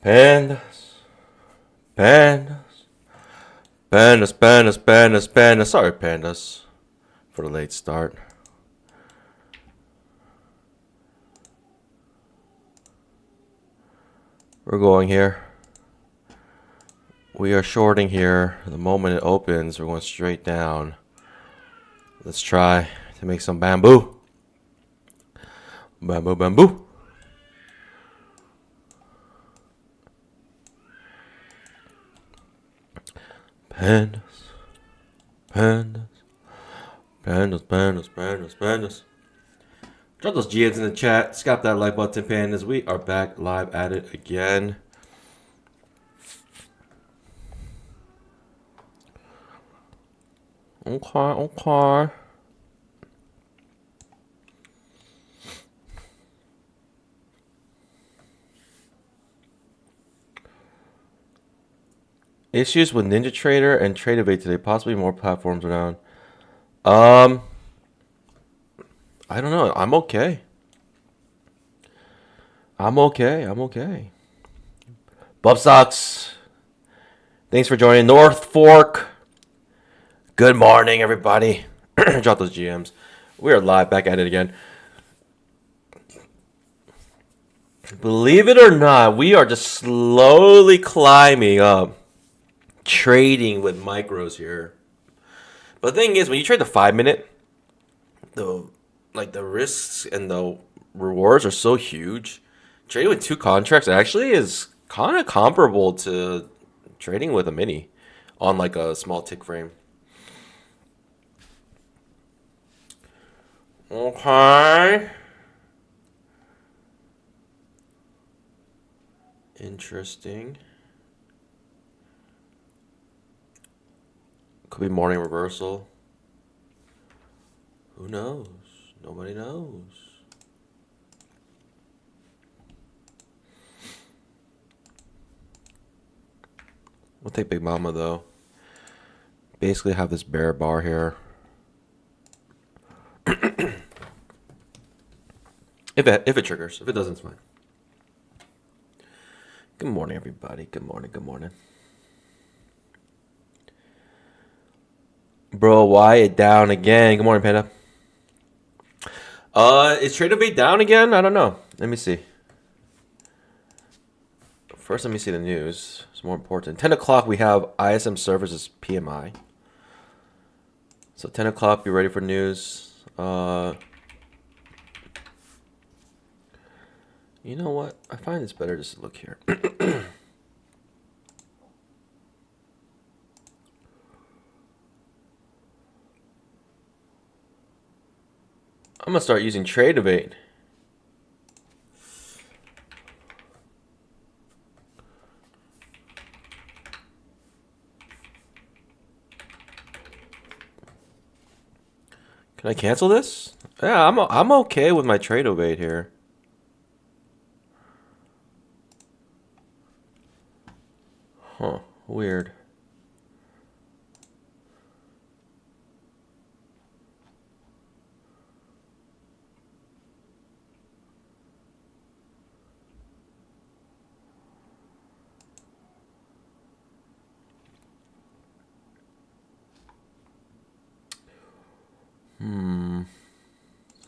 Pandas, pandas, pandas, pandas, pandas, pandas. Sorry, pandas, for the late start. We're going here. We are shorting here. The moment it opens, we're going straight down. Let's try to make some bamboo. Bamboo, bamboo. Pandas, pandas, pandas, pandas, pandas, pandas. Drop those GMs in the chat. Scalp that like button, pandas. We are back live at it again. Okay. Issues with NinjaTrader and TradeAway today. Possibly more platforms around. I don't know. I'm okay. I'm okay. Bub Sucks. Thanks for joining. North Fork. Good morning, everybody. Drop those GMs. We are live back at it again. Believe it or not, we are just slowly climbing up. Trading with micros here. But the thing is, when you trade the 5-minute, the risks and the rewards are so huge. Trading with 2 contracts actually is kind of comparable to trading with a mini on like a small tick frame. Okay. Interesting. Could be morning reversal. Who knows? Nobody knows. We'll take Big Mama though. Basically have this bear bar here. If it triggers. If it doesn't, it's fine. Good morning, everybody. Good morning. Bro, why it down again? Good morning, Panda. Is TradeAway down again? I don't know. Let me see. First, let me see the news. It's more important. 10 o'clock, we have ISM services PMI. So 10 o'clock, be ready for news. You know what? I find it's better just to look here. I'm going to start using TradeAway. Can I cancel this? Yeah, I'm okay with my TradeAway here. Huh, weird.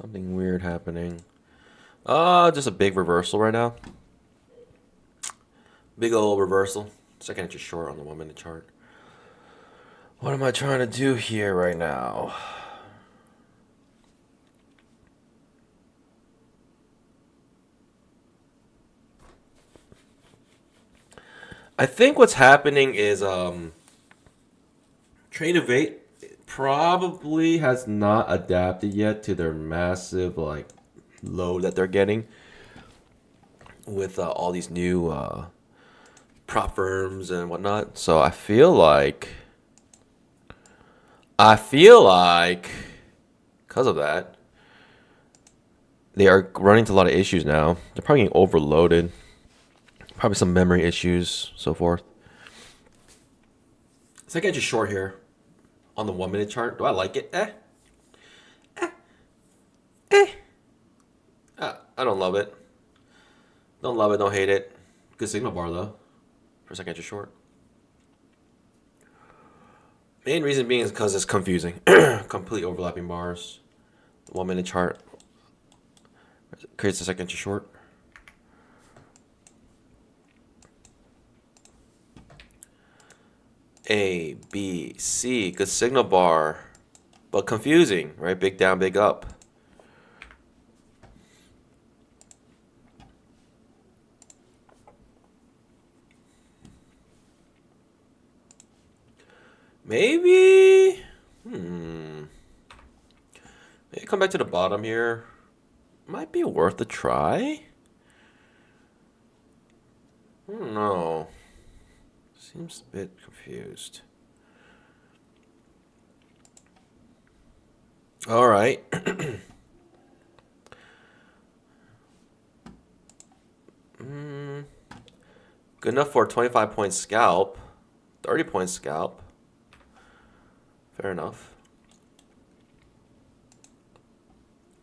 Something weird happening. Just a big reversal right now. Big old reversal. Second inch short on the 1-minute chart. What am I trying to do here right now? I think what's happening is TradeAway probably has not adapted yet to their massive like load that they're getting with all these new prop firms and whatnot. So I feel like because of that, they are running into a lot of issues now. They're probably getting overloaded. Probably some memory issues, so forth. So I get you short here on the 1-minute chart. Do I like it? I don't love it. Don't love it, don't hate it. Good signal bar though. For a second, just short. Main reason being is because it's confusing. Complete overlapping bars. The 1 minute chart creates a second to short. A, B, C. Good signal bar. But confusing, right? Big down, big up. Maybe. Maybe come back to the bottom here. Might be worth a try. I don't know. Seems a bit confused. All right. Good enough for a 25-point scalp. 30-point scalp. Fair enough.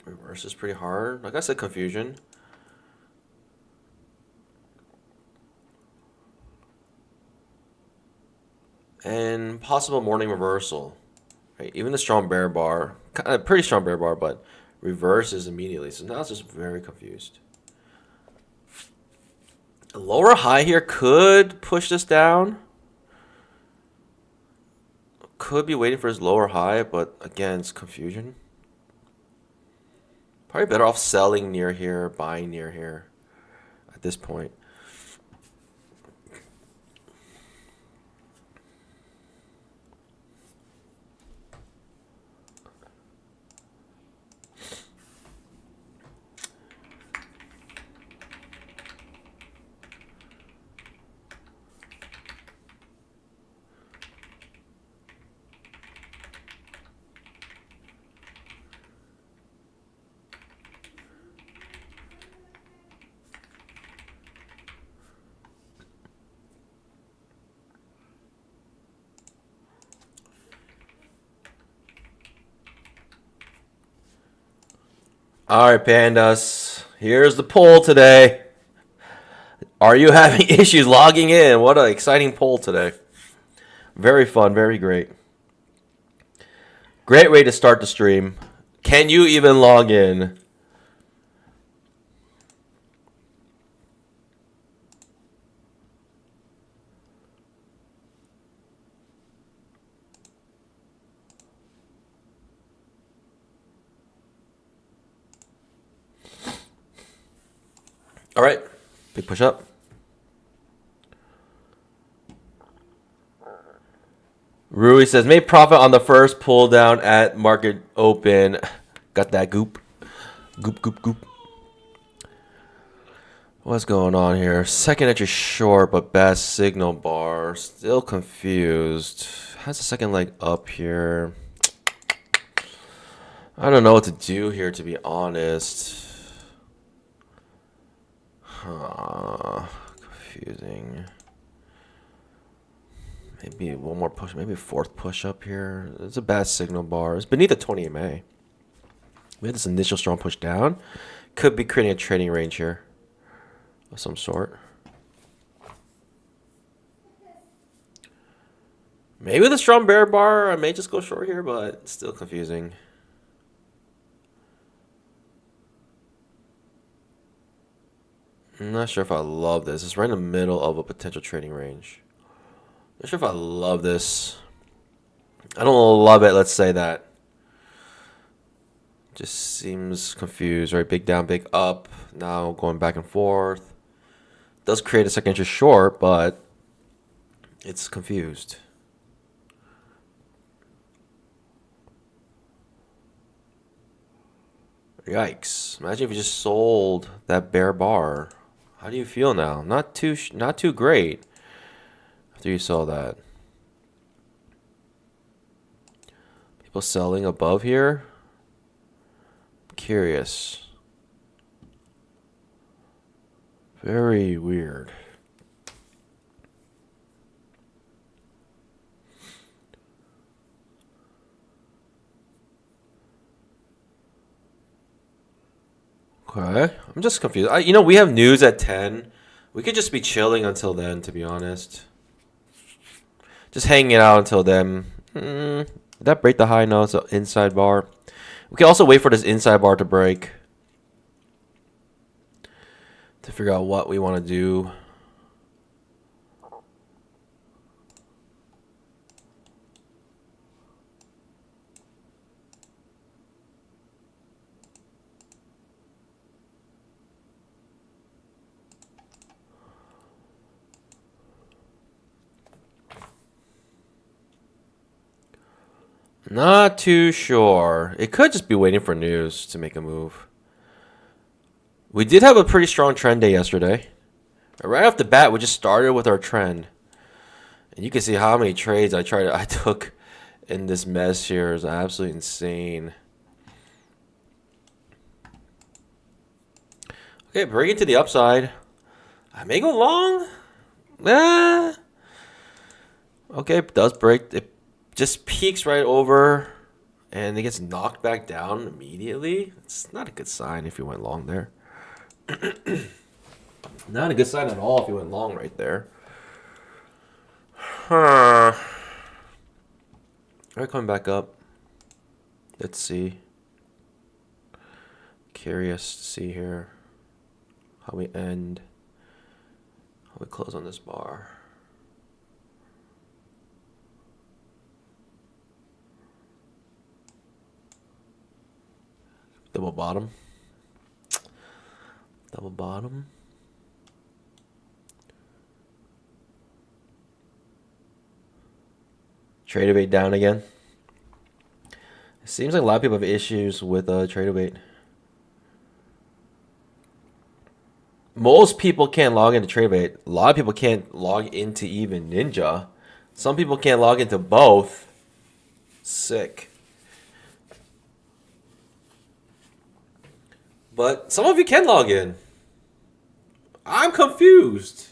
Reverse is pretty hard. Like I said, confusion. And possible morning reversal. Right? Even the strong bear bar, pretty strong bear bar, but reverses immediately. So now it's just very confused. A lower high here could push this down. Could be waiting for his lower high, but again, it's confusion. Probably better off selling near here, buying near here at this point. All right, pandas. Here's the poll today. Are you having issues logging in? What an exciting poll today. Very fun, very great. Great way to start the stream. Can you even log in? All right, big push up. Rui says, made profit on the first pull down at market open. Got that goop. Goop, goop, goop. What's going on here? Second entry short, but best signal bar. Still confused. Has a second leg up here. I don't know what to do here, to be honest. Confusing. Maybe one more push, maybe a fourth push up here. It's a bad signal bar. It's beneath the 20 MA. We had this initial strong push down. Could be creating a trading range here of some sort. Maybe with a strong bear bar, I may just go short here, but it's still confusing. I'm not sure if I love this. It's right in the middle of a potential trading range. Not sure if I love this. I don't love it, let's say that. Just seems confused, right? Big down, big up. Now going back and forth. Does create a second entry short, but it's confused. Yikes. Imagine if you just sold that bear bar. How do you feel now? Not too great after you saw that. People selling above here? Curious. Very weird. Okay, I'm just confused. We have news at 10. We could just be chilling until then, to be honest. Just hanging out until then. Did that break the high? No, it's an inside bar. We can also wait for this inside bar to break to figure out what we want to do. Not too sure. It could just be waiting for news to make a move. We did have a pretty strong trend day yesterday. Right off the bat, we just started with our trend. And you can see how many trades I took in this mess here. Is absolutely insane. Okay, bring it to the upside. I may go long. Okay, it does break. It just peaks right over, and it gets knocked back down immediately. It's not a good sign if you went long there. Not a good sign at all if you went long right there. Huh. Alright, coming back up. Let's see. Curious to see here how we end. How we close on this bar. Double bottom. Double bottom. Trader bait down again. It seems like a lot of people have issues with trader bait. Most people can't log into trader bait. A lot of people can't log into even Ninja. Some people can't log into both. Sick. But some of you can log in. I'm confused.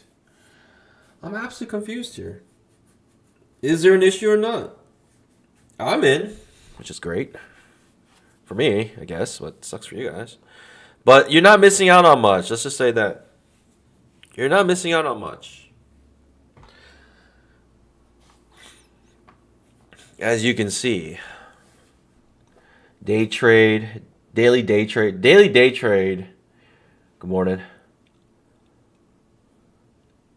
I'm absolutely confused here. Is there an issue or not? I'm in, which is great. For me, I guess. What sucks for you guys. But you're not missing out on much. Let's just say that. You're not missing out on much. As you can see. Day trade. Daily day trade. Daily day trade. Good morning.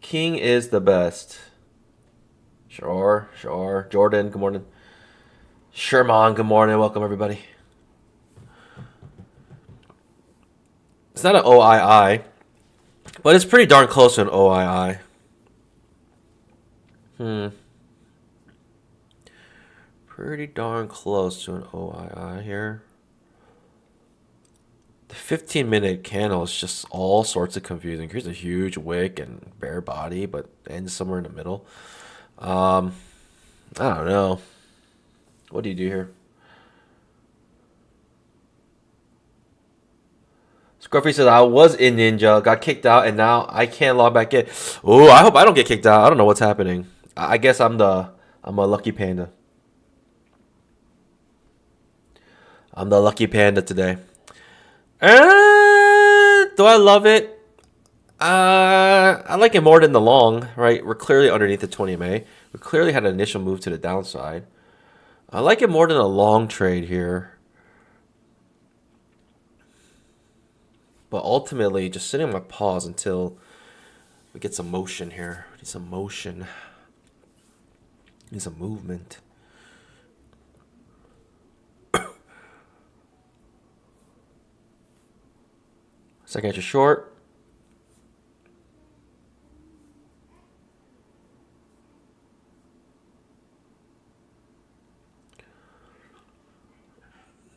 King is the best. Sure. Jordan, good morning. Sherman, good morning. Welcome, everybody. It's not an OII, but it's pretty darn close to an OII. Pretty darn close to an OII here. The 15-minute candle is just all sorts of confusing. Here's a huge wick and bare body, but ends somewhere in the middle. I don't know. What do you do here? Scruffy said, I was in Ninja, got kicked out, and now I can't log back in. Oh, I hope I don't get kicked out. I don't know what's happening. I guess I'm a lucky panda. I'm the lucky panda today. Do I love it? I like it more than the long, right? We're clearly underneath the 20 MA. We clearly had an initial move to the downside. I like it more than a long trade here. But ultimately, just sitting on my pause until we get some motion here. We need some motion. We need some movement. Second entry short.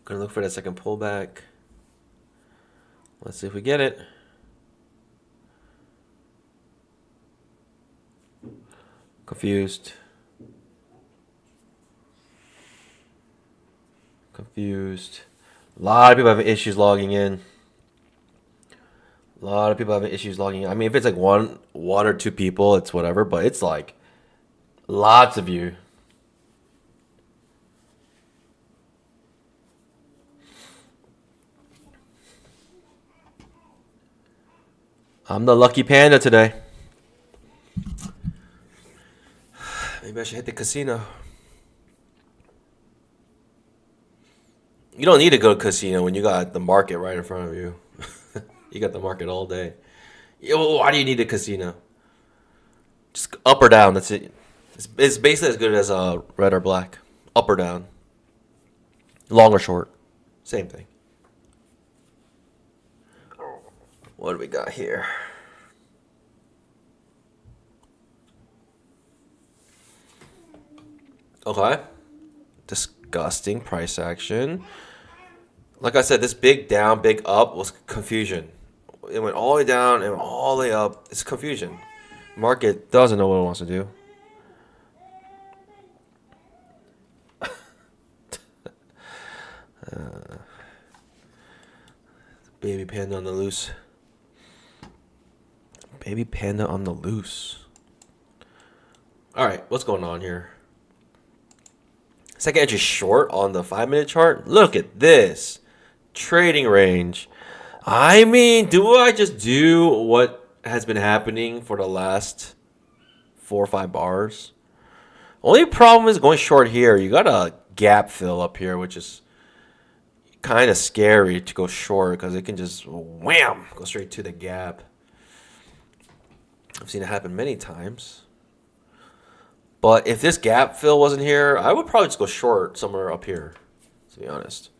Gonna look for that second pullback. Let's see if we get it. Confused. A lot of people having issues logging in. I mean, if it's like one or two people, it's whatever. But it's like lots of you. I'm the lucky panda today. Maybe I should hit the casino. You don't need to go to casino when you got the market right in front of you. You got the market all day. Yo, why do you need a casino? Just up or down. That's it. It's basically as good as red or black. Up or down. Long or short. Same thing. What do we got here? Okay. Disgusting price action. Like I said, this big down, big up was confusion. It went all the way down and all the way up. It's confusion. Market doesn't know what it wants to do. Baby panda on the loose. Baby panda on the loose. All right, what's going on here? Second entry short on the 5-minute chart. Look at this. Trading range. I mean, do I just do what has been happening for the last 4 or 5 bars? Only problem is going short here. You got a gap fill up here, which is kind of scary to go short because it can just wham go straight to the gap. I've seen it happen many times. But if this gap fill wasn't here, I would probably just go short somewhere up here, to be honest.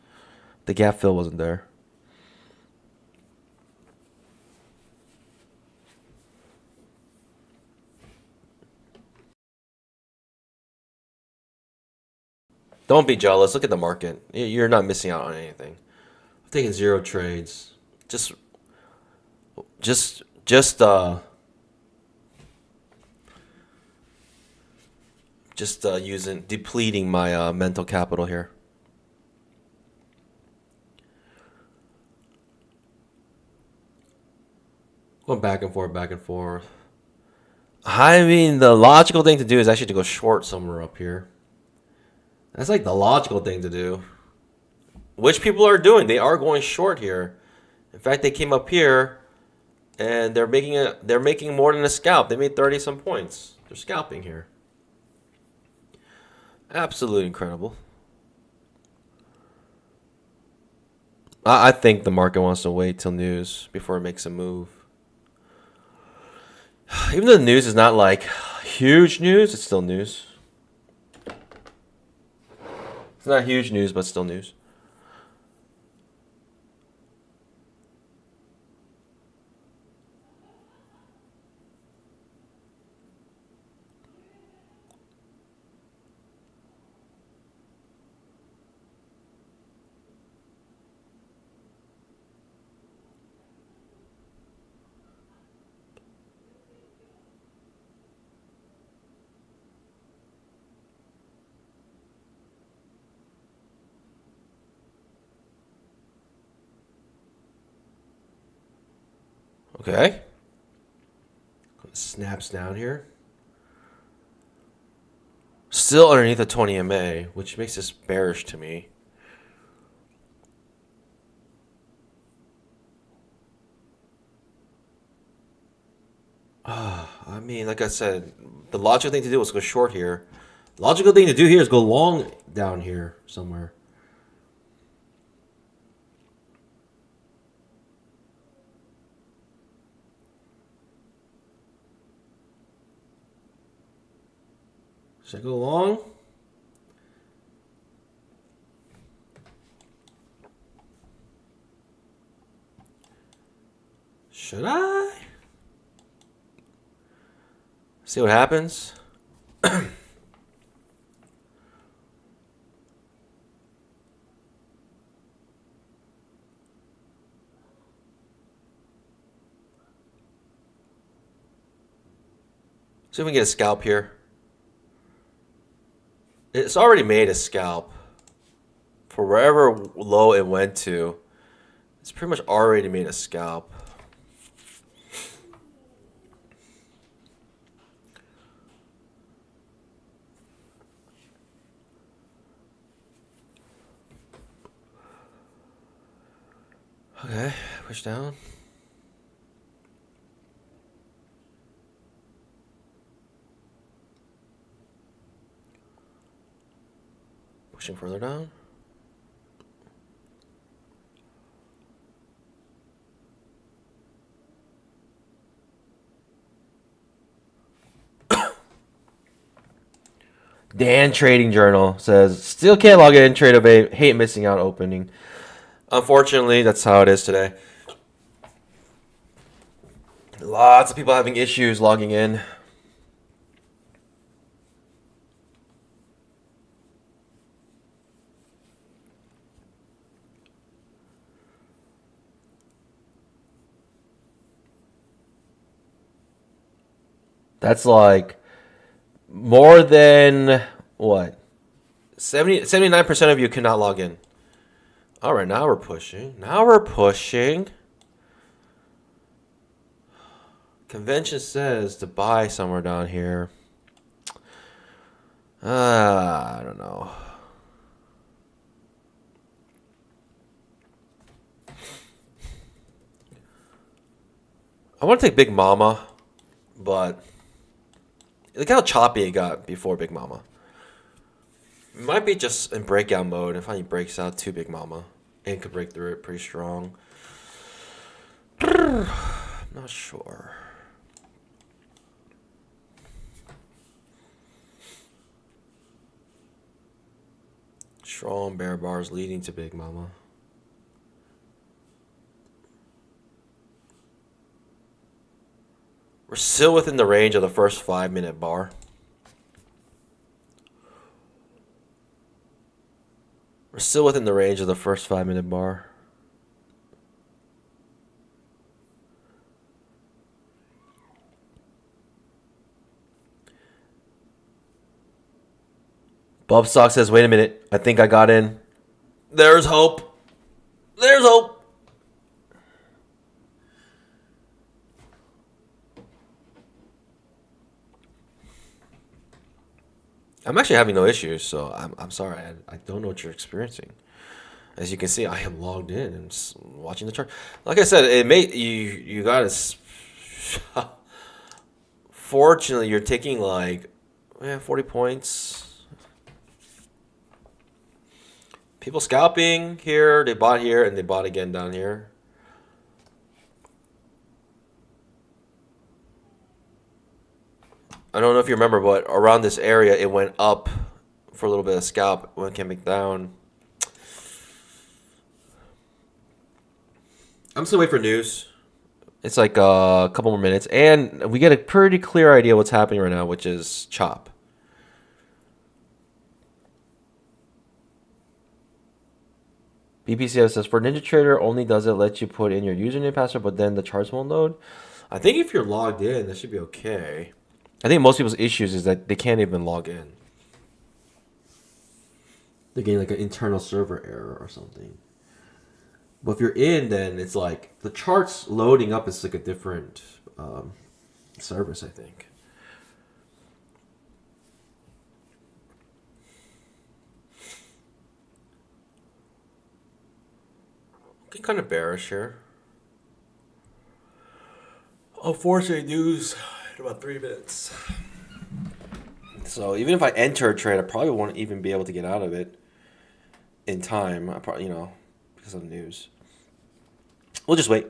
The gap fill wasn't there. Don't be jealous. Look at the market. You're not missing out on anything. I'm taking 0 trades. Just using depleting my mental capital here. Going back and forth, back and forth. I mean, the logical thing to do is actually to go short somewhere up here. That's like the logical thing to do. Which people are doing. They are going short here. In fact, they came up here and they're making more than a scalp. They made 30 some points. They're scalping here. Absolutely incredible. I think the market wants to wait till news before it makes a move. Even though the news is not like huge news, it's still news. It's not huge news, but still news. Okay. Snaps down here. Still underneath the 20 MA, which makes this bearish to me. I mean, like I said, the logical thing to do is go short here. Logical thing to do here is go long down here somewhere. Should I go long? Should I? See what happens? See if we can get a scalp here. It's already made a scalp. For wherever low it went to, it's pretty much already made a scalp. Okay, push down. Pushing further down. Dan Trading Journal says, still can't log in, trade of eight, hate missing out opening. Unfortunately, that's how it is today. Lots of people having issues logging in. That's like more than what? 79% of you cannot log in. All right, now we're pushing. Now we're pushing. Convention says to buy somewhere down here. I don't know. I want to take Big Mama, but look how choppy it got before Big Mama. It might be just in breakout mode. If he breaks out to Big Mama and could break through it pretty strong. Not sure. Strong bear bars leading to Big Mama. We're still within the range of the first 5-minute bar. We're still within the range of the first 5-minute bar. Bob Stock says, wait a minute. I think I got in. There's hope. There's hope. I'm actually having no issues, so I'm sorry. I don't know what you're experiencing. As you can see, I am logged in and watching the chart. Like I said, it may you got to. Fortunately, you're taking like 40 points. People scalping here, they bought here, and they bought again down here. I don't know if you remember, but around this area, it went up for a little bit of scalp, when it came back down. I'm still waiting for news. It's like a couple more minutes, and we get a pretty clear idea what's happening right now, which is chop. BPCF says, for NinjaTrader, only does it let you put in your username and password, but then the charts won't load. I think if you're logged in, that should be okay. I think most people's issues is that they can't even log in. They're getting like an internal server error or something. But if you're in, then it's like the charts loading up is like a different service, I think. Looking kind of bearish here. Unfortunately, news in about 3 minutes. So even if I enter a trade, I probably won't even be able to get out of it in time. I probably, because of the news. We'll just wait.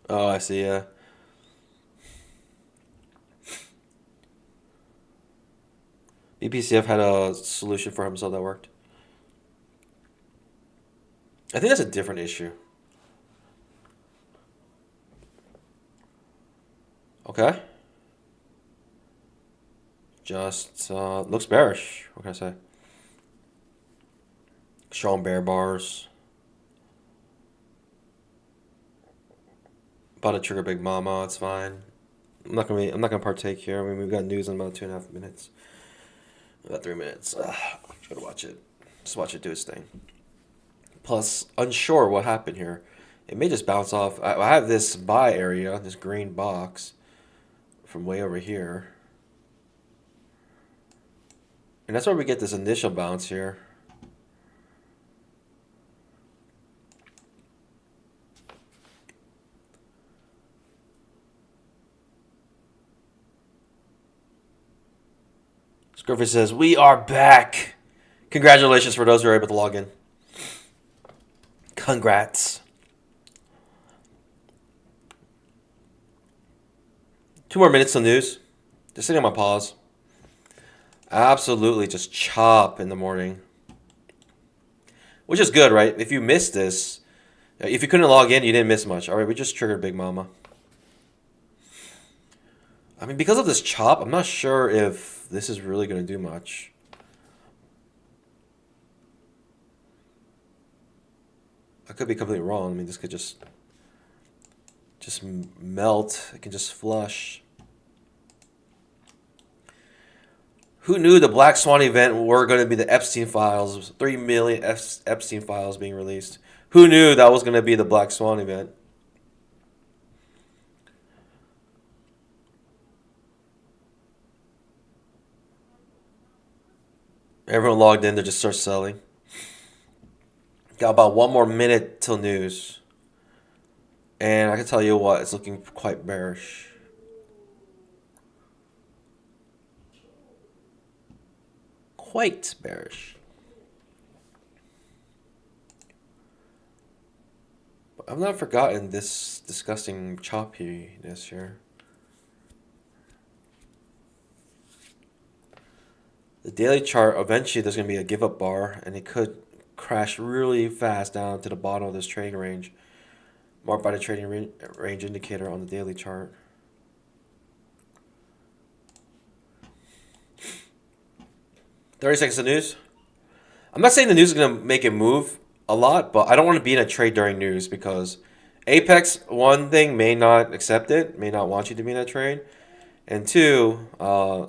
Oh, I see, yeah. BPCF had a solution for himself that worked. I think that's a different issue. Okay. Just looks bearish. What can I say? Strong bear bars. About to trigger Big Mama. It's fine. I'm not gonna partake here. I mean, we've got news in about 2.5 minutes. About 3 minutes. Just gotta watch it. Just watch it do its thing. Plus, unsure what happened here. It may just bounce off. I have this buy area, this green box, from way over here. And that's where we get this initial bounce here. Scruffy says, we are back. Congratulations for those who are able to log in. Congrats. 2 more minutes of news. Just sitting on my pause. Absolutely just chop in the morning. Which is good, right? If you missed this, if you couldn't log in, you didn't miss much. All right, we just triggered Big Mama. I mean, because of this chop, I'm not sure if this is really going to do much. I could be completely wrong. I mean, this could just melt. It can just flush. Who knew the Black Swan event were going to be the Epstein files? 3 million Epstein files being released. Who knew that was going to be the Black Swan event? Everyone logged in to just start selling. Got about 1 more minute till news. And I can tell you what, it's looking quite bearish. Quite bearish. But I've not forgotten this disgusting choppiness here. The daily chart, eventually there's going to be a give up bar, and it could crash really fast down to the bottom of this trading range, marked by the trading range indicator on the daily chart. "30 seconds of news." I'm not saying the news is going to make it move a lot, but I don't want to be in a trade during news because Apex, one thing, may not accept it, may not want you to be in that trade. And two, I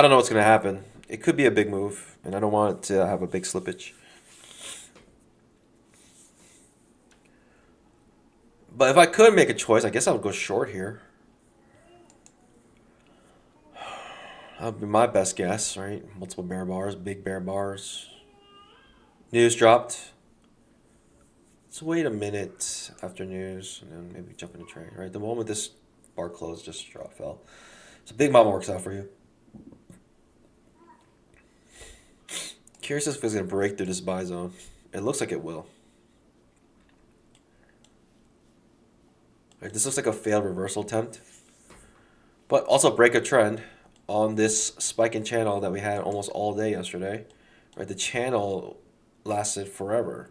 don't know what's going to happen. It could be a big move, and I don't want it to have a big slippage. But if I could make a choice, I guess I would go short here. That would be my best guess, right? Multiple bear bars, big bear bars. News dropped. Let's wait a minute after news, and then maybe jump in a trade, right? The moment this bar closed, just fell. So Big Mama works out for you. Curious if it's going to break through this buy zone. It looks like it will. Right, this looks like a failed reversal attempt. But also break a trend on this spike in channel that we had almost all day yesterday. Right, the channel lasted forever.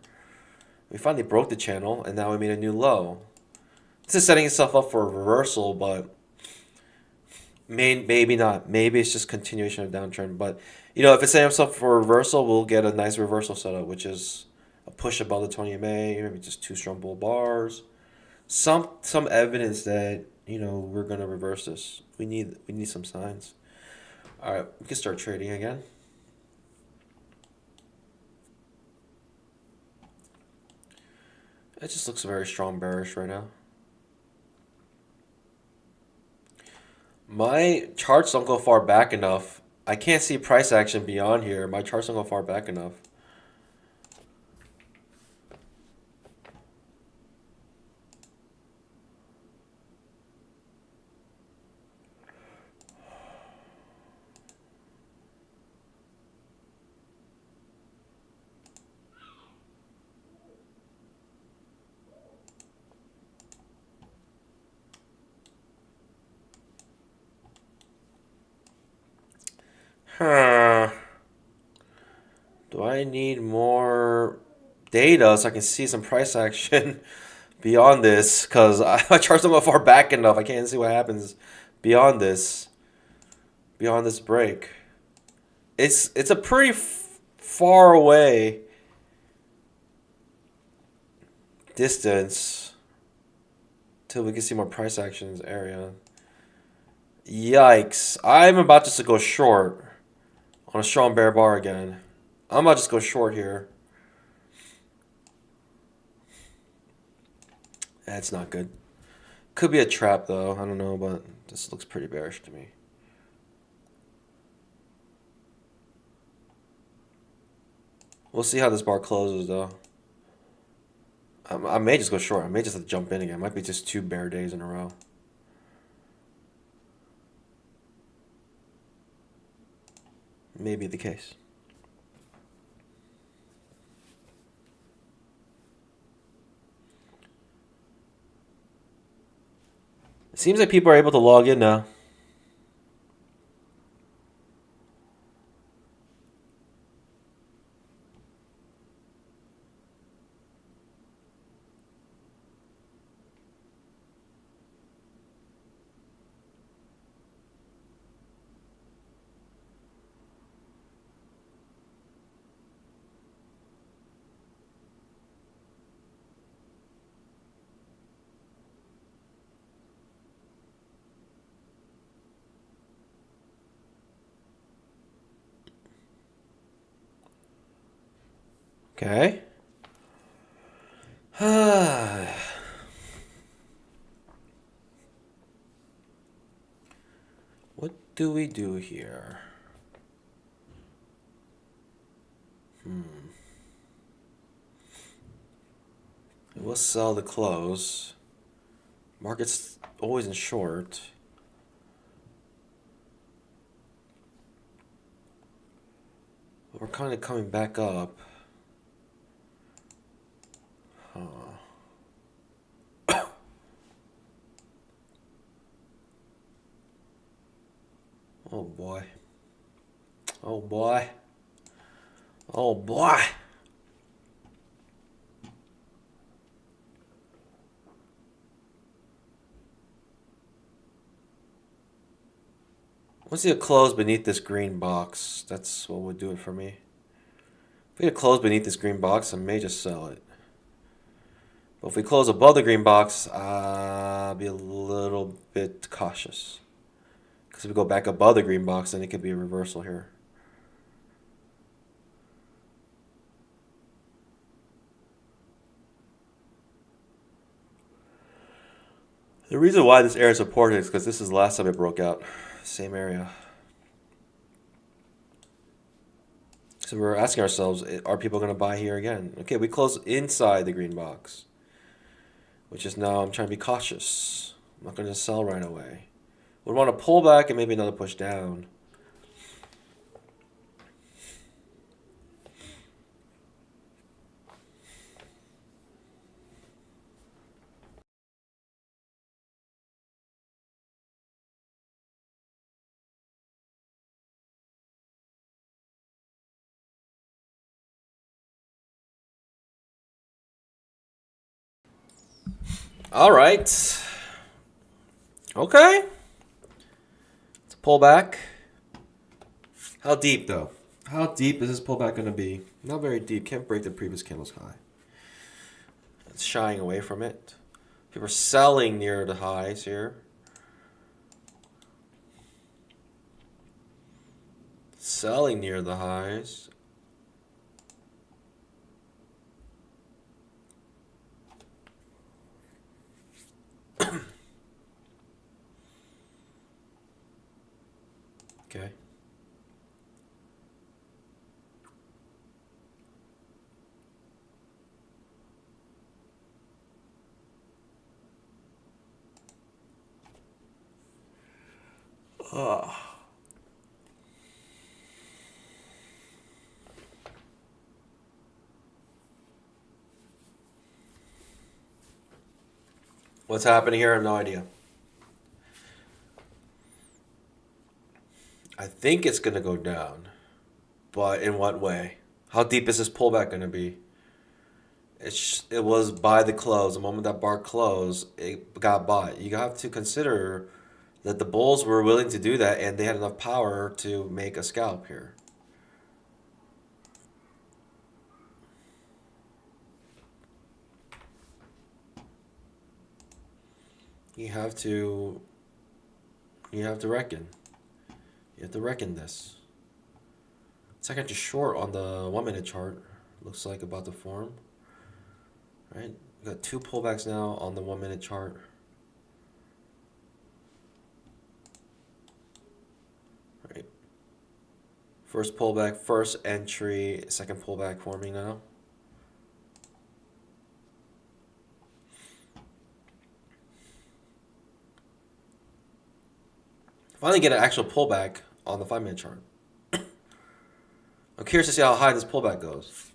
We finally broke the channel, and now we made a new low. This is setting itself up for a reversal, but maybe not. Maybe it's just continuation of downtrend. But you know, if it's setting itself for a reversal, we'll get a nice reversal setup, which is a push above the 20 MA, maybe just 2 strong bull bars. Some evidence that, you know, we're gonna reverse this. We need some signs. All right, we can start trading again. It just looks very strong bearish right now. My charts don't go far back enough. I can't see price action beyond here. My charts don't go far back enough. Huh. Do I need more data so I can see some price action beyond this? Because my charts don't go far back enough. I can't see what happens beyond this. Beyond this break. It's a pretty far away distance till we can see more price action in this area. Yikes. I'm about just to go short on a strong bear bar again. I'm about to just go short here. That's not good. Could be a trap though. I don't know, but this looks pretty bearish to me. We'll see how this bar closes though. I may just go short. I may just have to jump in again. It might be just 2 bear days in a row. may be the case. It seems like people are able to log in now. Okay. What do we do here? We'll sell the close. Market's always in short. We're kind of coming back up. Oh boy. Oh boy. Oh boy. Let's see a close beneath this green box. That's what would do it for me. If we had a close beneath this green box, I may just sell it. But if we close above the green box, I'll be a little bit cautious. Because if we go back above the green box, then it could be a reversal here. The reason why this area is important is because this is the last time it broke out. Same area. So we're asking ourselves, are people going to buy here again? Okay, we close inside the green box. Which is now I'm trying to be cautious. I'm not going to sell right away. Would want to pull back and maybe another push down. All right. Okay. It's a pullback. How deep though? How deep is this pullback going to be? Not very deep. Can't break the previous candle's high. It's shying away from it. People are selling near the highs here. Selling near the highs. Okay. What's happening here? I have no idea. I think it's going to go down. But in what way? How deep is this pullback going to be? It was by the close. The moment that bar closed, it got bought. You have to consider that the bulls were willing to do that and they had enough power to make a scalp here. You have to reckon. You have to reckon this. It's like just short on the 1 minute chart. Looks like about to form. Right? We got two pullbacks now on the 1 minute chart. Right. First pullback, first entry, second pullback forming now. Finally get an actual pullback on the 5 minute chart. I'm curious to see how high this pullback goes.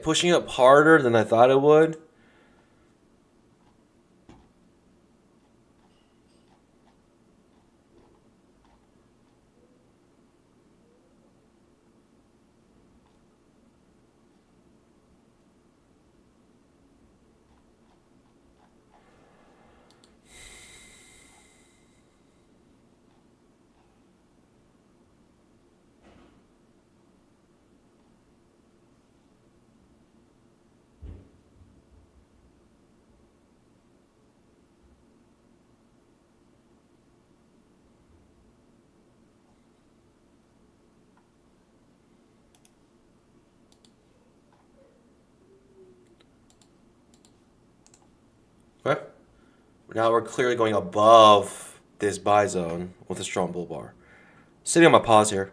Pushing up harder than I thought it would. Okay. Now we're clearly going above this buy zone with a strong bull bar. Sitting on my pause here.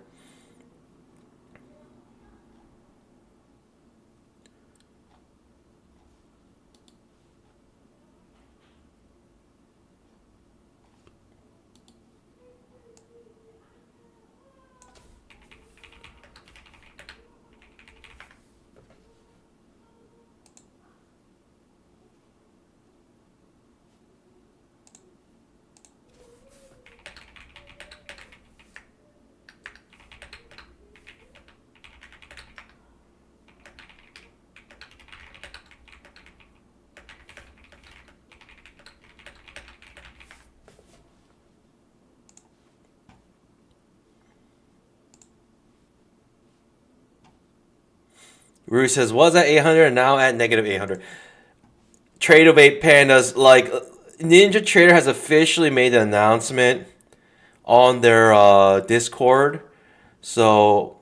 Rui says, was at 800 and now at negative 800. Trade of 8 pandas, like, Ninja Trader has officially made an announcement on their Discord. So,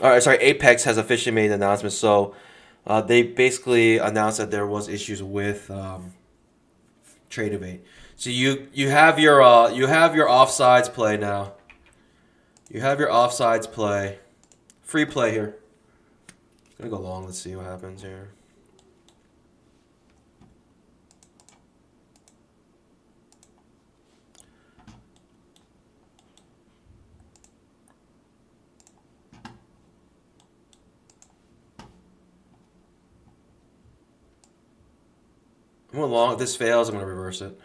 sorry, Apex has officially made an announcement. So, they basically announced that there was issues with Trade of 8. So you have your offsides play now. You have your offsides play. Free play here. Gonna go long. Let's see what happens here. I'm going long. If this fails, I'm gonna reverse it.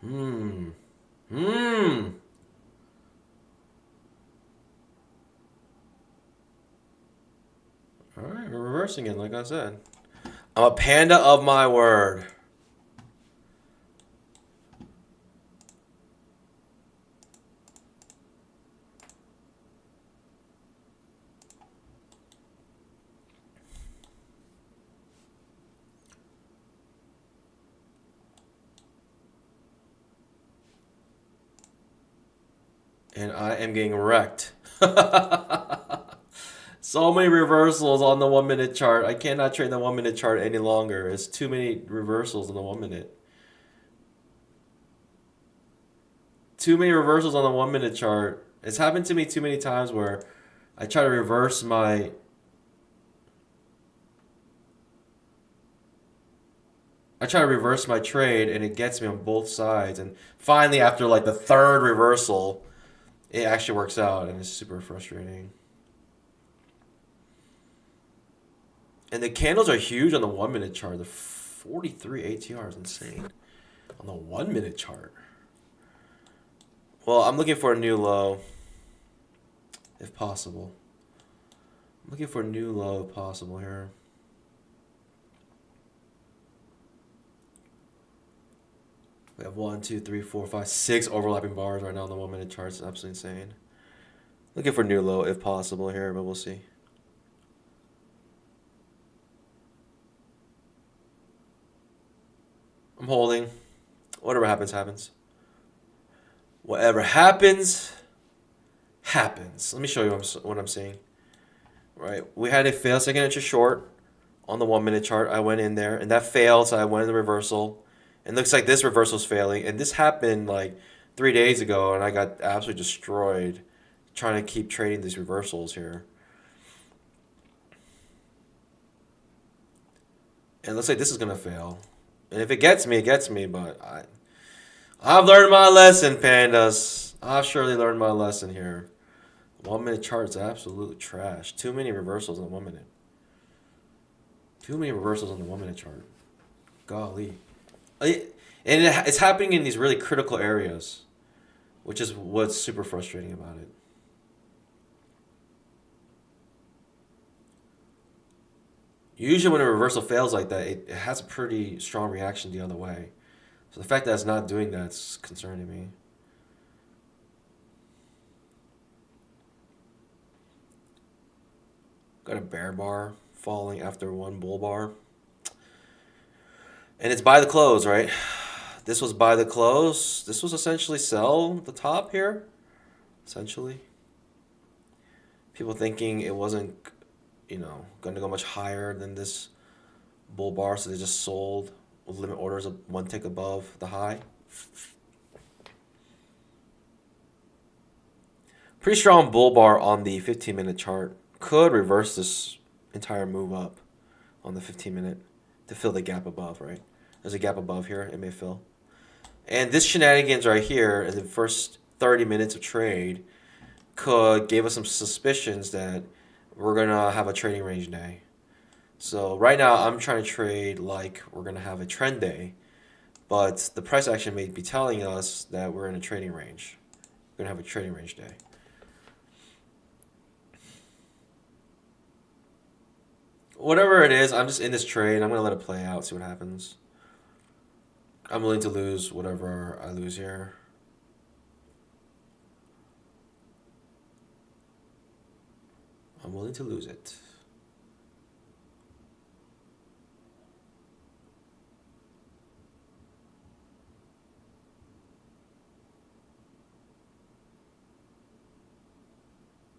Hmm. Hmm. All right, we're reversing it, like I said. I'm a panda of my word. And I am getting wrecked. So many reversals on the 1 minute chart. I cannot trade the 1 minute chart any longer. It's too many reversals on the 1 minute. Too many reversals on the 1 minute chart. It's happened to me too many times where I try to reverse my trade and it gets me on both sides. And finally, after like the third reversal, it actually works out and it's super frustrating. And the candles are huge on the 1 minute chart. The 43 ATR is insane on the 1 minute chart. Well, I'm looking for a new low, if possible. I'm looking for a new low, if possible, here. We have 1, 2, 3, 4, 5, 6 overlapping bars right now on the 1 minute chart. It's absolutely insane. Looking for a new low, if possible, here, but we'll see. I'm holding. Whatever happens, happens. Whatever happens, happens. Let me show you what I'm seeing. Right, we had a fail second entry short on the 1 minute chart. I went in there, and that failed, so I went in the reversal. And it looks like this reversal's failing, and this happened like 3 days ago, and I got absolutely destroyed trying to keep trading these reversals here. And it looks like this is gonna fail. And if it gets me, it gets me. But I've learned my lesson, pandas. I've surely learned my lesson here. 1 minute chart is absolutely trash. Too many reversals in 1 minute. Too many reversals on the 1 minute chart. Golly. It's happening in these really critical areas, which is what's super frustrating about it. Usually when a reversal fails like that, it has a pretty strong reaction the other way. So the fact that it's not doing that's concerning me. Got a bear bar falling after one bull bar. And it's by the close, right? This was by the close. This was essentially sell the top here. Essentially. People thinking it wasn't, going to go much higher than this bull bar, so they just sold with limit orders of one tick above the high. Pretty strong bull bar on the 15-minute chart. Could reverse this entire move up on the 15-minute to fill the gap above, right? There's a gap above here, it may fill. And this shenanigans right here in the first 30 minutes of trade gave us some suspicions that we're going to have a trading range day. So right now I'm trying to trade like we're going to have a trend day, but the price action may be telling us that we're in a trading range. We're going to have a trading range day. Whatever it is, I'm just in this trade. I'm going to let it play out, see what happens. I'm willing to lose whatever I lose here. I'm willing to lose it.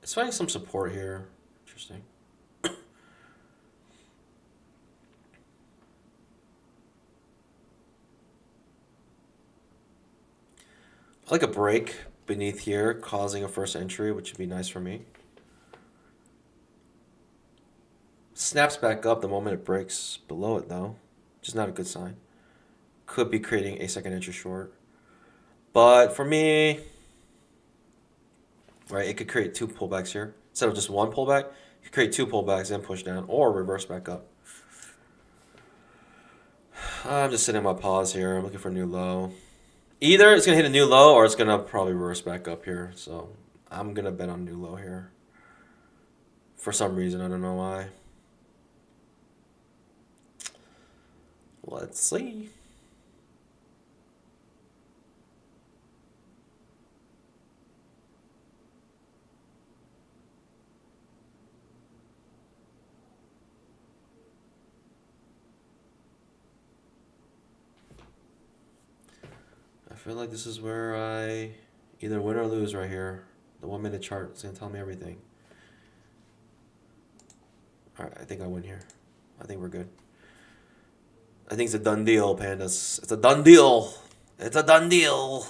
It's finding some support here. Interesting. I like a break beneath here, causing a first entry, which would be nice for me. Snaps back up the moment it breaks below it, though, which is not a good sign. Could be creating a second entry short. But for me, right, it could create two pullbacks here. Instead of just one pullback, it could create two pullbacks and push down or reverse back up. I'm just sitting my pause here. I'm looking for a new low. Either it's gonna hit a new low or it's gonna probably reverse back up here. So I'm gonna bet on new low here. For some reason, I don't know why. Let's see. I feel like this is where I either win or lose right here. The 1 minute chart is gonna tell me everything. Alright, I think I win here. I think we're good. I think it's a done deal, pandas. It's a done deal. It's a done deal.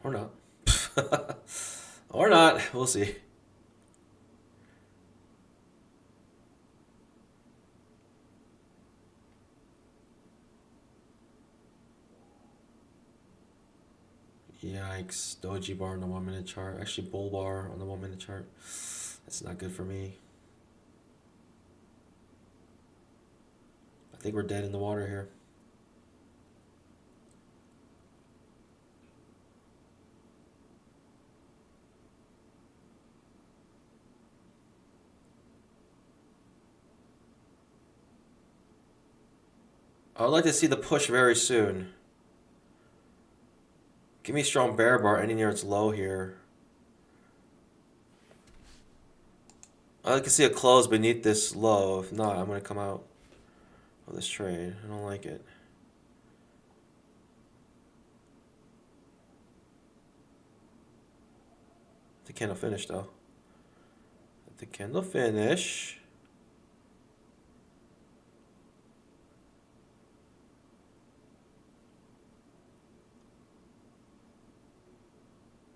Or not. Or not. We'll see. Yikes. Doji bar on the 1 minute chart. Actually, bull bar on the 1 minute chart. That's not good for me. I think we're dead in the water here. I would like to see the push very soon. Give me a strong bear bar ending near its low here. I'd like to see a close beneath this low. If not, I'm going to come out of this trade. I don't like it. The candle finish though. The candle finish.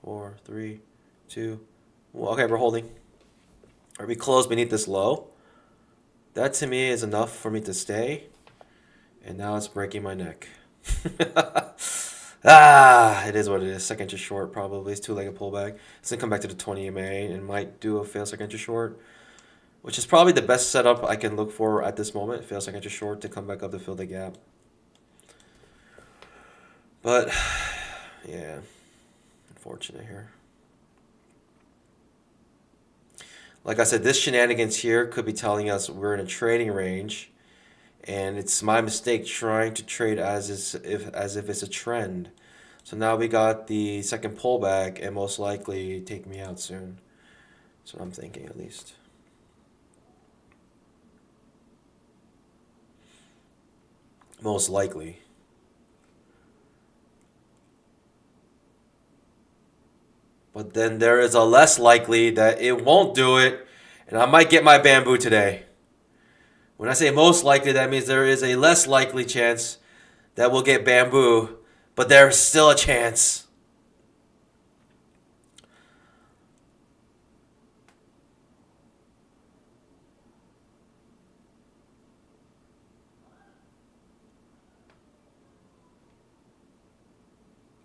Four, three, two. Well, okay, we're holding. Are we close beneath this low? That to me is enough for me to stay. And now it's breaking my neck. It is what it is. Second inch short probably. It's two-legged pullback. It's gonna come back to the 20 EMA and might do a fail second inch short, which is probably the best setup I can look for at this moment. Fail second inch short to come back up to fill the gap. But yeah, unfortunate here. Like I said, this shenanigans here could be telling us we're in a trading range, and it's my mistake trying to trade as if it's a trend. So now we got the second pullback and most likely take me out soon. That's what I'm thinking at least. Most likely. But then there is a less likely that it won't do it, and I might get my bamboo today. When I say most likely, that means there is a less likely chance that we'll get bamboo, but there's still a chance.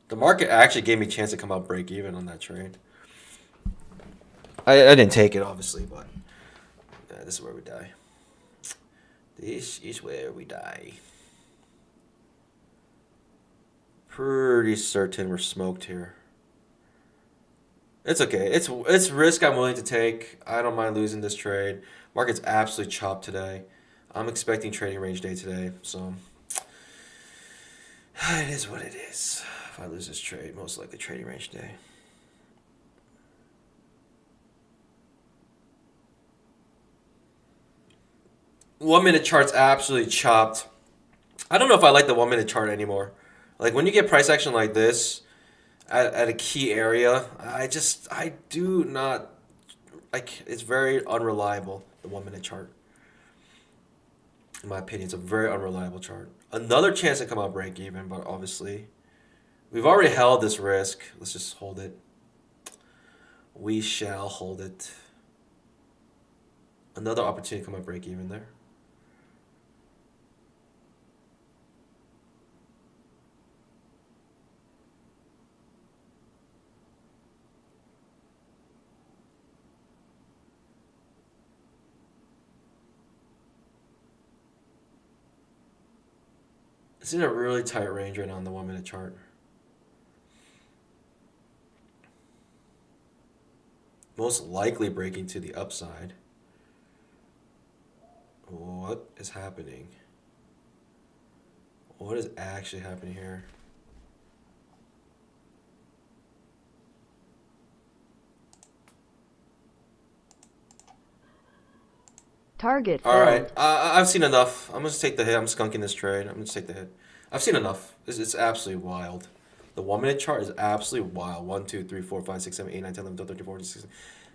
The market actually gave me a chance to come out break even on that trade. I didn't take it, obviously, but yeah, this is where we die. This is where we die. Pretty certain we're smoked here. It's okay. It's risk I'm willing to take. I don't mind losing this trade. Market's absolutely chopped today. I'm expecting trading range day today, so it is what it is. If I lose this trade, most likely trading range day. One minute chart's absolutely chopped. I don't know if I like the 1 minute chart anymore. Like when you get price action like this at a key area, I do not like. It's very unreliable. The 1 minute chart, in my opinion, it's a very unreliable chart. Another chance to come out break even, but obviously we've already held this risk. Let's just hold it. We shall hold it. Another opportunity to come out break even there. It's in a really tight range right now on the 1 minute chart. Most likely breaking to the upside. What is happening? What is actually happening here? Target All right, filled. I've seen enough. I'm gonna take the hit. I'm skunking this trade. I'm gonna take the hit. I've seen enough. It's absolutely wild. The 1 minute chart is absolutely wild. 1, 2, 3, 4, 5, 6, 7, 8, 9, 10, 11, 12, 13, 14, 16.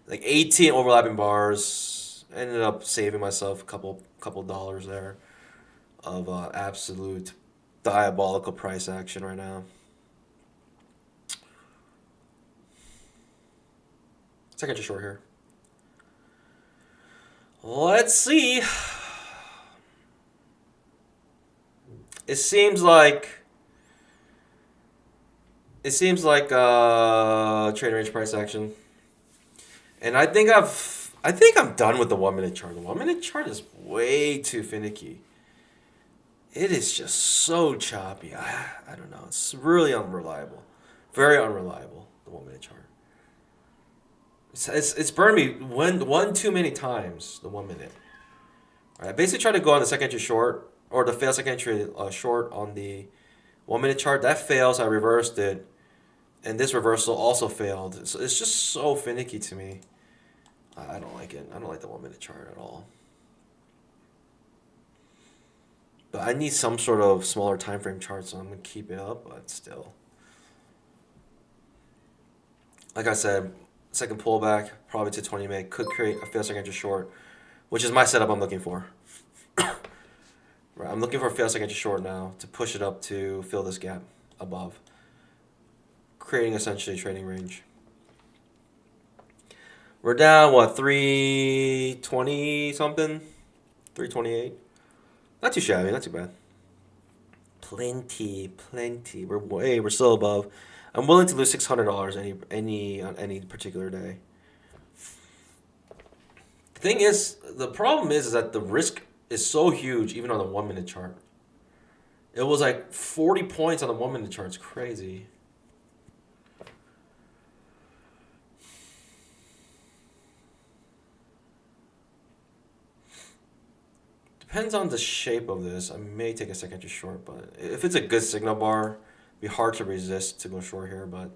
Like 18 overlapping bars. Ended up saving myself a couple dollars there of absolute diabolical price action right now. Second to short here. Let's see. It seems like trading range price action, and I think I'm done with the 1 minute chart. The 1 minute chart is way too finicky. It is just so choppy. I don't know. It's really unreliable, very unreliable. The 1 minute chart. It's burned me one too many times. The 1 minute. All right, I basically tried to go on the second entry short or the fail second entry short on the 1 minute chart. That fails. I reversed it, and this reversal also failed. So it's just so finicky to me. I don't like it. I don't like the 1 minute chart at all. But I need some sort of smaller time frame chart, so I'm gonna keep it up. But still, like I said, second pullback probably to 20 MA could create a fail second entry short, which is my setup I'm looking for. Right, I'm looking for a fail second entry short now to push it up to fill this gap above, creating essentially a trading range. We're down what 320 something, 328. Not too shabby, not too bad. Plenty. We're still above. I'm willing to lose $600 on any particular day. The problem is that the risk is so huge even on the 1 minute chart. It was like 40 points on the 1 minute chart. It's crazy. Depends on the shape of this. I may take a second to short, but if it's a good signal bar, it'd be hard to resist to go short here. But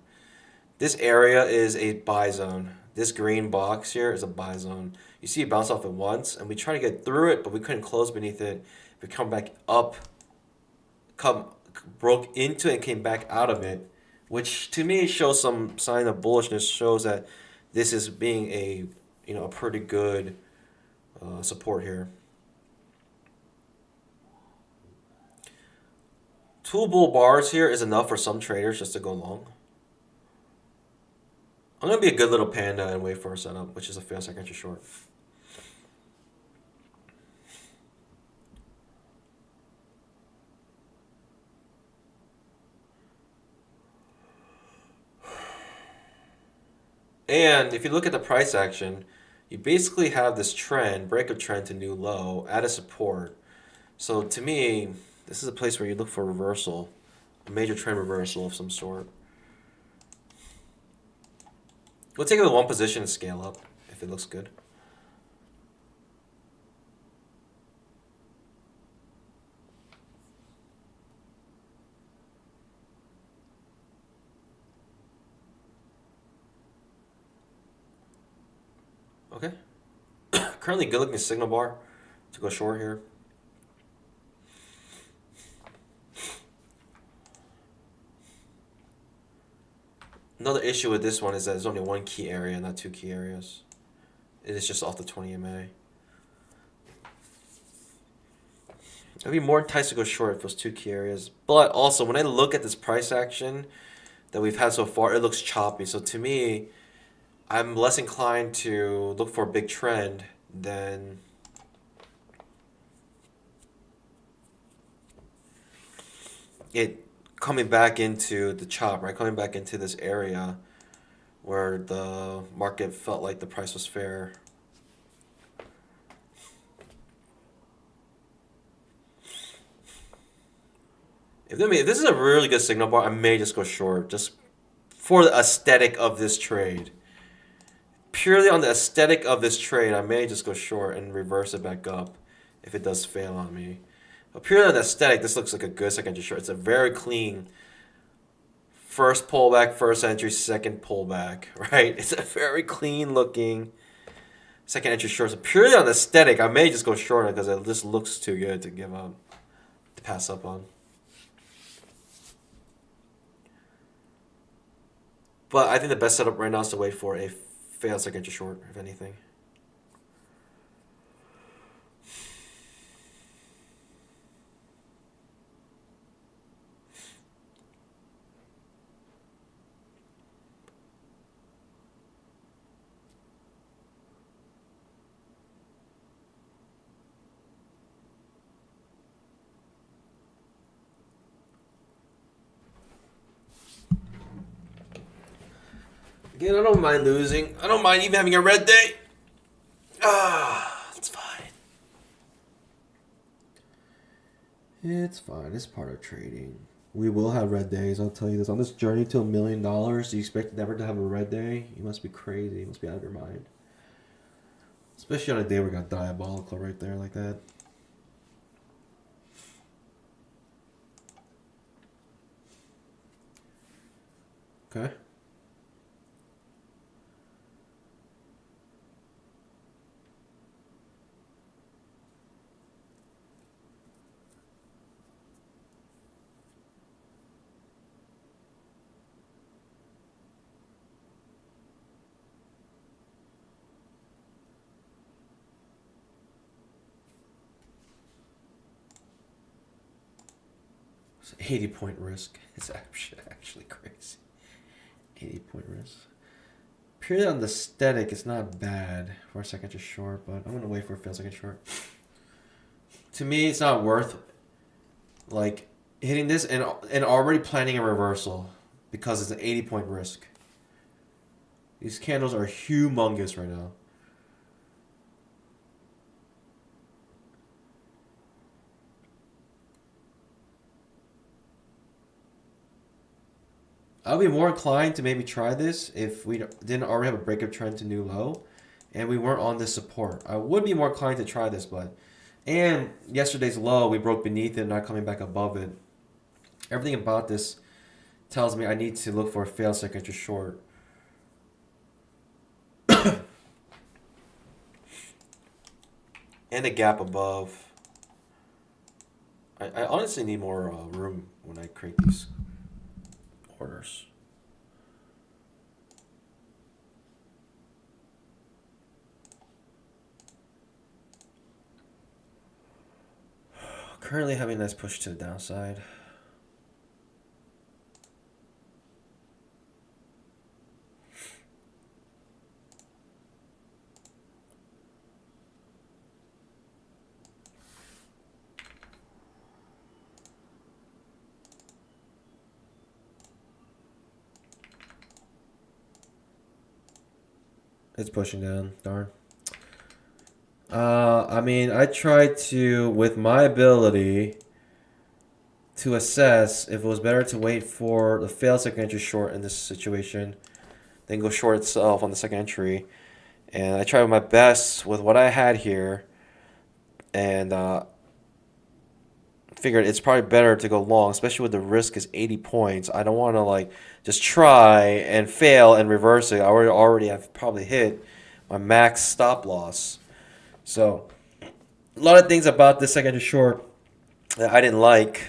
this area is a buy zone. This green box here is a buy zone. You see it bounce off at once, and we try to get through it, but we couldn't close beneath it. We come back up, broke into it and came back out of it, which to me shows some sign of bullishness. Shows that this is being a pretty good support here. Two bull bars here is enough for some traders just to go long. I'm gonna be a good little panda and wait for a setup, which is a fail second to short. And if you look at the price action, you basically have this trend, break of trend to new low, at a support. So to me, this is a place where you look for reversal, a major trend reversal of some sort. We'll take it with one position and scale up if it looks good. Okay. Currently good looking signal bar to go short here. Another issue with this one is that there's only one key area, not two key areas. It is just off the 20 MA. I'd be more enticed to go short if it was two key areas. But also, when I look at this price action that we've had so far, it looks choppy. So to me, I'm less inclined to look for a big trend than it coming back into the chop, right? Coming back into this area where the market felt like the price was fair. If this is a really good signal bar, I may just go short, just for the aesthetic of this trade. Purely on the aesthetic of this trade, I may just go short and reverse it back up if it does fail on me. But purely on the aesthetic, this looks like a good second entry short. It's a very clean first pullback, first entry, second pullback, right? It's a very clean looking second entry short. So purely on the aesthetic, I may just go short because it just looks too good to give up, to pass up on. But I think the best setup right now is to wait for a failed second entry short, if anything. Again, I don't mind losing. I don't mind even having a red day. It's fine. It's fine. It's part of trading. We will have red days. I'll tell you this. On this journey to $1 million, do you expect never to have a red day? You must be crazy. You must be out of your mind. Especially on a day where we got diabolical right there like that. Okay. It's 80-point risk. It's actually crazy. 80-point risk. Purely on the aesthetic, it's not bad for a second to short, but I'm gonna wait for a fail second short. To me, it's not worth like hitting this and already planning a reversal because it's an 80-point risk. These candles are humongous right now. I'll be more inclined to maybe try this if we didn't already have a breakup trend to new low and we weren't on this support. I would be more inclined to try this, but and yesterday's low, we broke beneath it, not coming back above it. Everything about this tells me I need to look for a fail second to short. And a gap above. I honestly need more room when I create these orders. Currently having a nice push to the downside. It's pushing down, darn. I mean, I tried to, with my ability, to assess if it was better to wait for the failed second entry short in this situation than go short itself on the second entry. And I tried my best with what I had here, and figured it's probably better to go long, especially with the risk is 80 points. I don't want to like just try and fail and reverse it. I already have probably hit my max stop loss. So a lot of things about this second to short that I didn't like.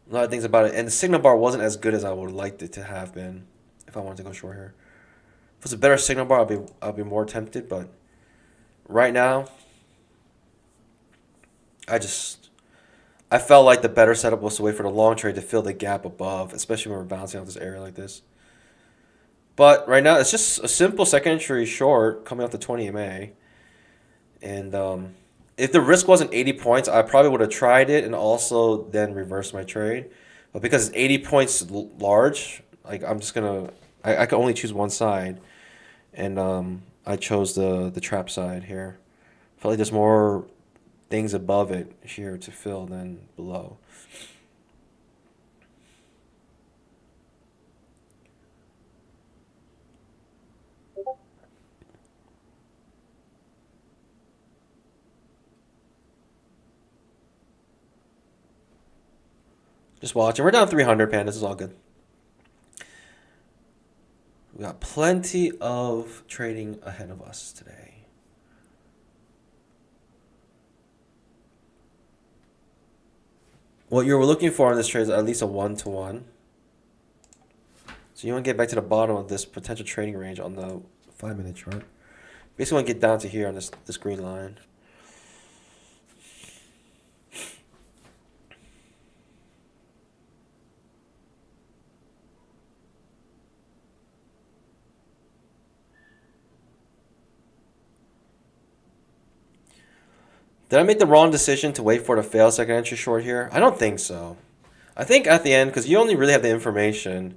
A lot of things about it, and the signal bar wasn't as good as I would like it to have been if I wanted to go short here. If it was a better signal bar, I'll be more tempted. But right now, I felt like the better setup was to wait for the long trade to fill the gap above, especially when we're bouncing off this area like this. But right now, it's just a simple second entry short coming off the 20 MA. And if the risk wasn't 80 points, I probably would have tried it and also then reversed my trade. But because it's 80 points large, like I'm just gonna, I can only choose one side, and I chose the trap side here. Felt like there's more things above it here to fill than below. Just watching. We're down 300, Pan. This is all good. We got plenty of trading ahead of us today. What you're looking for on this trade is at least a 1-to-1. So you want to get back to the bottom of this potential trading range on the 5-minute chart. Basically want to get down to here on this green line. Did I make the wrong decision to wait for it to fail second entry short here? I don't think so. I think at the end, because you only really have the information,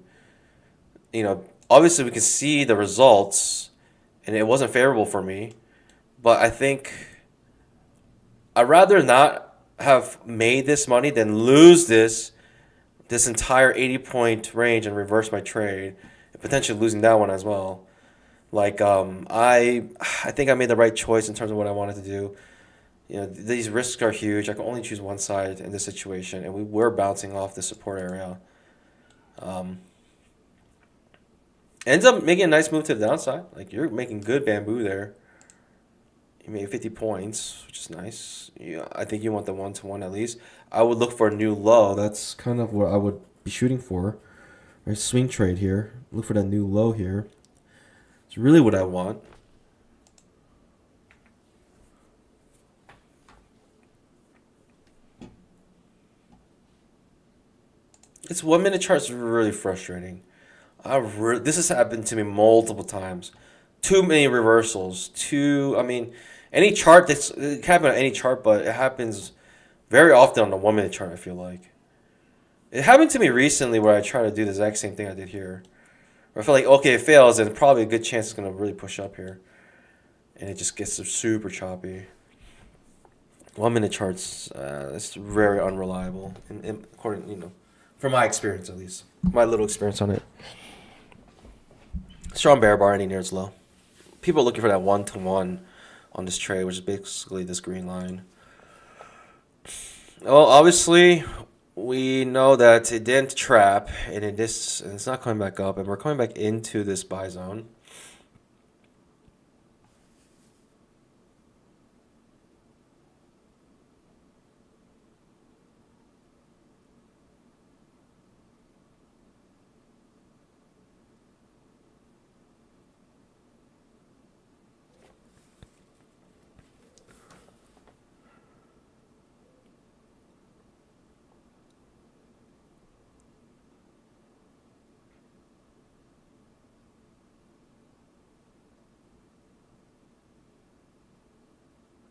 you know, obviously we can see the results, and it wasn't favorable for me. But I think I'd rather not have made this money than lose this entire 80-point range and reverse my trade, and potentially losing that one as well. Like I think I made the right choice in terms of what I wanted to do. You know, these risks are huge. I can only choose one side in this situation, and we were bouncing off the support area. Ends up making a nice move to the downside. Like, you're making good bamboo there. You made 50 points, which is nice. Yeah, I think you want the 1-to-1 at least. I would look for a new low. That's kind of what I would be shooting for. Right, swing trade here. Look for that new low here. It's really what I want. This 1-minute chart is really frustrating. This has happened to me multiple times. Too many reversals. Any chart it can happen on any chart, but it happens very often on the 1-minute chart, I feel like. It happened to me recently where I tried to do the exact same thing I did here. Where I feel like, okay, it fails, and probably a good chance it's going to really push up here. And it just gets super choppy. 1-minute charts, it's very unreliable, according, from my experience at least. My little experience on it. Strong bear bar any near its low. People are looking for that 1-to-1 on this trade, which is basically this green line. Well, obviously, we know that it didn't trap, and it's not coming back up, and we're coming back into this buy zone.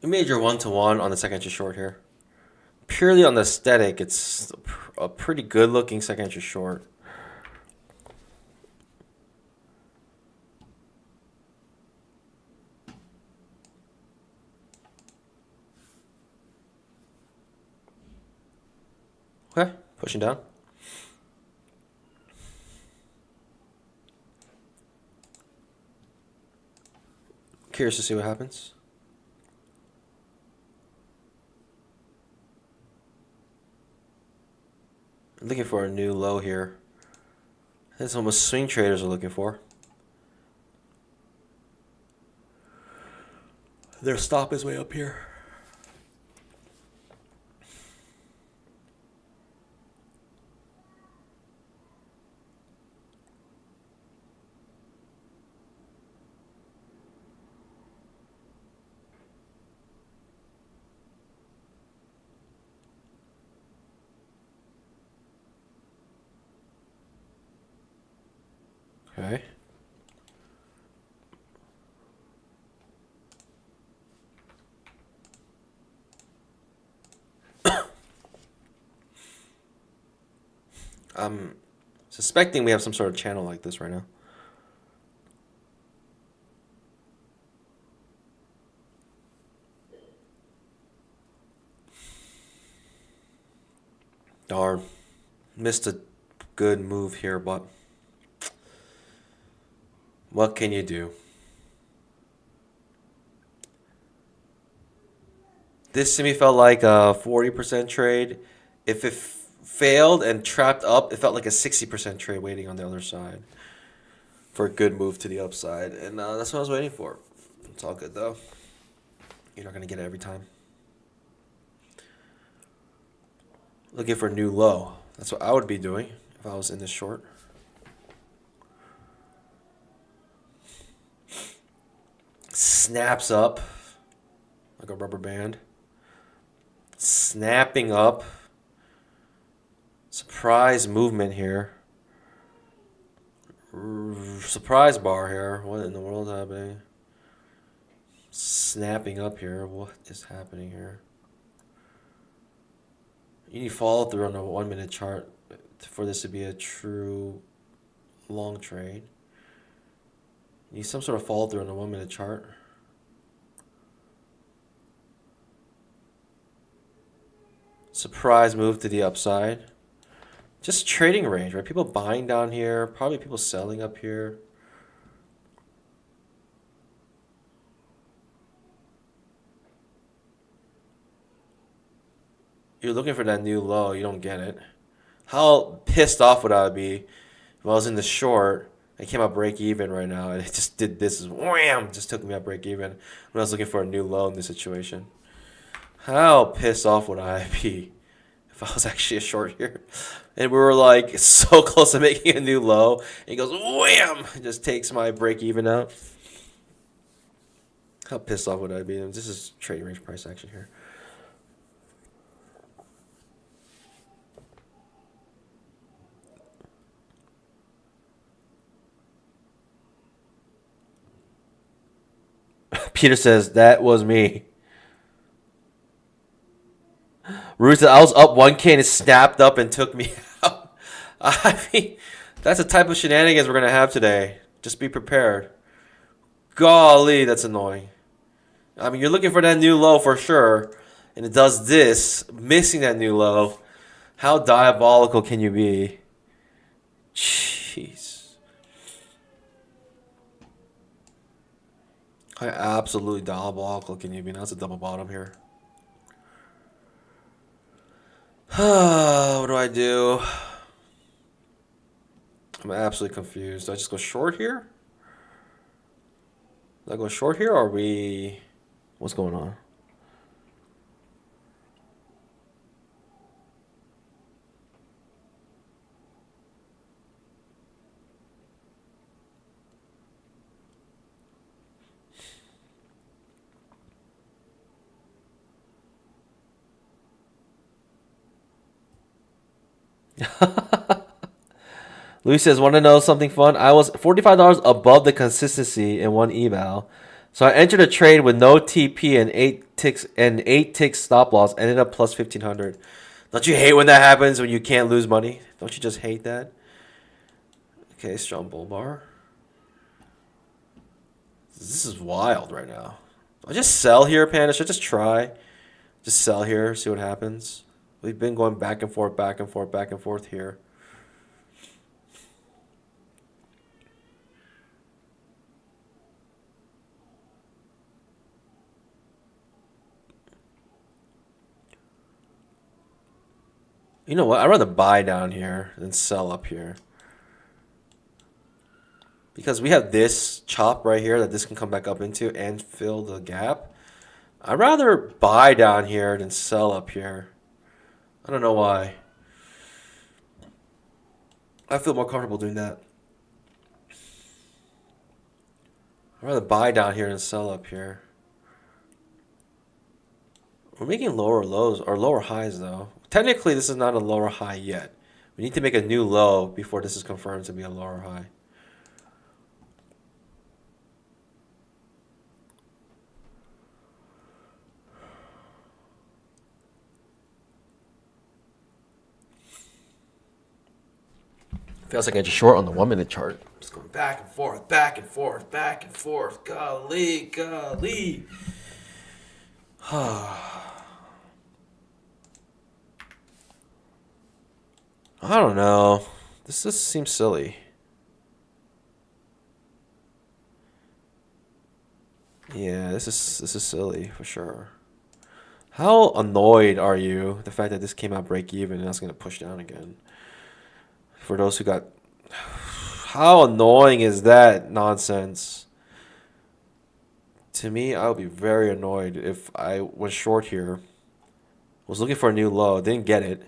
We made your 1-to-1 on the second entry short here. Purely on the aesthetic, it's a pretty good looking second entry short. Okay, pushing down. Curious to see what happens. Looking for a new low here. That's what most swing traders are looking for. Their stop is way up here. Okay. I'm suspecting we have some sort of channel like this right now. Darn. Missed a good move here, but what can you do? This to me felt like a 40% trade. If it failed and trapped up, it felt like a 60% trade waiting on the other side for a good move to the upside. And that's what I was waiting for. It's all good, though. You're not going to get it every time. Looking for a new low. That's what I would be doing if I was in this short. Snaps up like a rubber band. Snapping up. Surprise movement here. Surprise bar here. What in the world is happening? Snapping up here. What is happening here? You need follow through on a 1 minute chart for this to be a true long trade. You need some sort of follow through on a 1 minute chart. Surprise move to the upside. Just trading range, right? People buying down here, probably people selling up here. You're looking for that new low, you don't get it. How pissed off would I be if I was in the short, I came out break even right now, and it just did this, wham, just took me out break even when I was looking for a new low in this situation. How pissed off would I be if I was actually a short here? And we were like so close to making a new low, and he goes, wham, it just takes my break even out. How pissed off would I be? This is trading range price action here. Peter says, that was me. Ruth said, I was up 1K and it snapped up and took me out. I mean, that's the type of shenanigans we're going to have today. Just be prepared. Golly, that's annoying. I mean, you're looking for that new low for sure. And it does this, missing that new low. How diabolical can you be? Jeez. How absolutely diabolical can you be? Now it's a double bottom here. What do I do? I'm absolutely confused. Do I just go short here? Do I go short here, or are we... What's going on? Louis says, want to know something fun? I was $45 above the consistency in one eval. So I entered a trade with no TP and 8 ticks stop loss, ended up plus 1,500. Don't you hate when that happens, when you can't lose money? Don't you just hate that? Okay, strong bull bar. This is wild right now. I just sell here, Panda. Should I just try? Just sell here, see what happens. We've been going back and forth, back and forth, back and forth here. You know what? I'd rather buy down here than sell up here. Because we have this chop right here that this can come back up into and fill the gap. I'd rather buy down here than sell up here. I don't know why. I feel more comfortable doing that. I'd rather buy down here than sell up here. We're making lower lows or lower highs though. Technically, this is not a lower high yet. We need to make a new low before this is confirmed to be a lower high. Feels like I just short on the 1 minute chart. Just going back and forth, back and forth, back and forth. Golly, golly. I don't know. This just seems silly. Yeah, this is silly for sure. How annoyed are you the fact that this came out break even and that's gonna push down again? For those who got, how annoying is that nonsense? To me, I would be very annoyed if I was short here, was looking for a new low, didn't get it,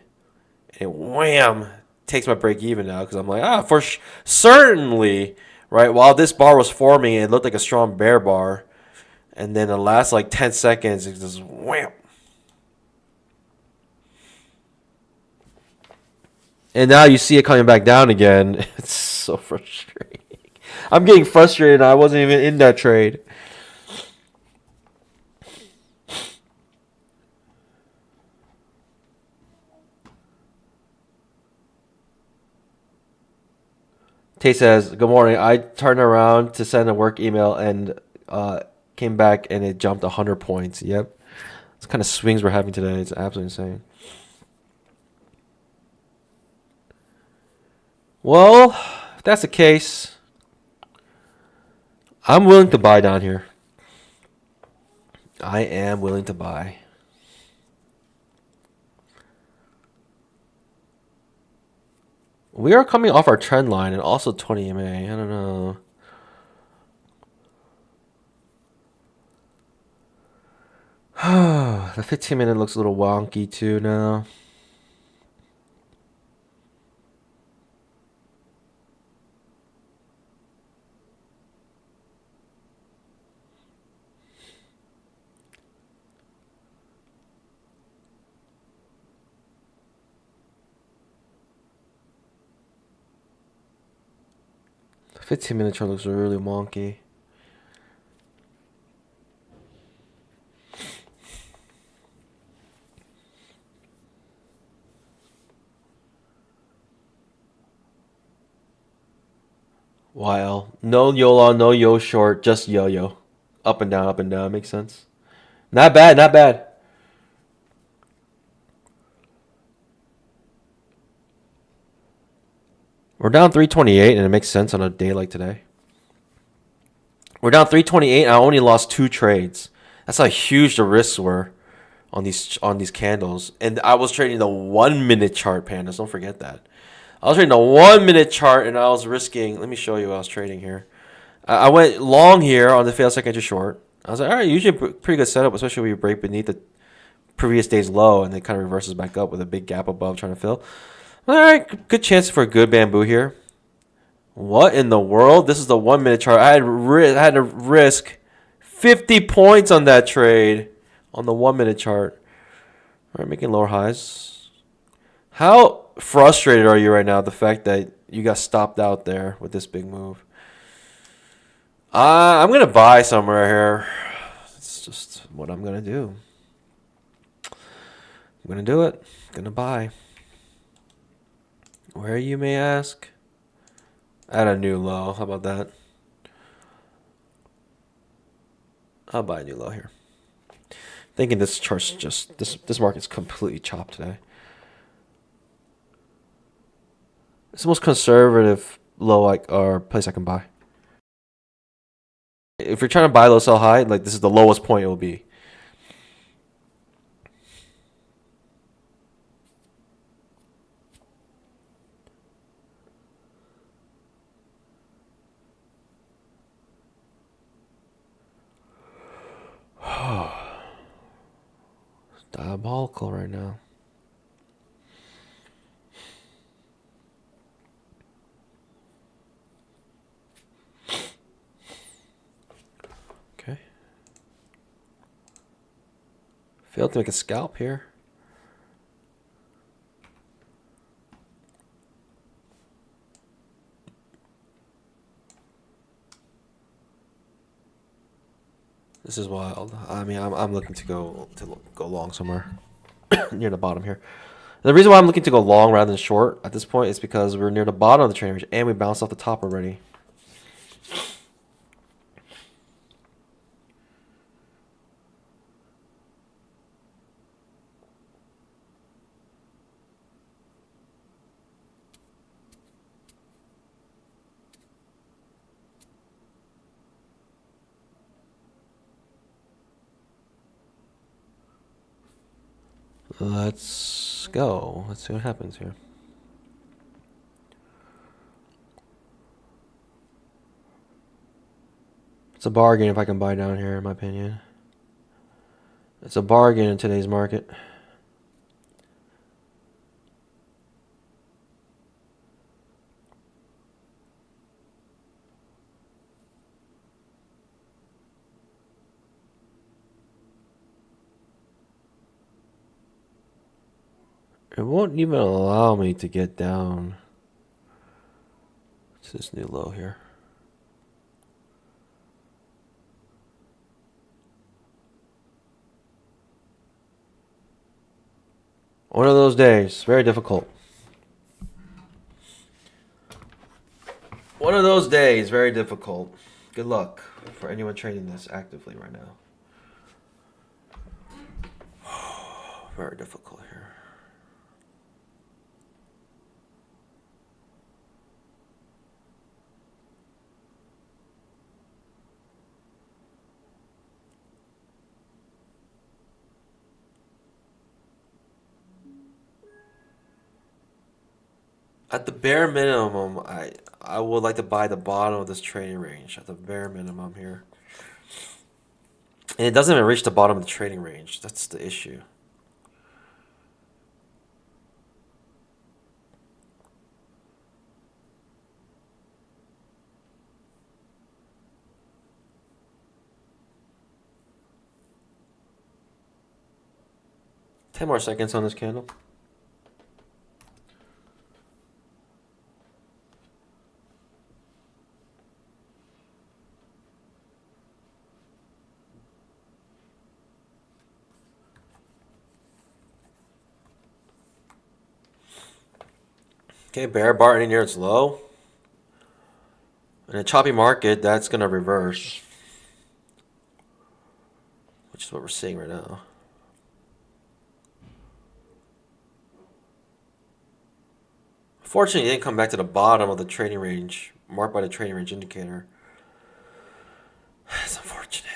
and wham, takes my break even now because I'm like, for certainly, right? While this bar was forming, it looked like a strong bear bar, and then the last like 10 seconds, it just wham. And now you see it coming back down again. It's so frustrating. I'm getting frustrated. I wasn't even in that trade. Tay says, "Good morning. I turned around to send a work email and came back and it jumped 100 points. Yep. It's kind of swings we're having today. It's absolutely insane." Well, if that's the case, I'm willing to buy down here. I am willing to buy. We are coming off our trend line and also 20 EMA. I don't know. The 15-minute looks a little wonky too now. The 15-minute chart looks really wonky. YL. No YOLO, no yo short, just yo-yo. Up and down, up and down. Makes sense. Not bad, not bad. We're down 328, and it makes sense on a day like today. We're down 328, and I only lost 2 trades. That's how huge the risks were on these candles. And I was trading the 1-minute chart, pandas. Don't forget that. I was trading the 1-minute chart, and I was risking. Let me show you what I was trading here. I went long here on the failed second entry short. I was like, all right, usually a pretty good setup, especially when you break beneath the previous day's low, and then kind of reverses back up with a big gap above trying to fill. All right, good chance for a good bamboo here. What in the world? This is the 1-minute chart. I had to risk 50 points on that trade on the 1-minute chart. All right, making lower highs. How frustrated are you right now? The fact that you got stopped out there with this big move. I'm gonna buy somewhere here. It's just what I'm gonna do. I'm gonna do it. I'm gonna buy. Where, you may ask? At a new low. How about that? I'll buy a new low here. Thinking this chart's just this market's completely chopped today. It's the most conservative low or place I can buy. If you're trying to buy low, sell high, like this is the lowest point it will be. It's diabolical right now. Okay. Failed to make a scalp here. This is wild. I mean, I'm looking to go long somewhere near the bottom here. And the reason why I'm looking to go long rather than short at this point is because we're near the bottom of the training range and we bounced off the top already. Let's go. Let's see what happens here. It's a bargain if I can buy down here, in my opinion. It's a bargain in today's market. It won't even allow me to get down to this new low here. One of those days, very difficult. One of those days, very difficult. Good luck for anyone trading this actively right now. Very difficult here. At the bare minimum, I would like to buy the bottom of this trading range at the bare minimum here. And it doesn't even reach the bottom of the trading range. That's the issue. Ten more seconds on this candle. Okay, bear bar in near its low. In a choppy market, that's going to reverse, which is what we're seeing right now. Fortunately, it didn't come back to the bottom of the trading range, marked by the trading range indicator. It's unfortunate.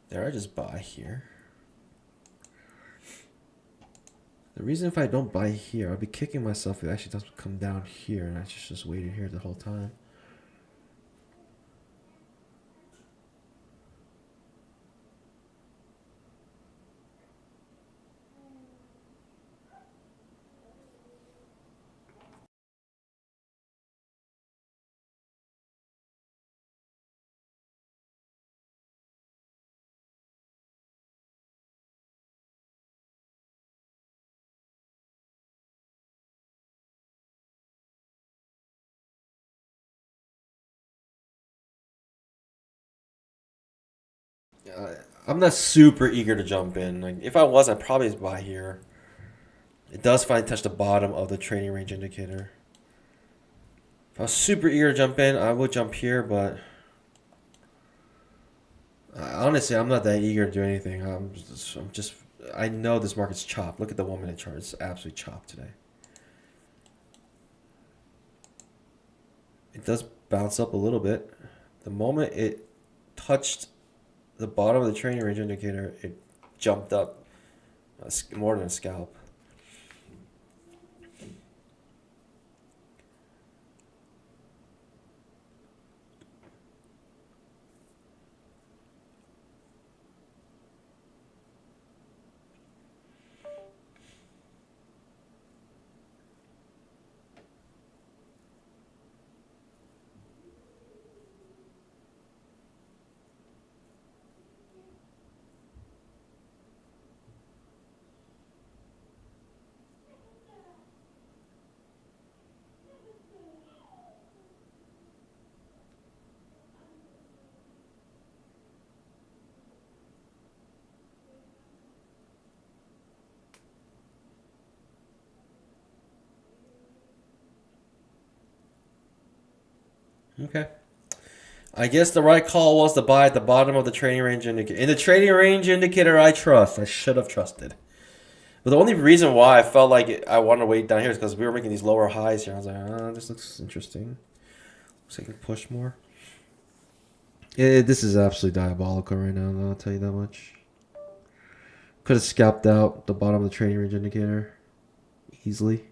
There, I just buy here. The reason if I don't buy here, I'll be kicking myself if it actually doesn't come down here, and I just waited here the whole time. I'm not super eager to jump in. Like, if I was, I'd probably buy here. It does finally touch the bottom of the trading range indicator. If I was super eager to jump in, I would jump here, but honestly, I'm not that eager to do anything. I know this market's chopped. Look at the 1 minute chart. It's absolutely chopped today. It does bounce up a little bit. The moment it touched the bottom of the trading range indicator, it jumped up more than a scalp. Okay. I guess the right call was to buy at the bottom of the trading range indicator. In the trading range indicator, I trust. I should have trusted. But the only reason why I felt like I wanted to wait down here is because we were making these lower highs here. I was like, oh, this looks interesting. Looks like I can push more. This is absolutely diabolical right now, I'll tell you that much. Could have scalped out the bottom of the trading range indicator easily.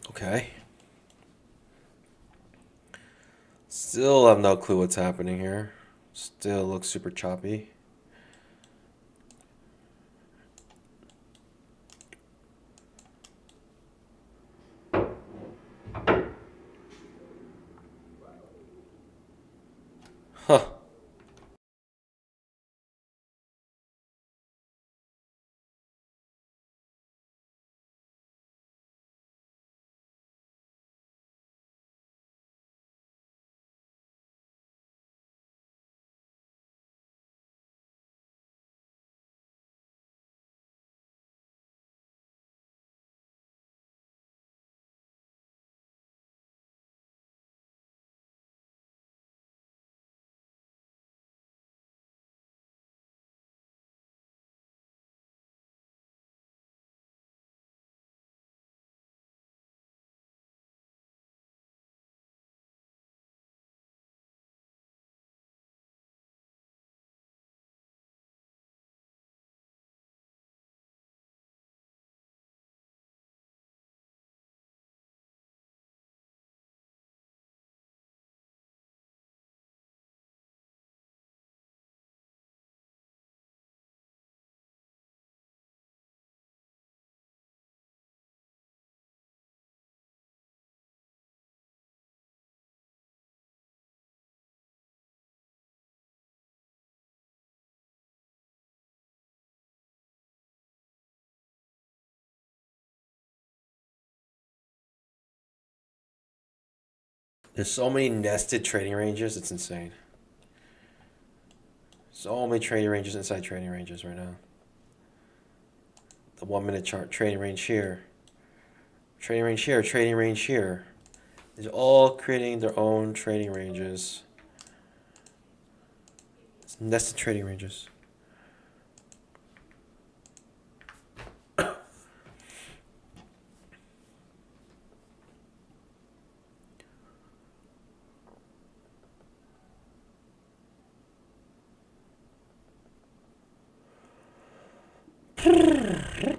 Okay. Still have no clue what's happening here. Still looks super choppy. Huh. There's so many nested trading ranges, it's insane. So many trading ranges inside trading ranges right now. The 1 minute chart, trading range here. Trading range here, trading range here. These are all creating their own trading ranges. It's nested trading ranges. Okay.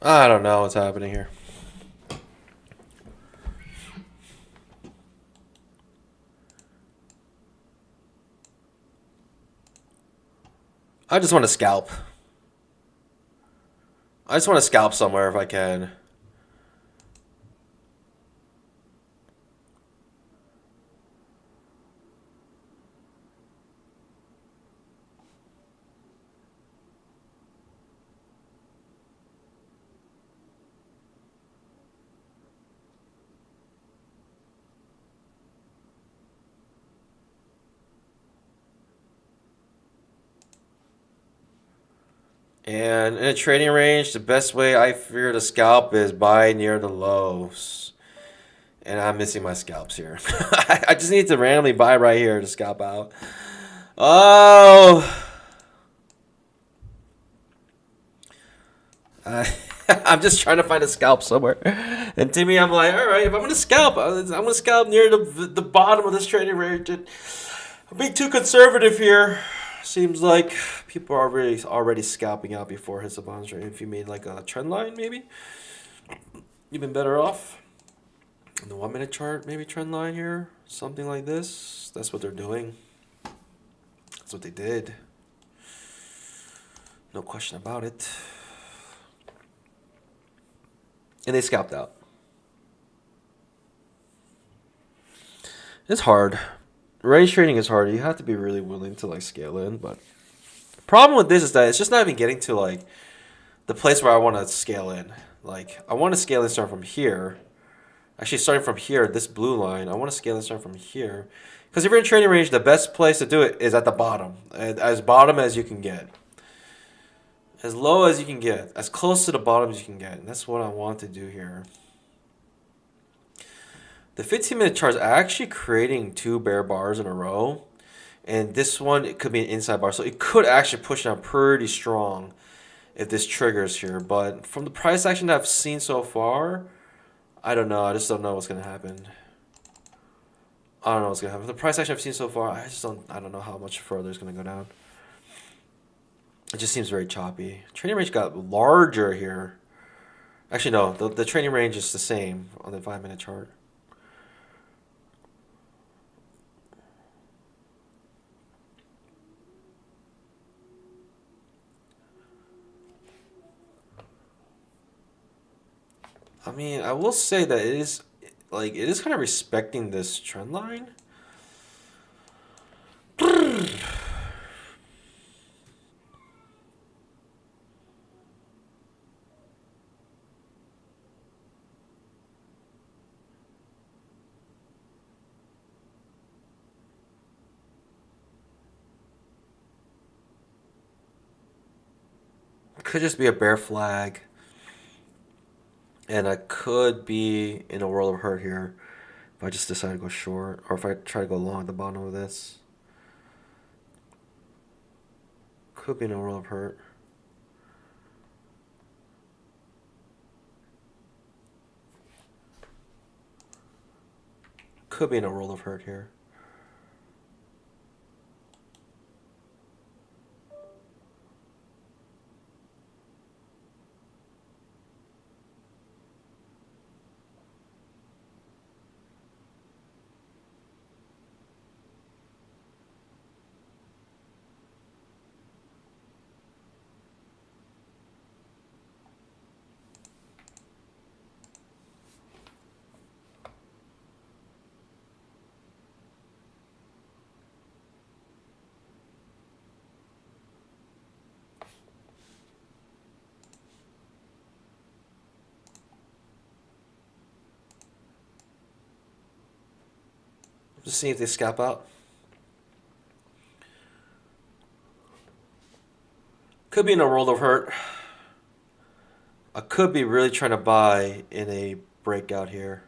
I don't know what's happening here. I just want to scalp. I just want to scalp somewhere if I can. And in a trading range, the best way I figure to scalp is buy near the lows. And I'm missing my scalps here. I just need to randomly buy right here to scalp out. Oh, I'm just trying to find a scalp somewhere. And to me, I'm like, all right, if I'm gonna scalp, I'm gonna scalp near the bottom of this trading range. I'm being too conservative here. Seems like people are already scalping out before hits the bonds rate. If you made like a trend line, maybe you've been better off. In the 1 minute chart, maybe trend line here, something like this. That's what they're doing. That's what they did. No question about it. And they scalped out. It's hard. Range trading is hard. You have to be really willing to like scale in. But the problem with this is that it's just not even getting to like the place where I want to scale in. Like I want to scale in start from here. Actually, starting from here, this blue line, I want to scale and start from here. Because if you're in trading range, the best place to do it is at the bottom. As bottom as you can get. As low as you can get. As close to the bottom as you can get. And that's what I want to do here. The 15-minute chart is actually creating 2 bear bars in a row. And this one, it could be an inside bar. So it could actually push down pretty strong if this triggers here. But from the price action that I've seen so far, I don't know. I just don't know what's going to happen. I don't know what's going to happen. The price action I've seen so far, I don't know how much further it's going to go down. It just seems very choppy. Trading range got larger here. Actually, no. The trading range is the same on the 5-minute chart. I mean, I will say that it is kind of respecting this trend line. Could just be a bear flag. And I could be in a world of hurt here if I just decide to go short, or if I try to go long at the bottom of this. Could be in a world of hurt. Could be in a world of hurt here. Just seeing if they scalp out. Could be in a world of hurt. I could be really trying to buy in a breakout here.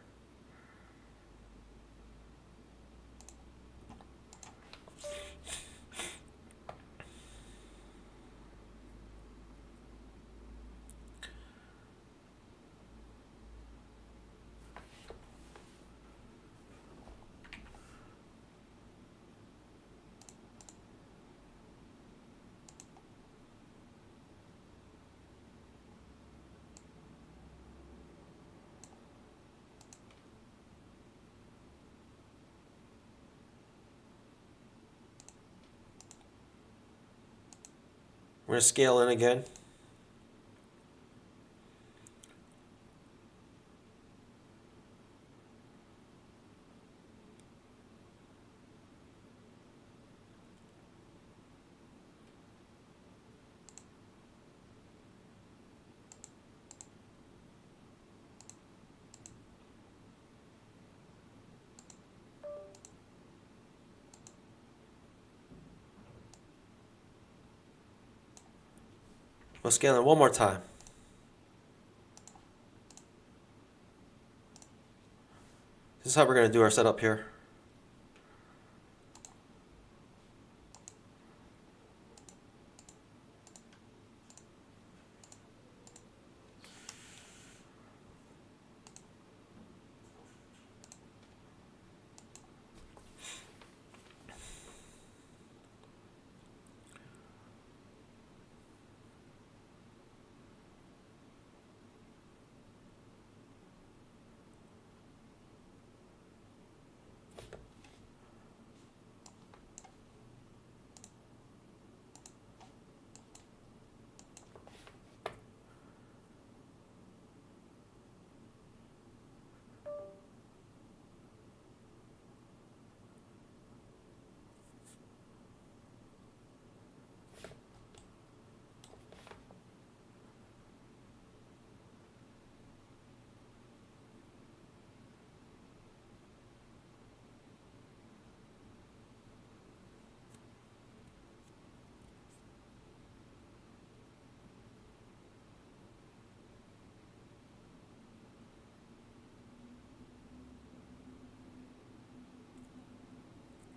We're going to scale in again. We'll scan it one more time. This is how we're going to do our setup here.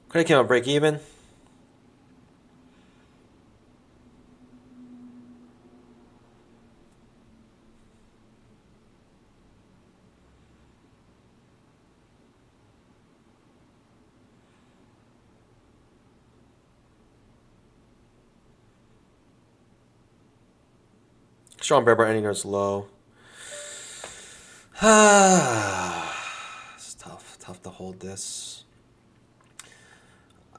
Credit came out break even. Strong bear bar ending goes low. It's tough to hold this.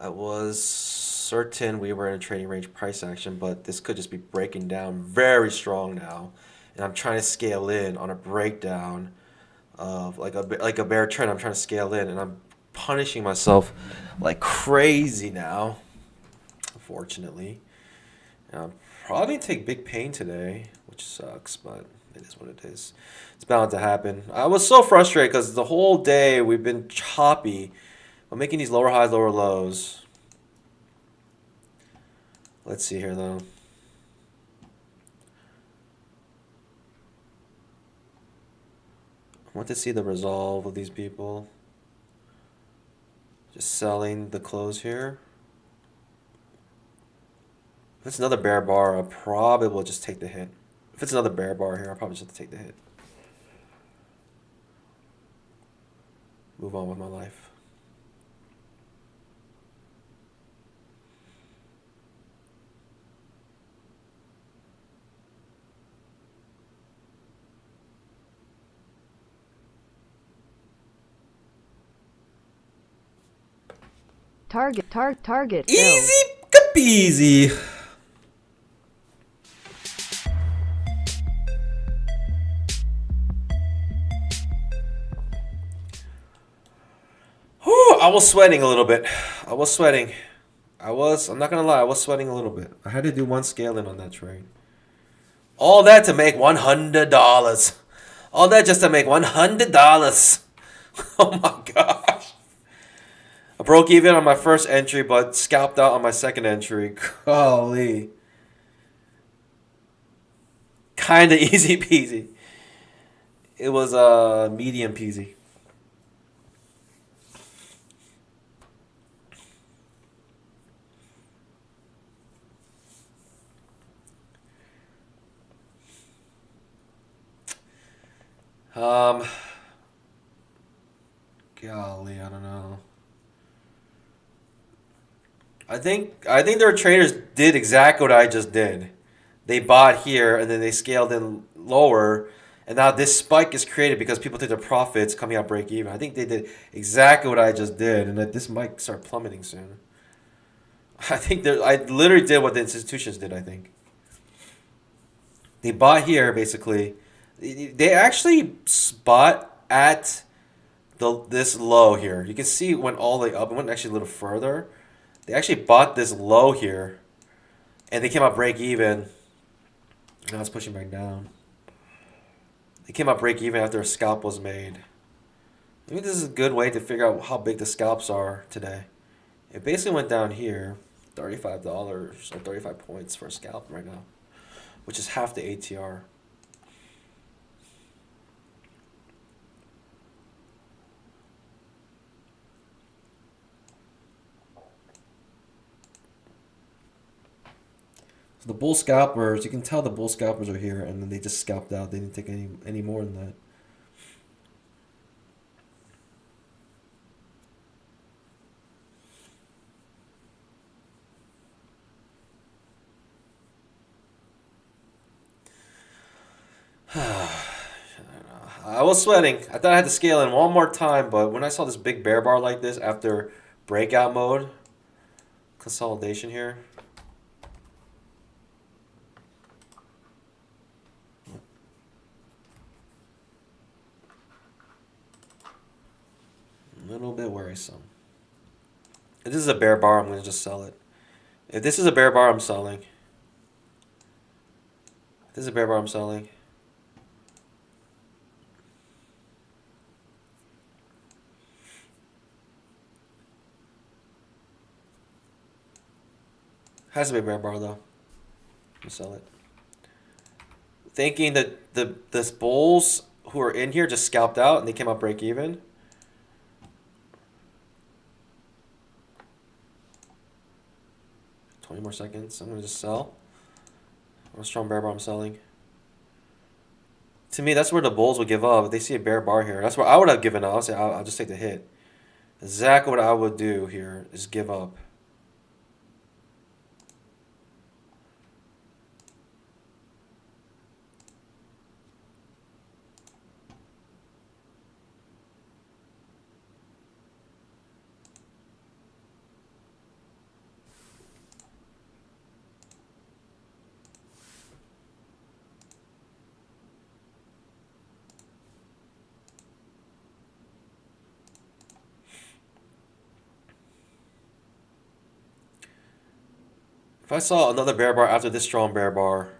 I was certain we were in a trading range price action, but this could just be breaking down very strong now. And I'm trying to scale in on a breakdown of like a bear trend. I'm trying to scale in, and I'm punishing myself like crazy now, unfortunately. And I'm probably gonna take big pain today, which sucks, but it is what it is. It's bound to happen. I was so frustrated because the whole day we've been choppy. I'm making these lower highs, lower lows. Let's see here, though. I want to see the resolve of these people. Just selling the close here. If it's another bear bar, I probably will just take the hit. If it's another bear bar here, I'll probably just have to take the hit. Move on with my life. Target filled. Easy peasy. Whew, I was sweating a little bit. I'm not gonna lie, I was sweating a little bit. I had to do one scaling on that trade. All that to make $100. All that just to make $100. Oh my gosh. I broke even on my first entry, but scalped out on my second entry. Golly. Kinda easy peasy. It was medium peasy. Golly, I don't know. I think their traders did exactly what I just did. They bought here and then they scaled in lower, and now this spike is created because people take their profits coming out break even. I think they did exactly what I just did, and that this might start plummeting soon. I literally did what the institutions did. I think they bought here basically. They actually bought at this low here. You can see it went all the way up. It went actually a little further. They actually bought this low here, and they came out break even. Now it's pushing back down. They came out break even after a scalp was made. I think this is a good way to figure out how big the scalps are today. It basically went down here, $35 or 35 points for a scalp right now. which is half the ATR. So the bull scalpers, you can tell the bull scalpers are here, and then they just scalped out. They didn't take any more than that. I was sweating. I thought I had to scale in one more time, but when I saw this big bear bar like this after breakout mode, consolidation here. A little bit worrisome. If this is a bear bar, I'm going to just sell it. If this is a bear bar, I'm selling. If this is a bear bar, I'm selling. Has to be a bear bar though. I'm sell it. Thinking that the bulls who are in here just scalped out and they came out break even. $20 more seconds. I'm gonna just sell. Or a strong bear bar, I'm selling. To me, that's where the bulls would give up. If they see a bear bar here, that's where I would have given up. I'll say I'll just take the hit. Exactly what I would do here is give up. If I saw another bear bar after this strong bear bar,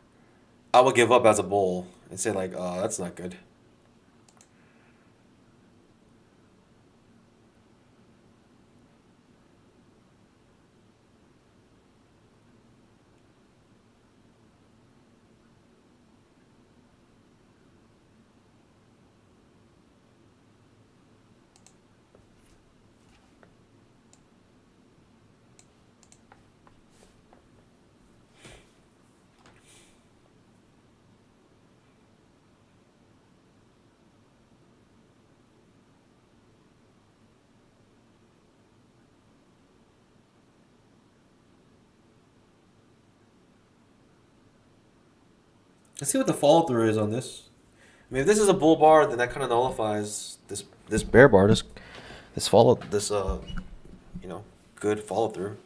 I would give up as a bull and say like, oh, that's not good. Let's see what the follow through is on this. I mean, if this is a bull bar, then that kind of nullifies this bear bar. This good follow through.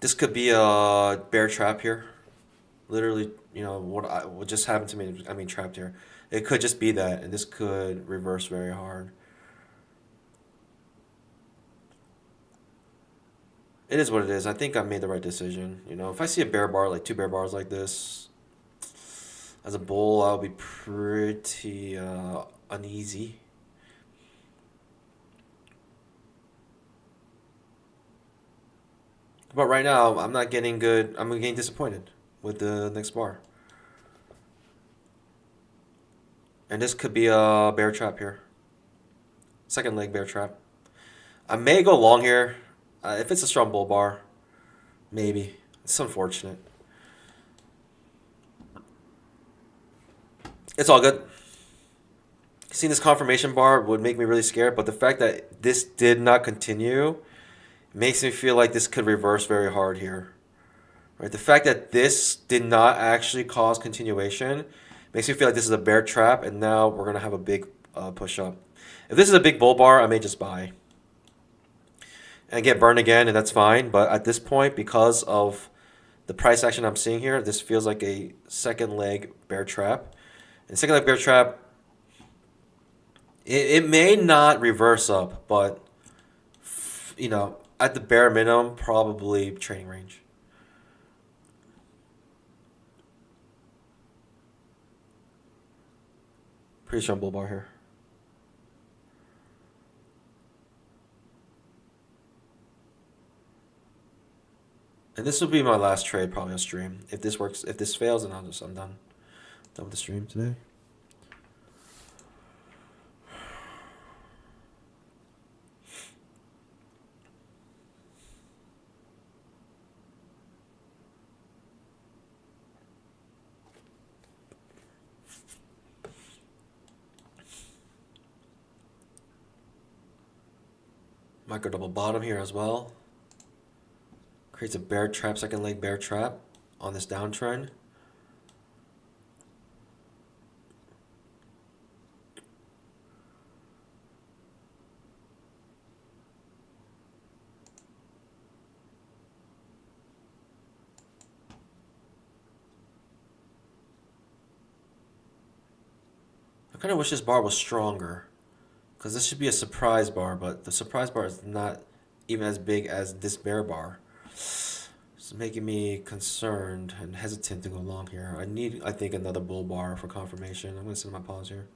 This could be a bear trap here. Literally, what just happened to me. I mean, trapped here. It could just be that, and this could reverse very hard. It is what it is. I think I made the right decision. If I see a bear bar, like two bear bars like this, as a bull, I'll be pretty uneasy. But right now, I'm not getting good. I'm getting disappointed with the next bar. And this could be a bear trap here. Second leg bear trap. I may go long here. If it's a strong bull bar, maybe. It's unfortunate. It's all good. Seeing this confirmation bar would make me really scared, but the fact that this did not continue makes me feel like this could reverse very hard here. Right? The fact that this did not actually cause continuation makes me feel like this is a bear trap, and now we're going to have a big push up. If this is a big bull bar, I may just buy and get burned again, and that's fine. But at this point, because of the price action I'm seeing here, this feels like a second leg bear trap. And second leg bear trap, it may not reverse up, but at the bare minimum, probably trading range. Pretty strong bull bar here. And this will be my last trade probably on stream. If this works, if this fails, then I'm done. Done with the stream today. Micro double bottom here as well. Creates a bear trap, second leg bear trap on this downtrend. I kind of wish this bar was stronger, because this should be a surprise bar, but the surprise bar is not even as big as this bear bar. It's making me concerned and hesitant to go long here. I need, I think, another bull bar for confirmation. I'm going to set my pause here.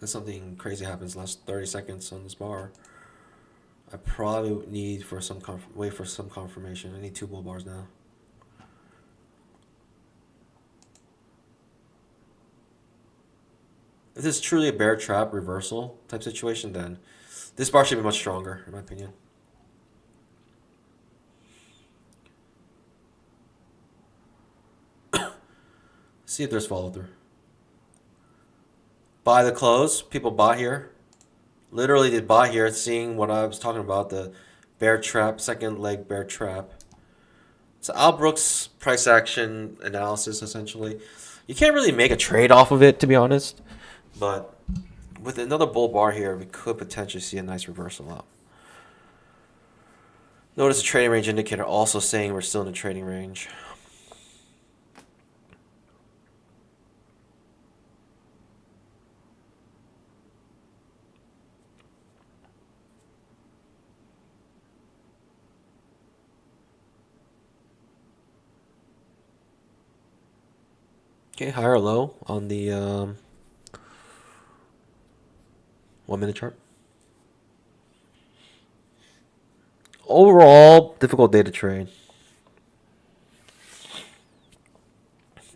If something crazy happens last 30 seconds on this bar, I probably need for some wait for some confirmation. I need 2 bull bars now. If this is truly a bear trap reversal type situation, then this bar should be much stronger, in my opinion. See if there's follow through. Buy the close. People bought here. Literally did buy here, seeing what I was talking about, the bear trap, second leg bear trap. So Al Brooks price action analysis, essentially. You can't really make a trade off of it, to be honest. But with another bull bar here, we could potentially see a nice reversal up. Notice the trading range indicator also saying we're still in the trading range. Okay, high or low on the 1 minute chart. Overall, difficult day to trade.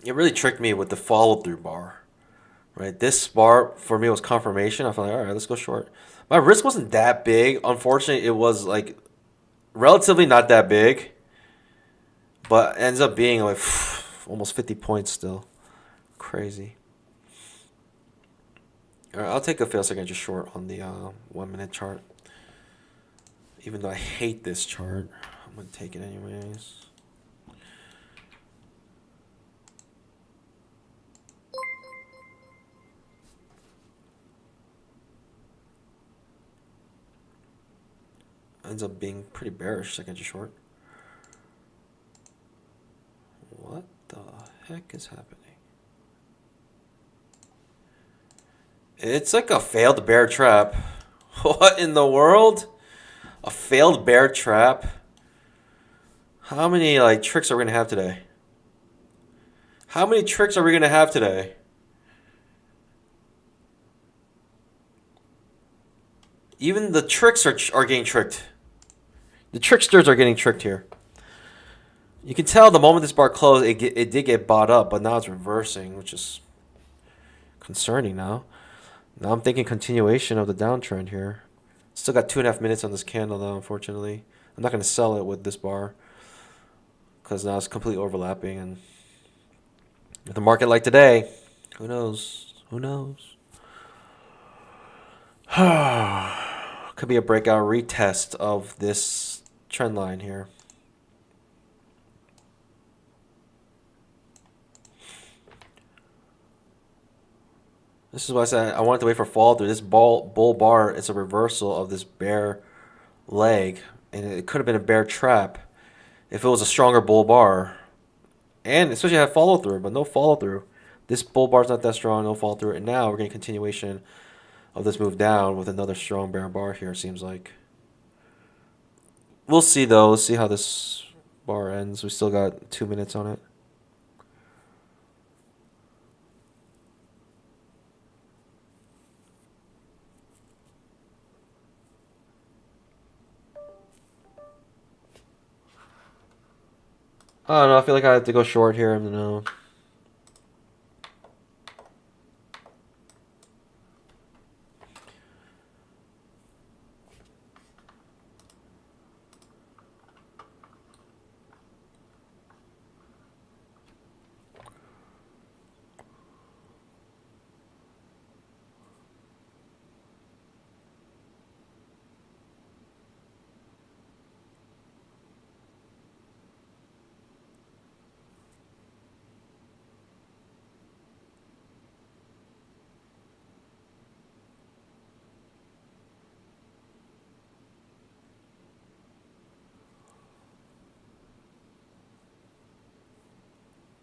It really tricked me with the follow through bar. Right, this bar for me was confirmation. I felt like, all right, let's go short. My risk wasn't that big. Unfortunately, it was like relatively not that big, but ends up being like almost 50 points still. Crazy. All right, I'll take a fail second just short on the 1 minute chart. Even though I hate this chart, I'm gonna take it anyways. Ends up being pretty bearish second to short. What the heck is happening? It's like a failed bear trap. What in the world? A failed bear trap? How many like tricks are we gonna have today? How many tricks are we gonna have today? Even the tricks are getting tricked. The tricksters are getting tricked here. You can tell the moment this bar closed, it did get bought up, but now it's reversing, which is concerning now. Now I'm thinking continuation of the downtrend here. Still got 2.5 minutes on this candle though, unfortunately. I'm not going to sell it with this bar because now it's completely overlapping. And with the market like today, who knows? Who knows? Could be a breakout retest of this trend line here. This is why I said I wanted to wait for fall through. This bull bar is a reversal of this bear leg, and it could have been a bear trap if it was a stronger bull bar, and especially have follow through, but no follow through. This bull bar is not that strong, no follow through, and now we're getting continuation of this move down with another strong bear bar here. It seems like we'll see though. Let's see how this bar ends. We still got 2 minutes on it. I don't know. I feel like I have to go short here. I don't know.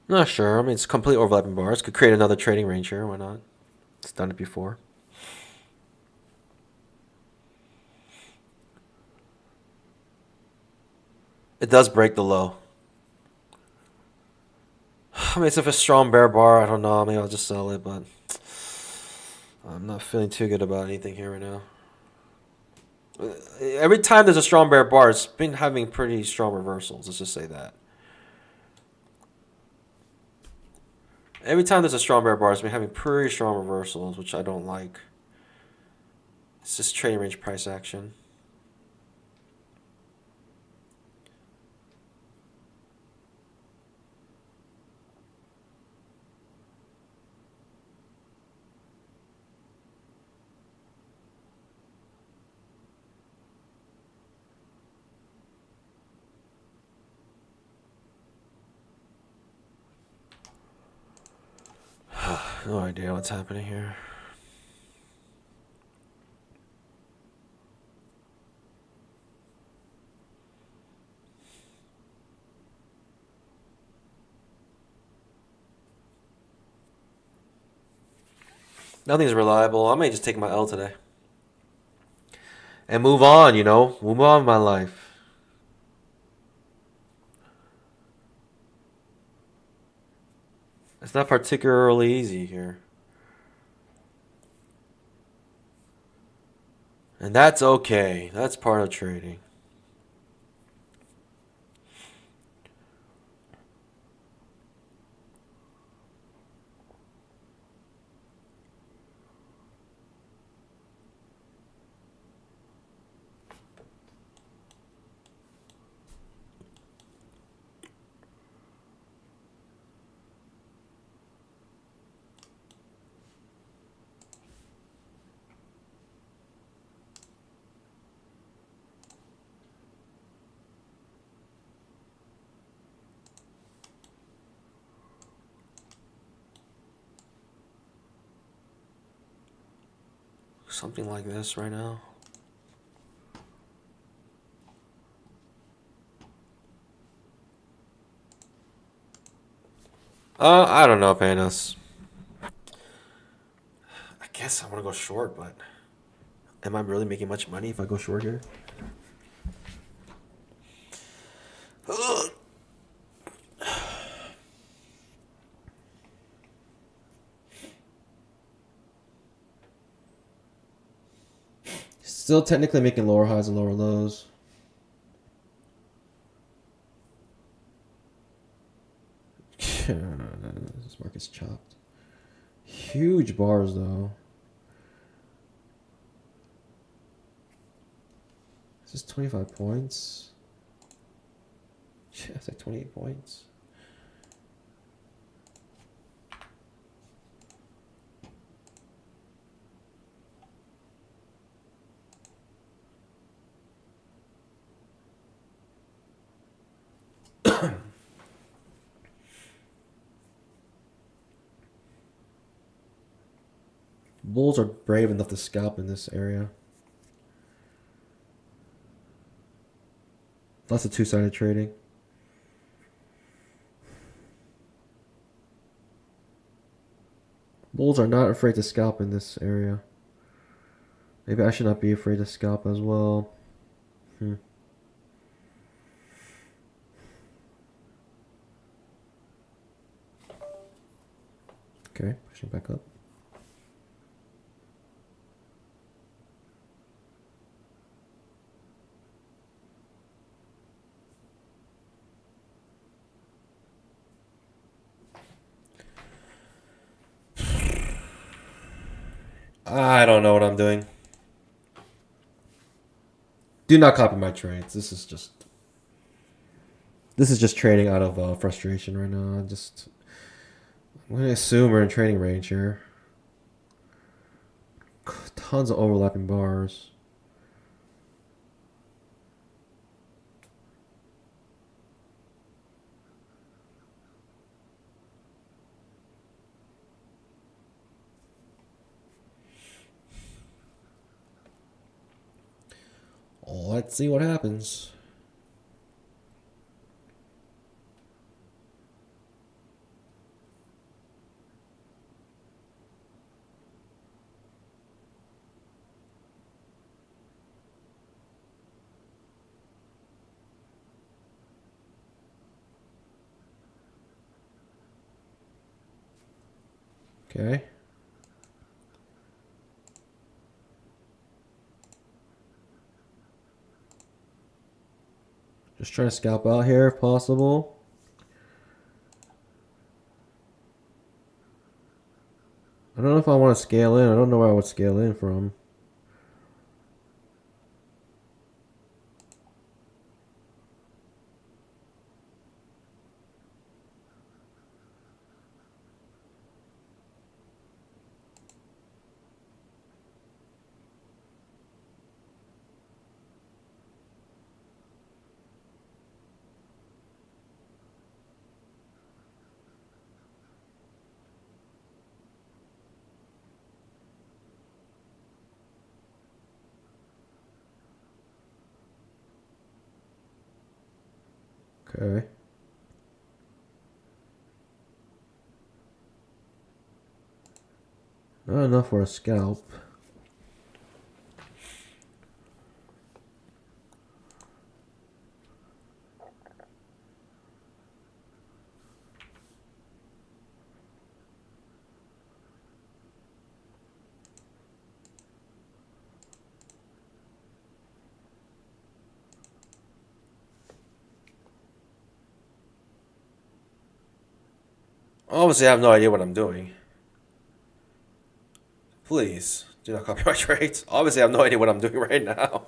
Not sure. I mean, it's complete overlapping bars. Could create another trading range here. Why not? It's done it before. It does break the low. I mean, it's if a strong bear bar. I don't know. Maybe I'll just sell it, but I'm not feeling too good about anything here right now. Every time there's a strong bear bar, it's been having pretty strong reversals. Let's just say that. Every time there's a strong bear bar, it's been having pretty strong reversals, which I don't like. It's just trading range price action. No idea what's happening here. Nothing's reliable. I may just take my L today. And move on, you know? Move on with my life. It's not particularly easy here. And that's okay. That's part of trading. Something like this right now. I don't know, Panos. I guess I want to go short, but am I really making much money if I go short here? Ugh. Still technically making lower highs and lower lows. This market's chopped. Huge bars though. Is this 25 points? Yeah, it's like 28 points. Bulls are brave enough to scalp in this area. Lots of two-sided trading. Bulls are not afraid to scalp in this area. Maybe I should not be afraid to scalp as well. Okay, pushing back up. I don't know what I'm doing. Do not copy my trades. This is just trading out of frustration right now. I'm gonna assume we're in trading range here. Tons of overlapping bars. Let's see what happens. Okay. Just trying to scalp out here if possible. I don't know if I want to scale in. I don't know where I would scale in from. Okay. Not enough for a scalp. Obviously, I have no idea what I'm doing. Please, do not copy my trades. Obviously, I have no idea what I'm doing right now.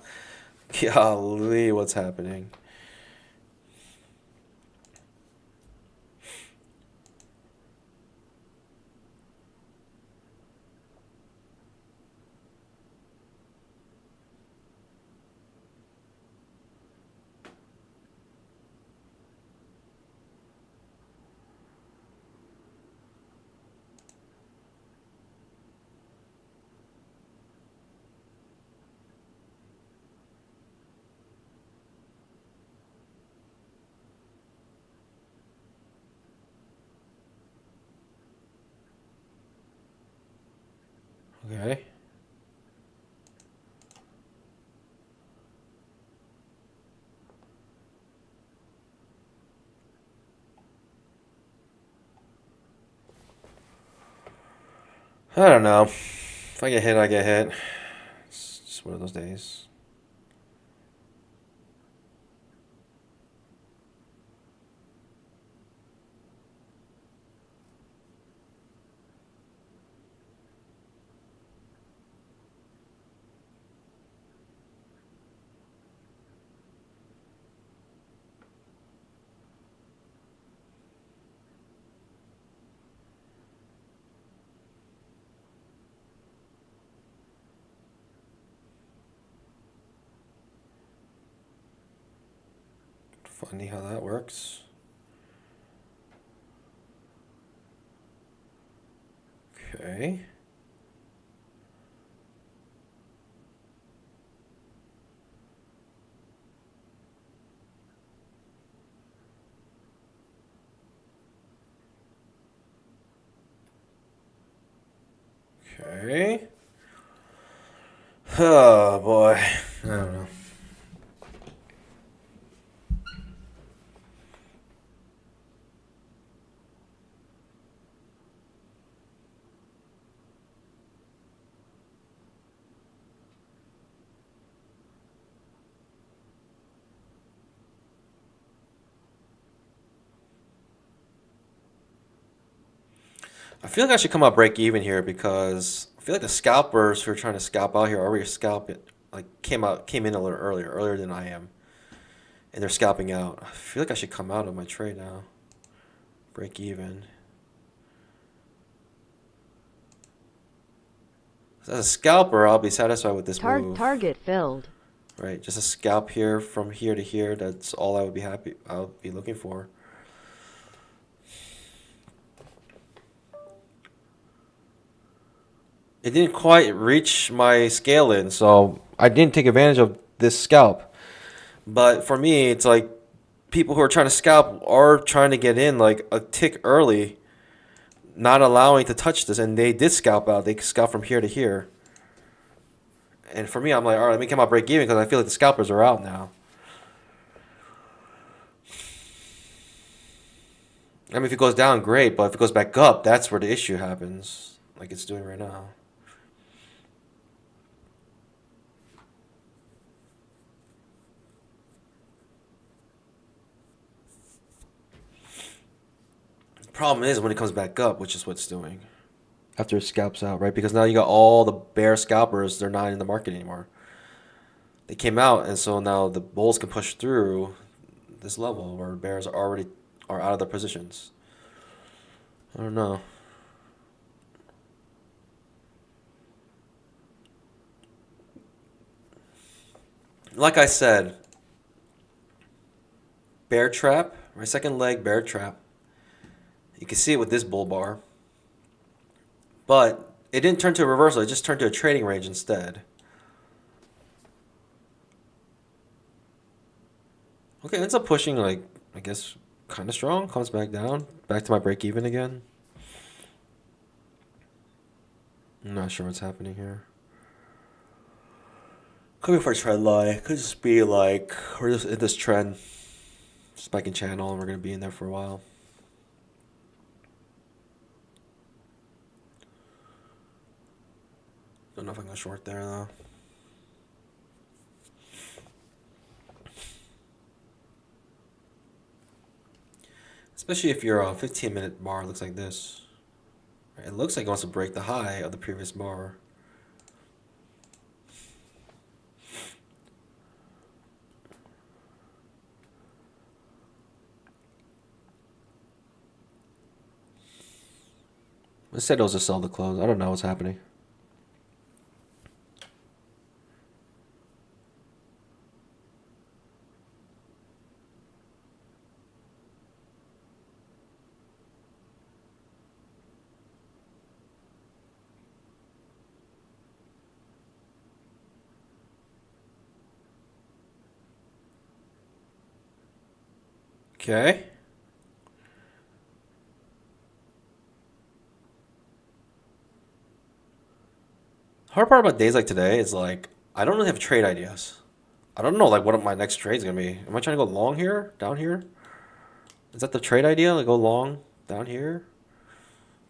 Golly, what's happening? Okay. I don't know. If I get hit, I get hit. It's just one of those days. Funny how that works. Okay. Okay. Oh boy. I don't know. I feel like I should come out break even here because feel like the scalpers who are trying to scalp out here already scalp it, like came in a little earlier than I am, and they're scalping out. I feel like I should come out of my trade now. Break even. So as a scalper, I'll be satisfied with this move. Target filled. Right, just a scalp here from here to here. That's all I would be happy. I would be looking for. It didn't quite reach my scale in, so I didn't take advantage of this scalp. But for me, it's like people who are trying to scalp are trying to get in like a tick early, not allowing to touch this, and they did scalp out. They scalp from here to here. And for me, I'm like, all right, let me come out break even because I feel like the scalpers are out now. I mean, if it goes down, great, but if it goes back up, that's where the issue happens, like it's doing right now. The problem is when it comes back up, which is what it's doing. After it scalps out, right? Because now you got all the bear scalpers, they're not in the market anymore. They came out, and so now the bulls can push through this level where bears are out of their positions. I don't know. Like I said, bear trap, right? Second leg bear trap. You can see it with this bull bar. But it didn't turn to a reversal, it just turned to a trading range instead. Okay, ends up pushing, like, I guess, kind of strong. Comes back down. Back to my break even again. I'm not sure what's happening here. Could be for a trend line. Could just be like, we're just in this trend. Spiking channel, and we're going to be in there for a while. Don't know if I'm going to short there, though. Especially if your 15-minute bar looks like this. It looks like it wants to break the high of the previous bar. Instead, it was a sell to close. I don't know what's happening. Okay. Hard part about days like today is like I don't really have trade ideas. I don't know like what my next trade's gonna be. Am I trying to go long here? Down here? Is that the trade idea? Like go long down here?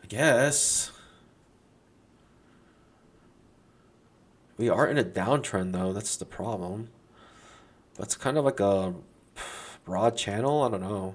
I guess. We are in a downtrend though, that's the problem. But it's kind of like a broad channel, I don't know.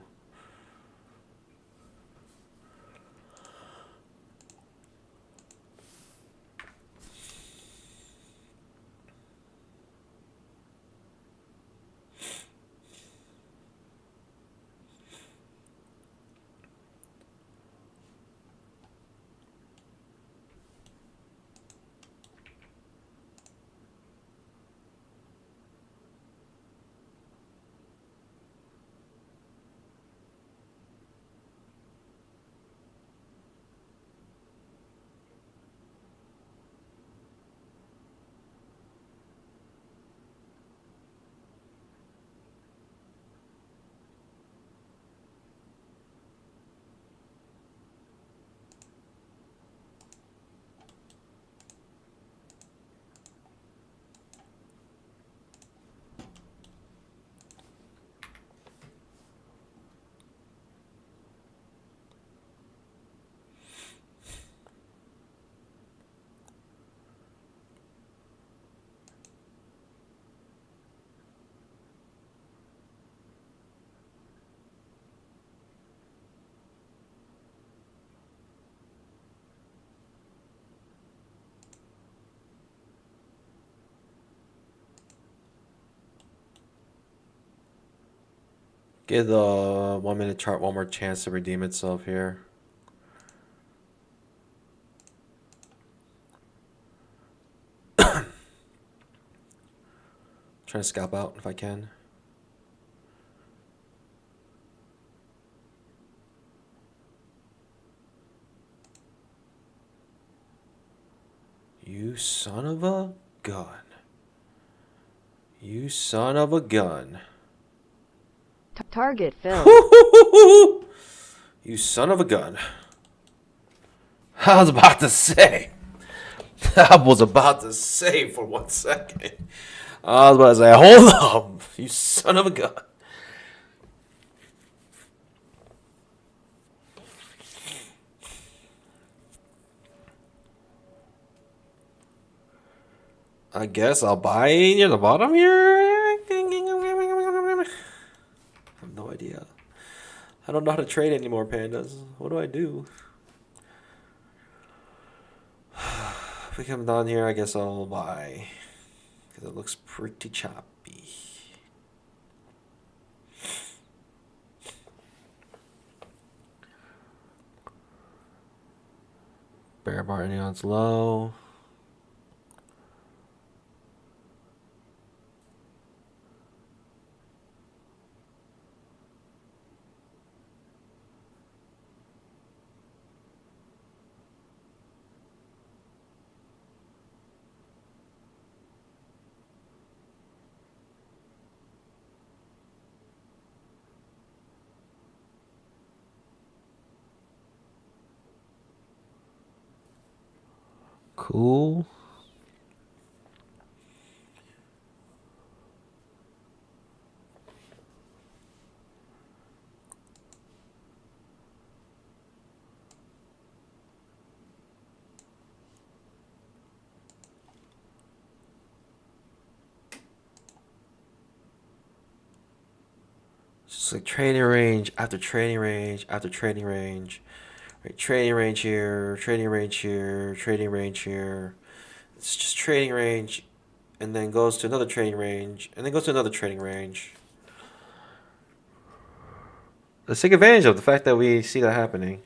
Give the 1 minute chart one more chance to redeem itself here. Trying to scalp out if I can. You son of a gun. You son of a gun. Target filled. You son of a gun. I was about to say. I was about to say for 1 second. I was about to say, hold up. You son of a gun. I guess I'll buy near the bottom here. I have no idea. I don't know how to trade anymore, pandas. What do I do? If we come down here, I guess I'll buy. Because it looks pretty choppy. Bear bar ending on its low. Cool. Just like trading range after trading range after trading range. Right, trading range here, trading range here, trading range here. It's just trading range, and then goes to another trading range, and then goes to another trading range. Let's take advantage of the fact that we see that happening.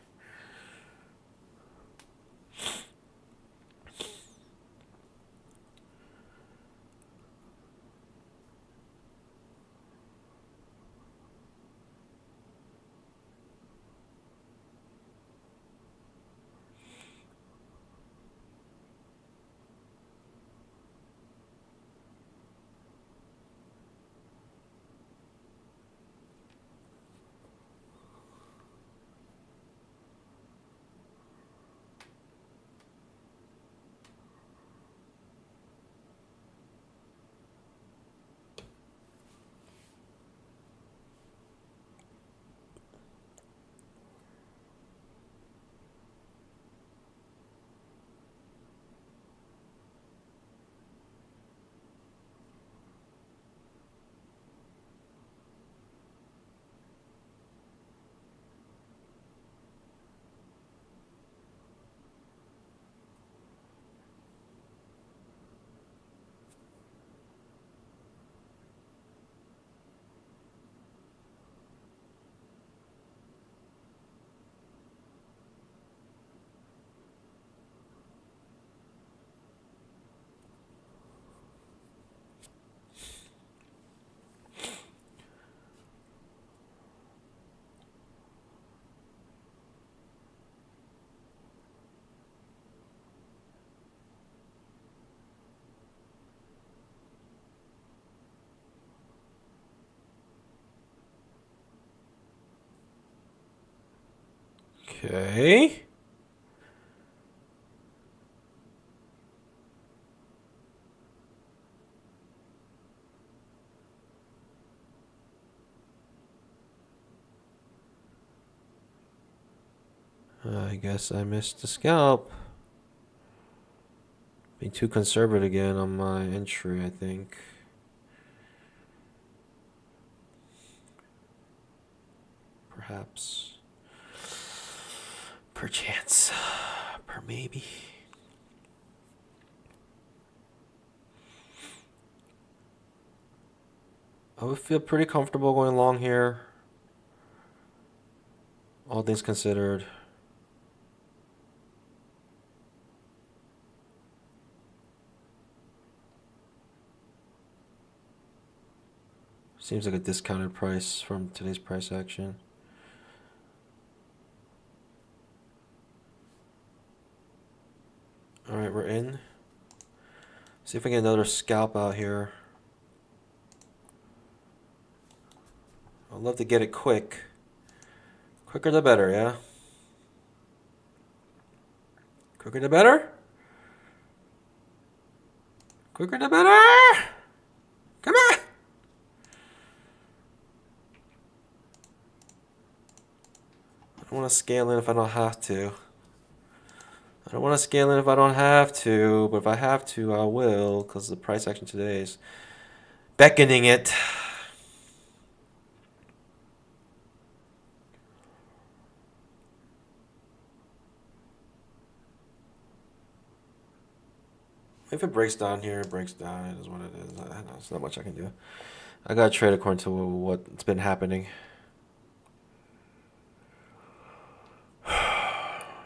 Okay. I guess I missed the scalp. Being too conservative again on my entry, I think. Perhaps. Perchance. Per maybe. I would feel pretty comfortable going long here. All things considered. Seems like a discounted price from today's price action. All right, we're in. See if we get another scalp out here. I'd love to get it quick. Quicker the better, yeah? Quicker the better? Quicker the better! Come on! I don't want to scale in if I don't have to. I don't want to scale in if I don't have to, but if I have to, I will, because the price action today is beckoning it. If it breaks down here, it breaks down. It is what it is. There's not much I can do. I gotta trade according to what's been happening.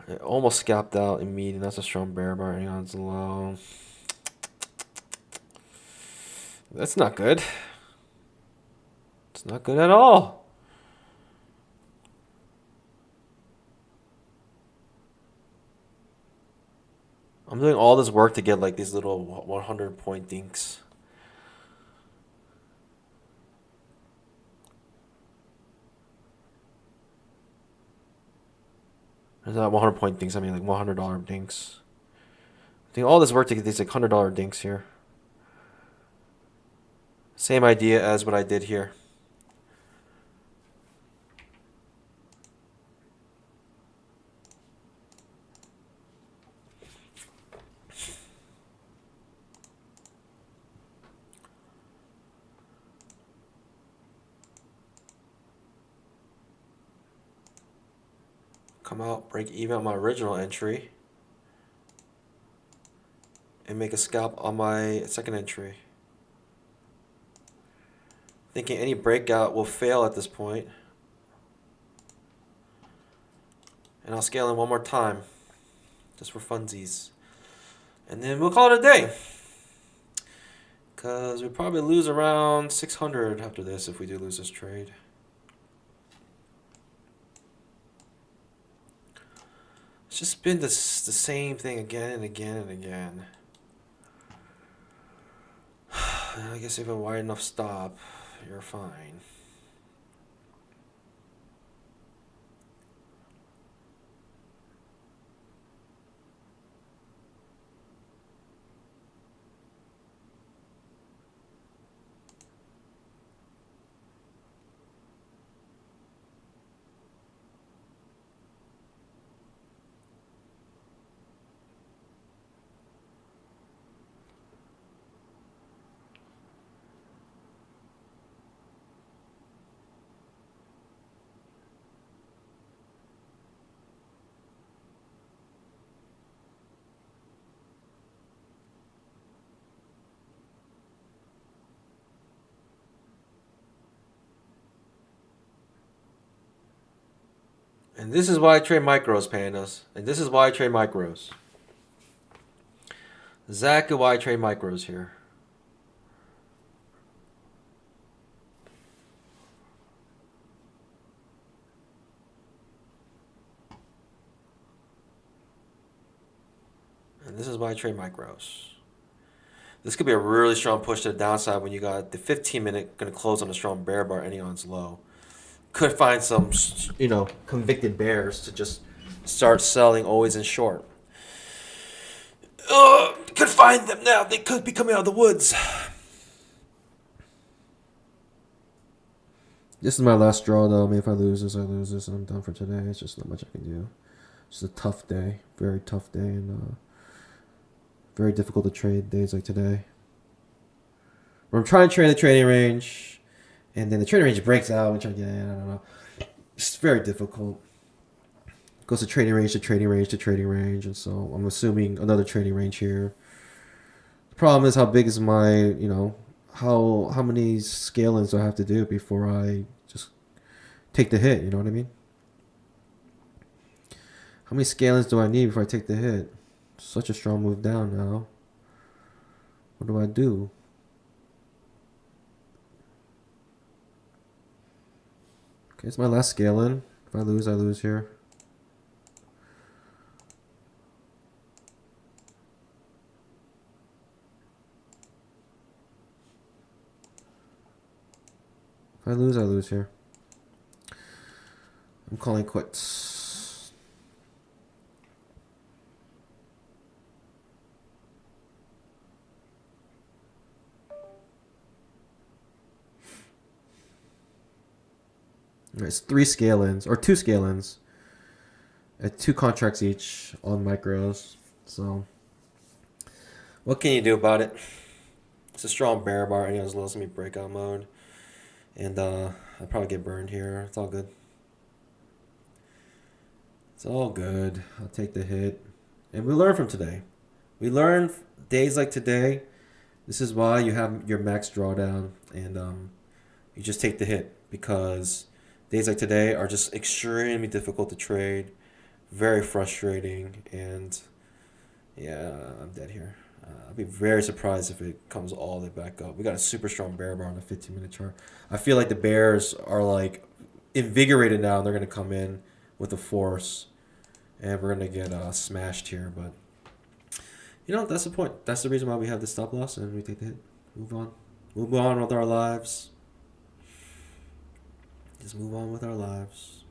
It almost scalped out in EMINI. That's a strong bear bar. Hang on, it's low. That's not good. It's not good at all. I'm doing all this work to get like these little 100 point dinks. There's not 100 point dinks, I mean like $100 dinks. I'm doing all this work to get these like $100 dinks here. Same idea as what I did here. Come out, break even on my original entry, and make a scalp on my second entry. Thinking any breakout will fail at this point. And I'll scale in one more time, just for funsies. And then we'll call it a day. Because we'll probably lose around 600 after this if we do lose this trade. It's just been the same thing again and again and again. I guess if a wide enough stop, you're fine. And this is why I trade micros, pandas. And this is why I trade micros. Exactly why I trade micros here. And this is why I trade micros. This could be a really strong push to the downside when you got the 15-minute going to close on a strong bear bar ending on its low. Could find some, convicted bears to just start selling always in short. Could find them now. They could be coming out of the woods. This is my last draw, though. I mean, if I lose this, I lose this, and I'm done for today. It's just not much I can do. It's a tough day. Very tough day, and very difficult to trade days like today. Where I'm trying to trade the trading range, and then the trading range breaks out, which I don't know. It's very difficult. It goes to trading range to trading range to trading range, and so I'm assuming another trading range here. The problem is how big is my, how many scale-ins do I have to do before I just take the hit, you know what I mean? How many scalings do I need before I take the hit? Such a strong move down now. What do I do? Okay, it's my last scaling. If I lose here. If I lose here. I'm calling quits. It's 3 scale-ins, or 2 scale-ins. At 2 contracts each on micros. So, what can you do about it? It's a strong bear bar. Any as low as me breakout mode. And I'll probably get burned here. It's all good. It's all good. I'll take the hit. And we learn from today. We learn days like today. This is why you have your max drawdown. And you just take the hit. Because days like today are just extremely difficult to trade. Very frustrating. And yeah, I'm dead here. I'd be very surprised if it comes all the way back up. We got a super strong bear bar on the 15-minute chart. I feel like the bears are like invigorated now. They're going to come in with a force. And we're going to get smashed here. But, you know, that's the point. That's the reason why we have the stop loss and we take the hit. Move on. Move on with our lives. Just move on with our lives.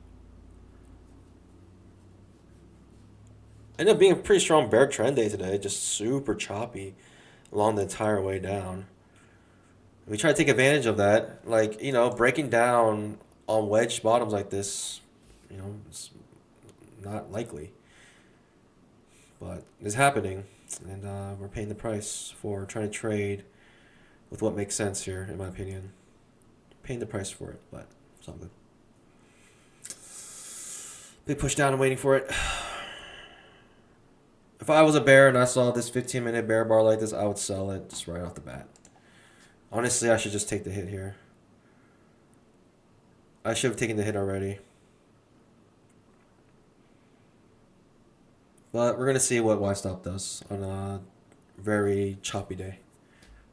Ended up being a pretty strong bear trend day today. Just super choppy along the entire way down. We try to take advantage of that. Like, you know, breaking down on wedge bottoms like this, you know, it's not likely. But it's happening. And we're paying the price for trying to trade with what makes sense here, in my opinion. Paying the price for it, but it's all good. Big push down and waiting for it. If I was a bear and I saw this 15-minute bear bar like this, I would sell it just right off the bat. Honestly, I should just take the hit here. I should have taken the hit already. But we're going to see what Y-stop does on a very choppy day.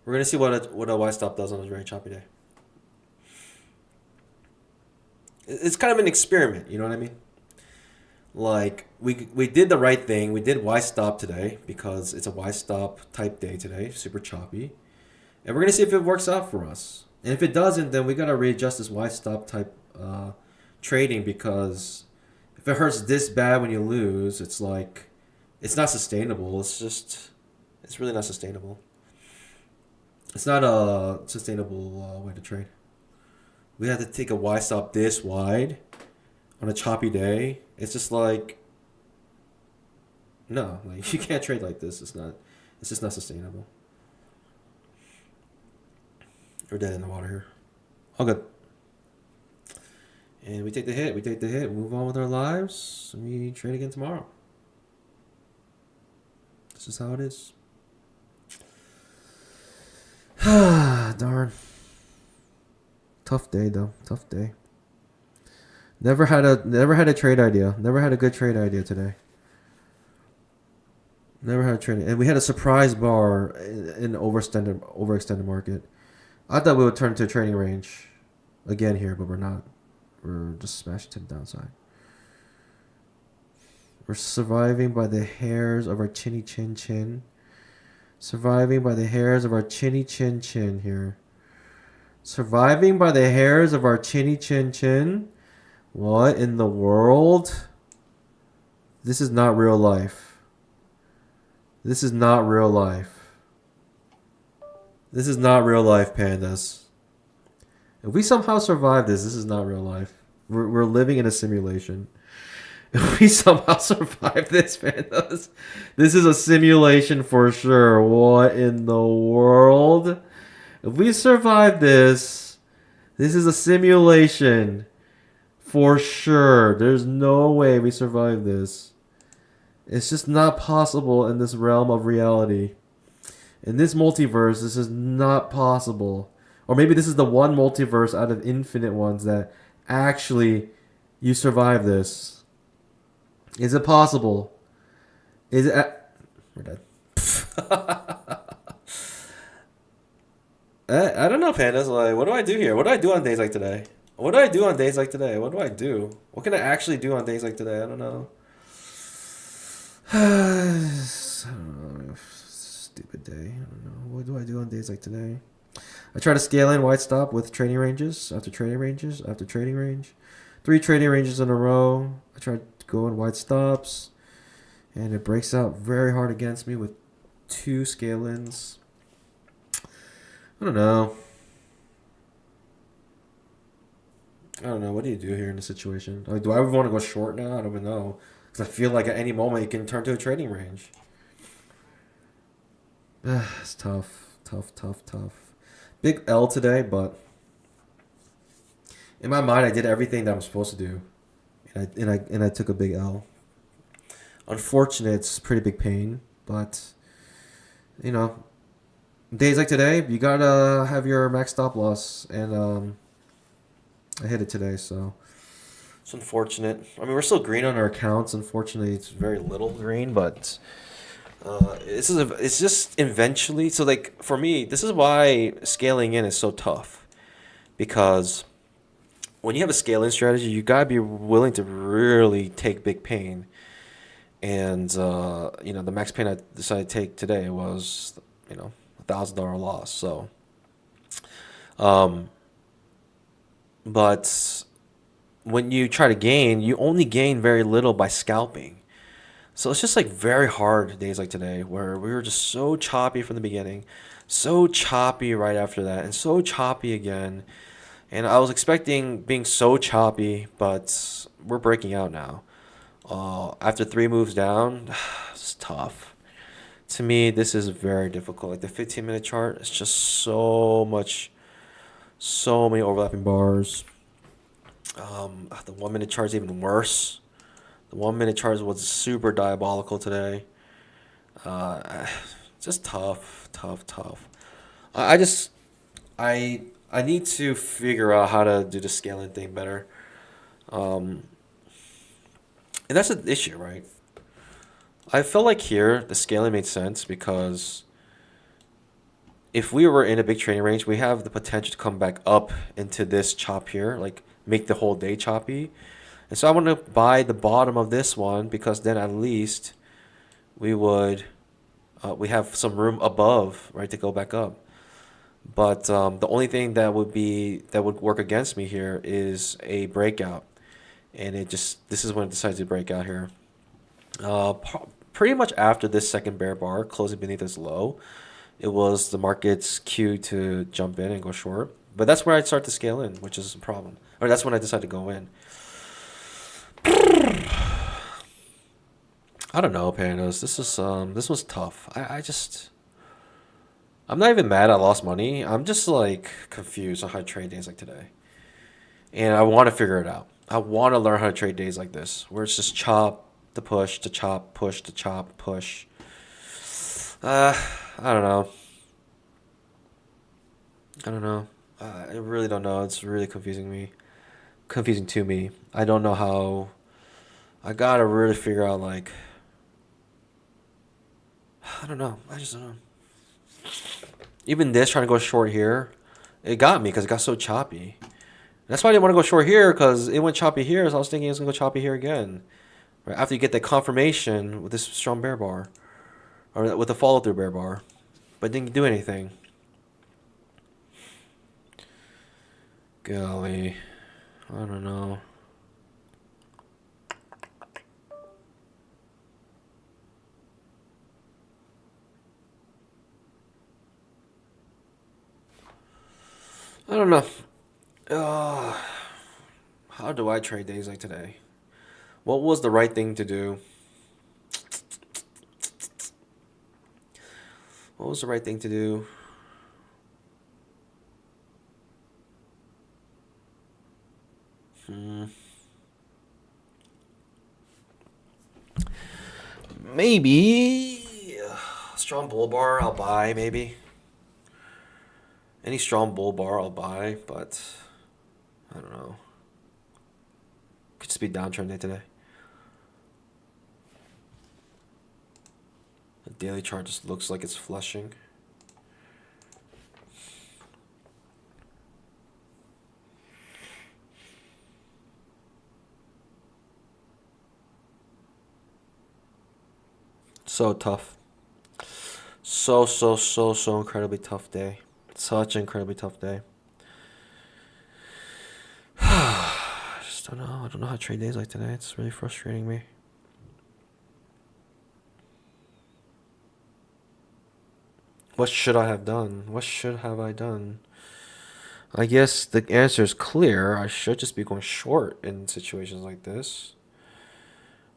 We're going to see what a Y-stop does on a very choppy day. It's kind of an experiment, you know what I mean? Like, we did the right thing. We did Y-stop today because it's a Y-stop type day today. Super choppy. And we're going to see if it works out for us. And if it doesn't, then we got to readjust this Y-stop type trading because if it hurts this bad when you lose, it's like, it's not sustainable. It's really not sustainable. It's not a sustainable way to trade. We have to take a Y-stop this wide on a choppy day. It's just like, no, like you can't trade like this. It's just not sustainable. We're dead in the water here. All good. And we take the hit. We take the hit. Move on with our lives. We trade again tomorrow. This is how it is. Darn. Tough day though. Tough day. Never had a trade idea. Never had a good trade idea today. Never had a trade, and we had a surprise bar in overextended market. I thought we would turn to a trading range again here, but we're not. We're just smashed to the downside. We're surviving by the hairs of our chinny chin chin. Surviving by the hairs of our chinny chin chin here. Surviving by the hairs of our chinny chin chin. What in the world? This is not real life. This is not real life. This is not real life, pandas. If we somehow survive this is not real life. We're living in a simulation. If we somehow survive this, pandas, this is a simulation for sure. What in the world? If we survive this is a simulation. For sure. There's no way we survive this. It's just not possible in this realm of reality. In this multiverse, this is not possible. Or maybe this is the one multiverse out of infinite ones that actually you survive this. Is it possible? Is it? We're dead. I don't know, pandas. Like, what do I do here? What do I do on days like today? What do I do on days like today? What do I do? What can I actually do on days like today? I don't know. I don't know. Stupid day. I don't know. What do I do on days like today? I try to scale in wide stop with trading ranges after trading ranges after trading range. 3 trading ranges in a row. I try to go in wide stops. And it breaks out very hard against me with 2 scale ins. I don't know. What do you do here in this situation? Like, do I ever want to go short now? I don't even know. Because I feel like at any moment it can turn to a trading range. It's tough. Tough. Big L today, but in my mind I did everything that I'm supposed to do. And I took a big L. Unfortunate, it's pretty big pain, but you know, days like today, you gotta have your max stop loss, and I hit it today, so it's unfortunate. I mean, we're still green on our accounts. Unfortunately, it's very little green, but it's just eventually. So, like for me, this is why scaling in is so tough, because when you have a scale in strategy, you gotta be willing to really take big pain. And the max pain I decided to take today was $1,000 loss. So, but when you try to gain, you only gain very little by scalping. So it's just like very hard days like today where we were just so choppy from the beginning, so choppy right after that, and so choppy again. And I was expecting being so choppy, but we're breaking out now. After 3 moves down, it's tough. To me, this is very difficult. Like the 15-minute chart, it's just so many overlapping bars. The 1-minute chart is even worse. The 1-minute chart was super diabolical today. Just tough. I just I need to figure out how to do the scaling thing better. And that's the issue, right? I felt like here the scaling made sense because if we were in a big trading range, we have the potential to come back up into this chop here, like make the whole day choppy. And so I want to buy the bottom of this one because then at least we would we have some room above, right, to go back up. But the only thing that would work against me here is a breakout, and this is when it decided to break out here. Pretty much after this second bear bar closing beneath this low, it was the market's cue to jump in and go short. But that's where I start to scale in, which is a problem. Or that's when I decided to go in. I don't know, Panos. This was tough. I'm not even mad I lost money. I'm just like confused on how to trade days like today. And I want to figure it out. I want to learn how to trade days like this, where it's just chop to push to chop, push to chop, push. I don't know. I really don't know. It's really confusing to me. I don't know how. I gotta really figure out like. I don't know. I just don't know. Even this trying to go short here, it got me because it got so choppy. That's why I didn't want to go short here because it went choppy here. So I was thinking it's gonna go choppy here again. Right after you get that confirmation with this strong bear bar, or with the follow through bear bar, but didn't do anything. Golly, I don't know. I don't know. How do I trade days like today? What was the right thing to do? What was the right thing to do? Maybe strong bull bar I'll buy, maybe. Any strong bull bar I'll buy, but I don't know. Could just be downtrend day today. Daily chart just looks like it's flushing. So tough. So incredibly tough day. Such an incredibly tough day. I just don't know. I don't know how to trade days like today. It's really frustrating me. What should I have done? What should have I done? I guess the answer is clear. I should just be going short in situations like this.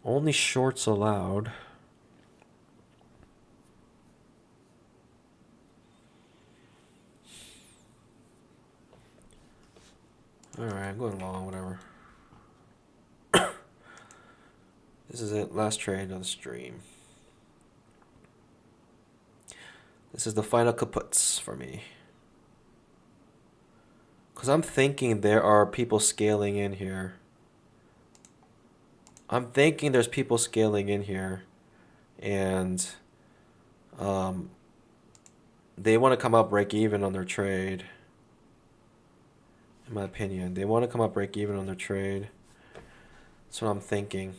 Only shorts allowed. Alright, I'm going long, whatever. This is it. Last trade of the stream. This is the final kaputs for me. Because I'm thinking there are people scaling in here. I'm thinking there's people scaling in here. And they want to come out break even on their trade. In my opinion. They want to come out break even on their trade. That's what I'm thinking.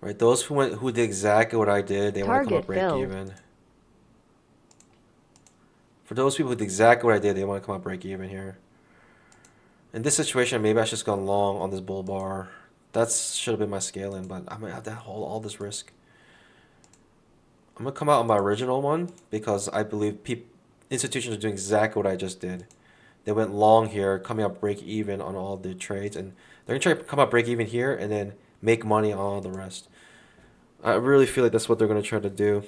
Right, those who did exactly what I did, they want to come up Target break filled. even. For those people who did exactly what I did, they want to come up break even here. In this situation, maybe I should just gone long on this bull bar. That should have been my scaling, but I'm gonna have to hold all this risk. I'm gonna come out on my original one because I believe institutions are doing exactly what I just did. They went long here, coming up break even on all the trades, and they're gonna try to come up break even here and then make money on all the rest. I really feel like that's what they're gonna try to do.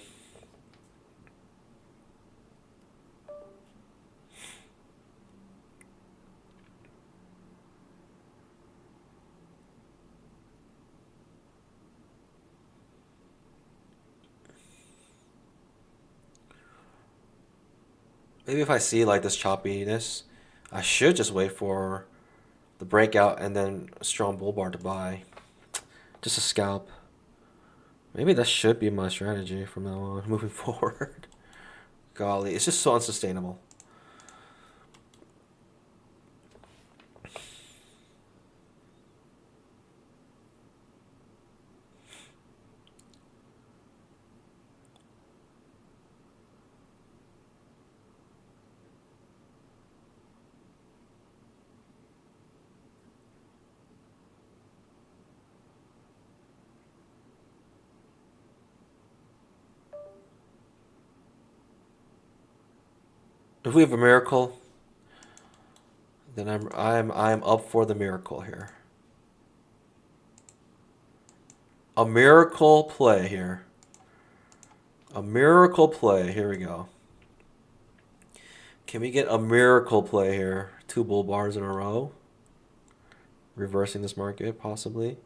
Maybe if I see like this choppiness, I should just wait for the breakout and then a strong bull bar to buy. Just a scalp. Maybe that should be my strategy from now on, moving forward. Golly, it's just so unsustainable. If we have a miracle, then I'm up for the miracle here. A miracle play here. A miracle play. Here we go. Can we get a miracle play here? 2 bull bars in a row. Reversing this market, possibly.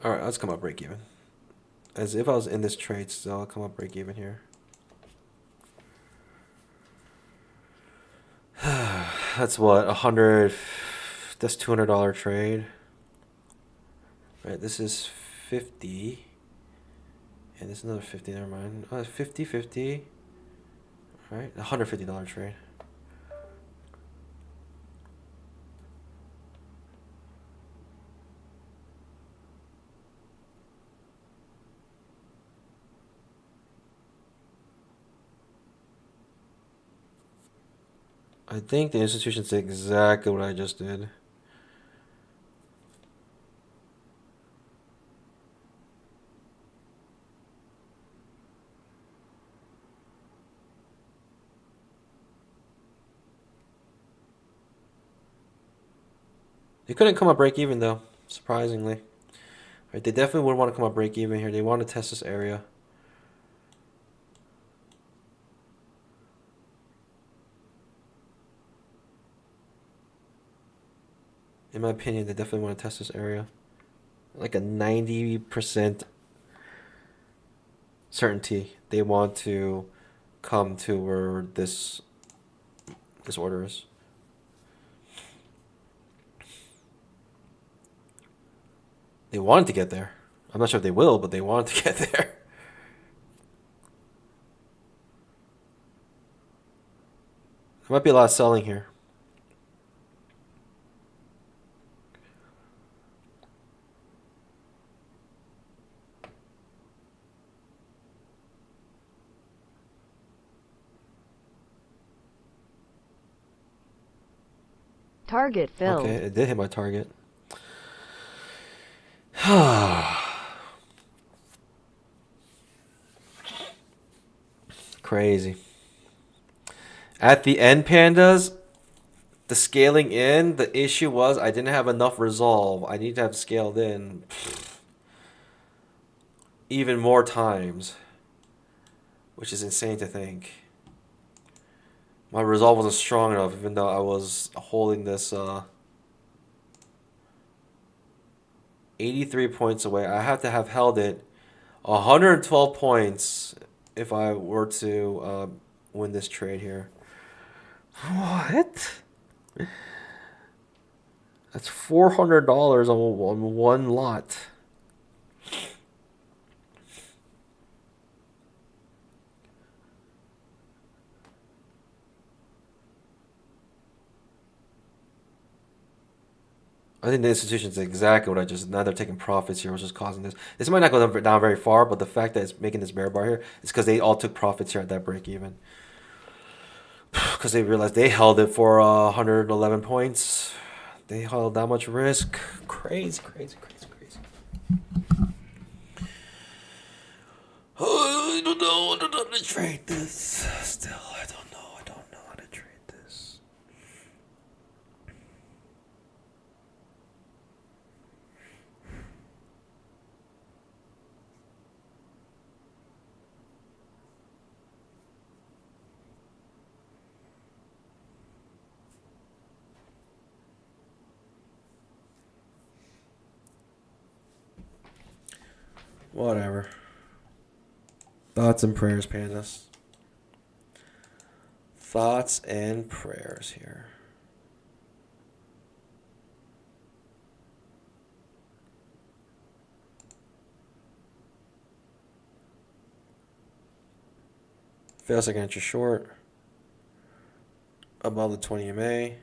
Alright, let's come up break even. As if I was in this trade still, I'll come up break even here. That's what, 100, that's $200 trade. Right, this is 50. And this is another 50, never mind. 50, 50. Alright, $150 trade. I think the institution did exactly what I just did. They couldn't come up break even though, surprisingly. Right, they definitely would want to come up break even here. They want to test this area. In my opinion, they definitely want to test this area. Like a 90% certainty they want to come to where this order is. They wanted to get there. I'm not sure if they will, but they wanted to get there. There might be a lot of selling here. Target filled. Okay, it did hit my target. Crazy. At the end, pandas, the scaling in, the issue was I didn't have enough resolve. I need to have scaled in even more times, which is insane to think. My resolve wasn't strong enough, even though I was holding this 83 points away. I have to have held it 112 points if I were to win this trade here. What? That's $400 on one lot. I think the institution's exactly what I just. Now they're taking profits here, which is causing this. This might not go down very far, but the fact that it's making this bear bar here is because they all took profits here at that break even. Because they realized they held it for 111 points. They held that much risk. Crazy, crazy, crazy, crazy. I don't know how to trade this. Still, I don't know. I don't know how to trade this. Whatever. Thoughts and prayers, pandas. Thoughts and prayers here. Fail second entry short. Above the 20 MA.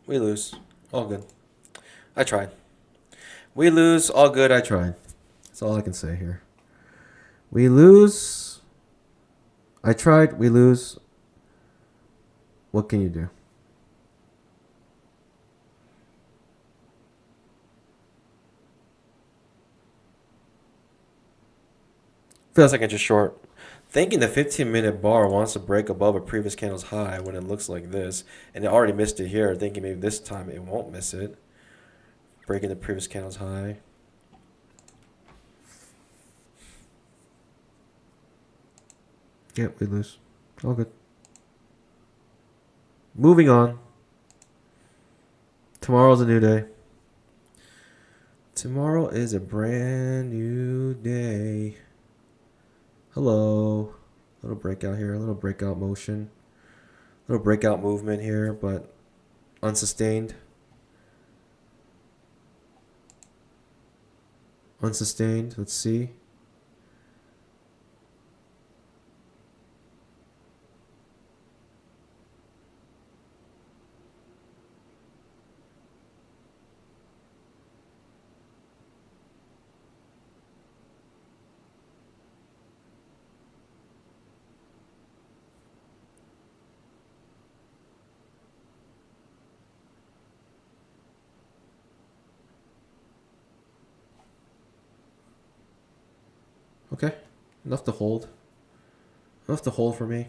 We lose. All good. I tried. We lose. All good. I tried. That's all I can say here. We lose. I tried. We lose. What can you do? Feels like it's just short. Thinking the 15-minute bar wants to break above a previous candle's high when it looks like this, and it already missed it here, thinking maybe this time it won't miss it. Breaking the previous candle's high. Yep, we lose. All good. Moving on. Tomorrow's a new day. Tomorrow is a brand new day. Hello. Little breakout here. A little breakout motion. Little breakout movement here, but unsustained. Unsustained. Let's see. Okay. Enough to hold. Enough to hold for me.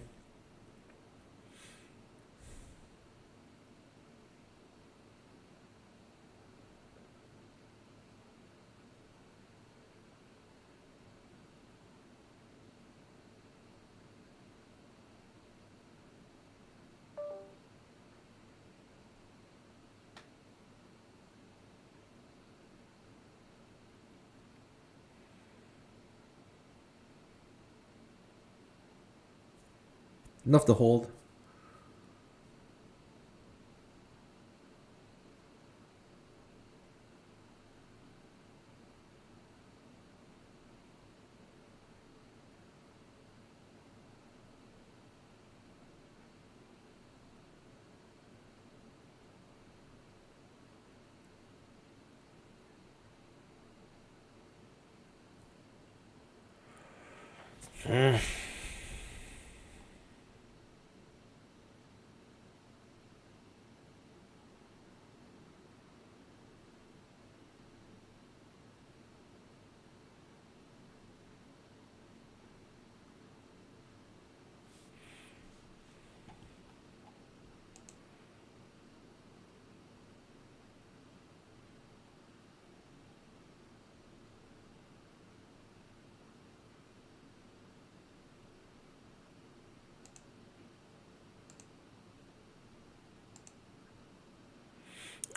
Enough to hold.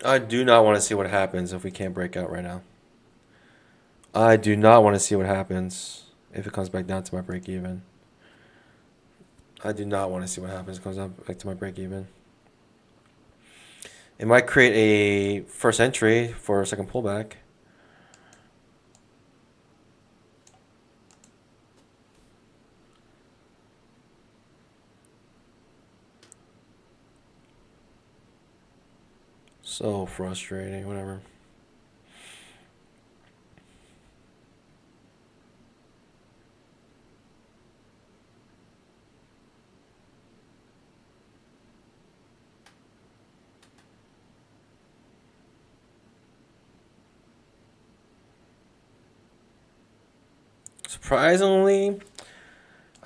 I do not want to see what happens if we can't break out right now. I do not want to see what happens if it comes back down to my break even. I do not want to see what happens if it comes down back to my break even. It might create a first entry for a second pullback. So frustrating, whatever. Surprisingly,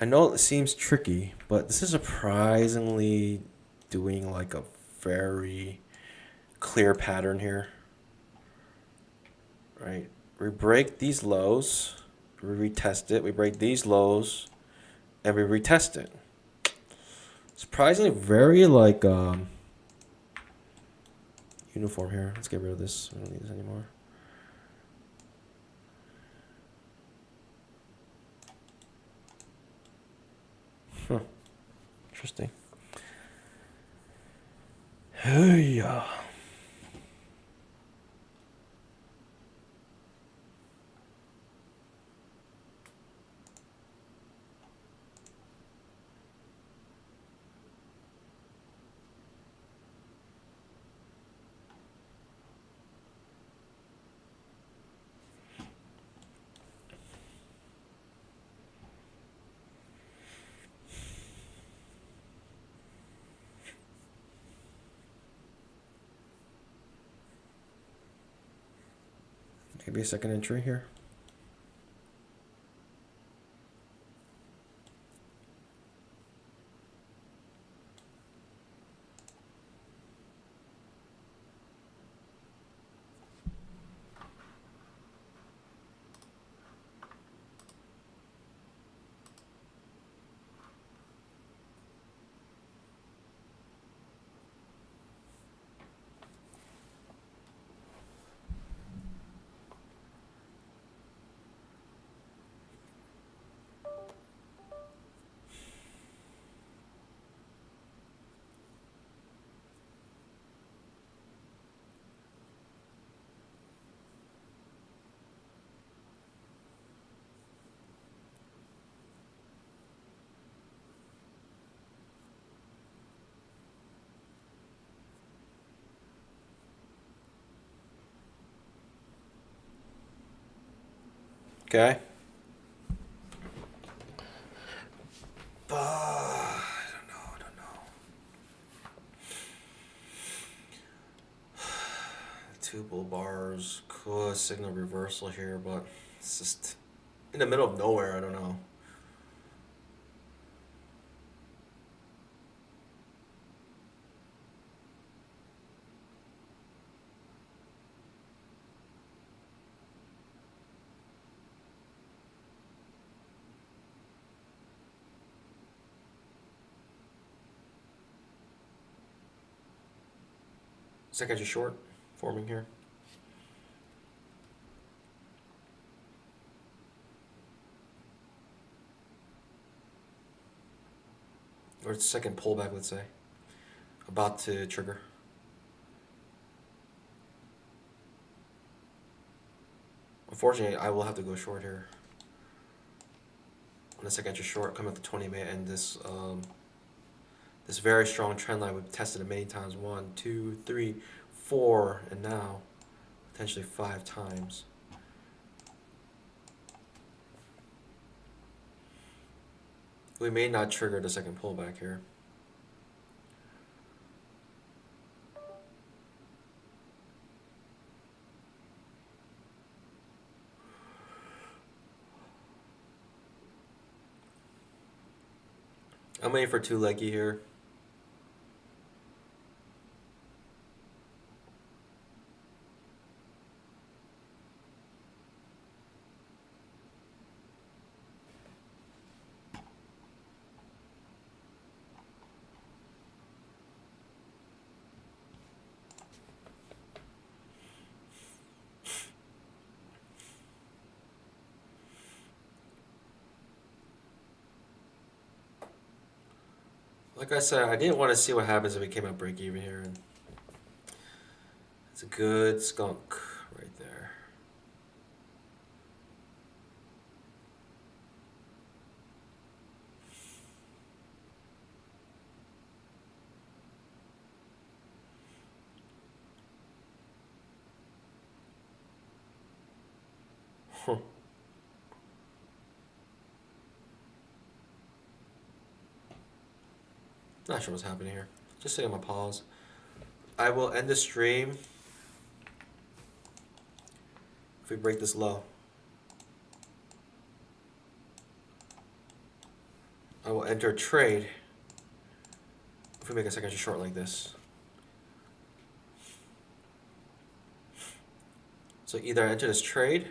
I know it seems tricky, but this is surprisingly doing like a very clear pattern here. Right? We break these lows, we retest it, we break these lows, and we retest it. Surprisingly very like uniform here. Let's get rid of this. I don't need this anymore. Huh. Interesting. Hey. Maybe a second entry here. Okay. I don't know. Two bull bars could signal reversal here, but it's just in the middle of nowhere. I don't know. Second entry short forming here. Or second pullback, let's say. About to trigger. Unfortunately, I will have to go short here. On the second entry short, come at the 20 minute, and this this very strong trend line we've tested it many times. 1, 2, 3, 4, and now potentially 5 times. We may not trigger the second pullback here. I'm waiting for 2 leggy here. Like I said, I didn't want to see what happens if we came out break even here. And it's a good skunk right there. Huh. Not sure what's happening here. Just sitting on my pause. I will end the stream if we break this low. I will enter a trade if we make a second entry short like this. So either I enter this trade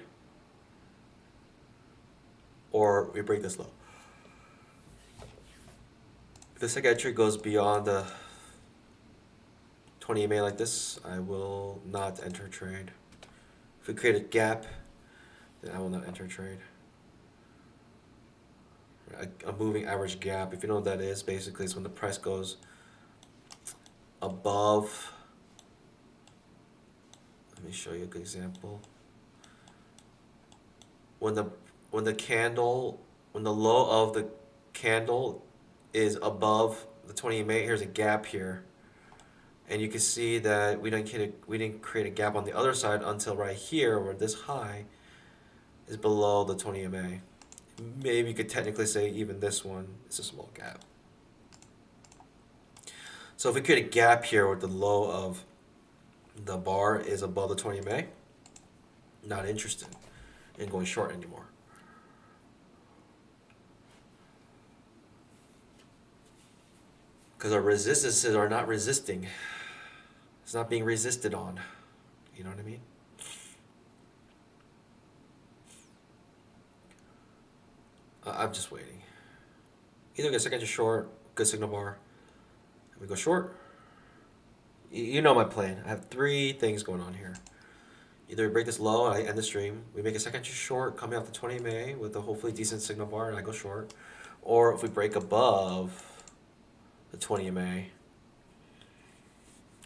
or we break this low. If the second entry goes beyond the 20 EMA like this, I will not enter a trade. If we create a gap, then I will not enter a trade. A moving average gap, if you know what that is, basically it's when the price goes above. Let me show you a good example. When the low of the candle is above the 20 EMA, here's a gap here. And you can see that we didn't create a gap on the other side until right here, where this high is below the 20 EMA. Maybe you could technically say even this one is a small gap. So if we create a gap here where the low of the bar is above the 20 EMA, not interested in going short anymore. Because our resistances are not resisting. It's not being resisted on. You know what I mean? I'm just waiting. Either get second to short, good signal bar, and we go short. You know my plan. I have 3 things going on here. Either we break this low and I end the stream. We make a second to short coming off the 20 MA with a hopefully decent signal bar and I go short. Or if we break above the 20 MA,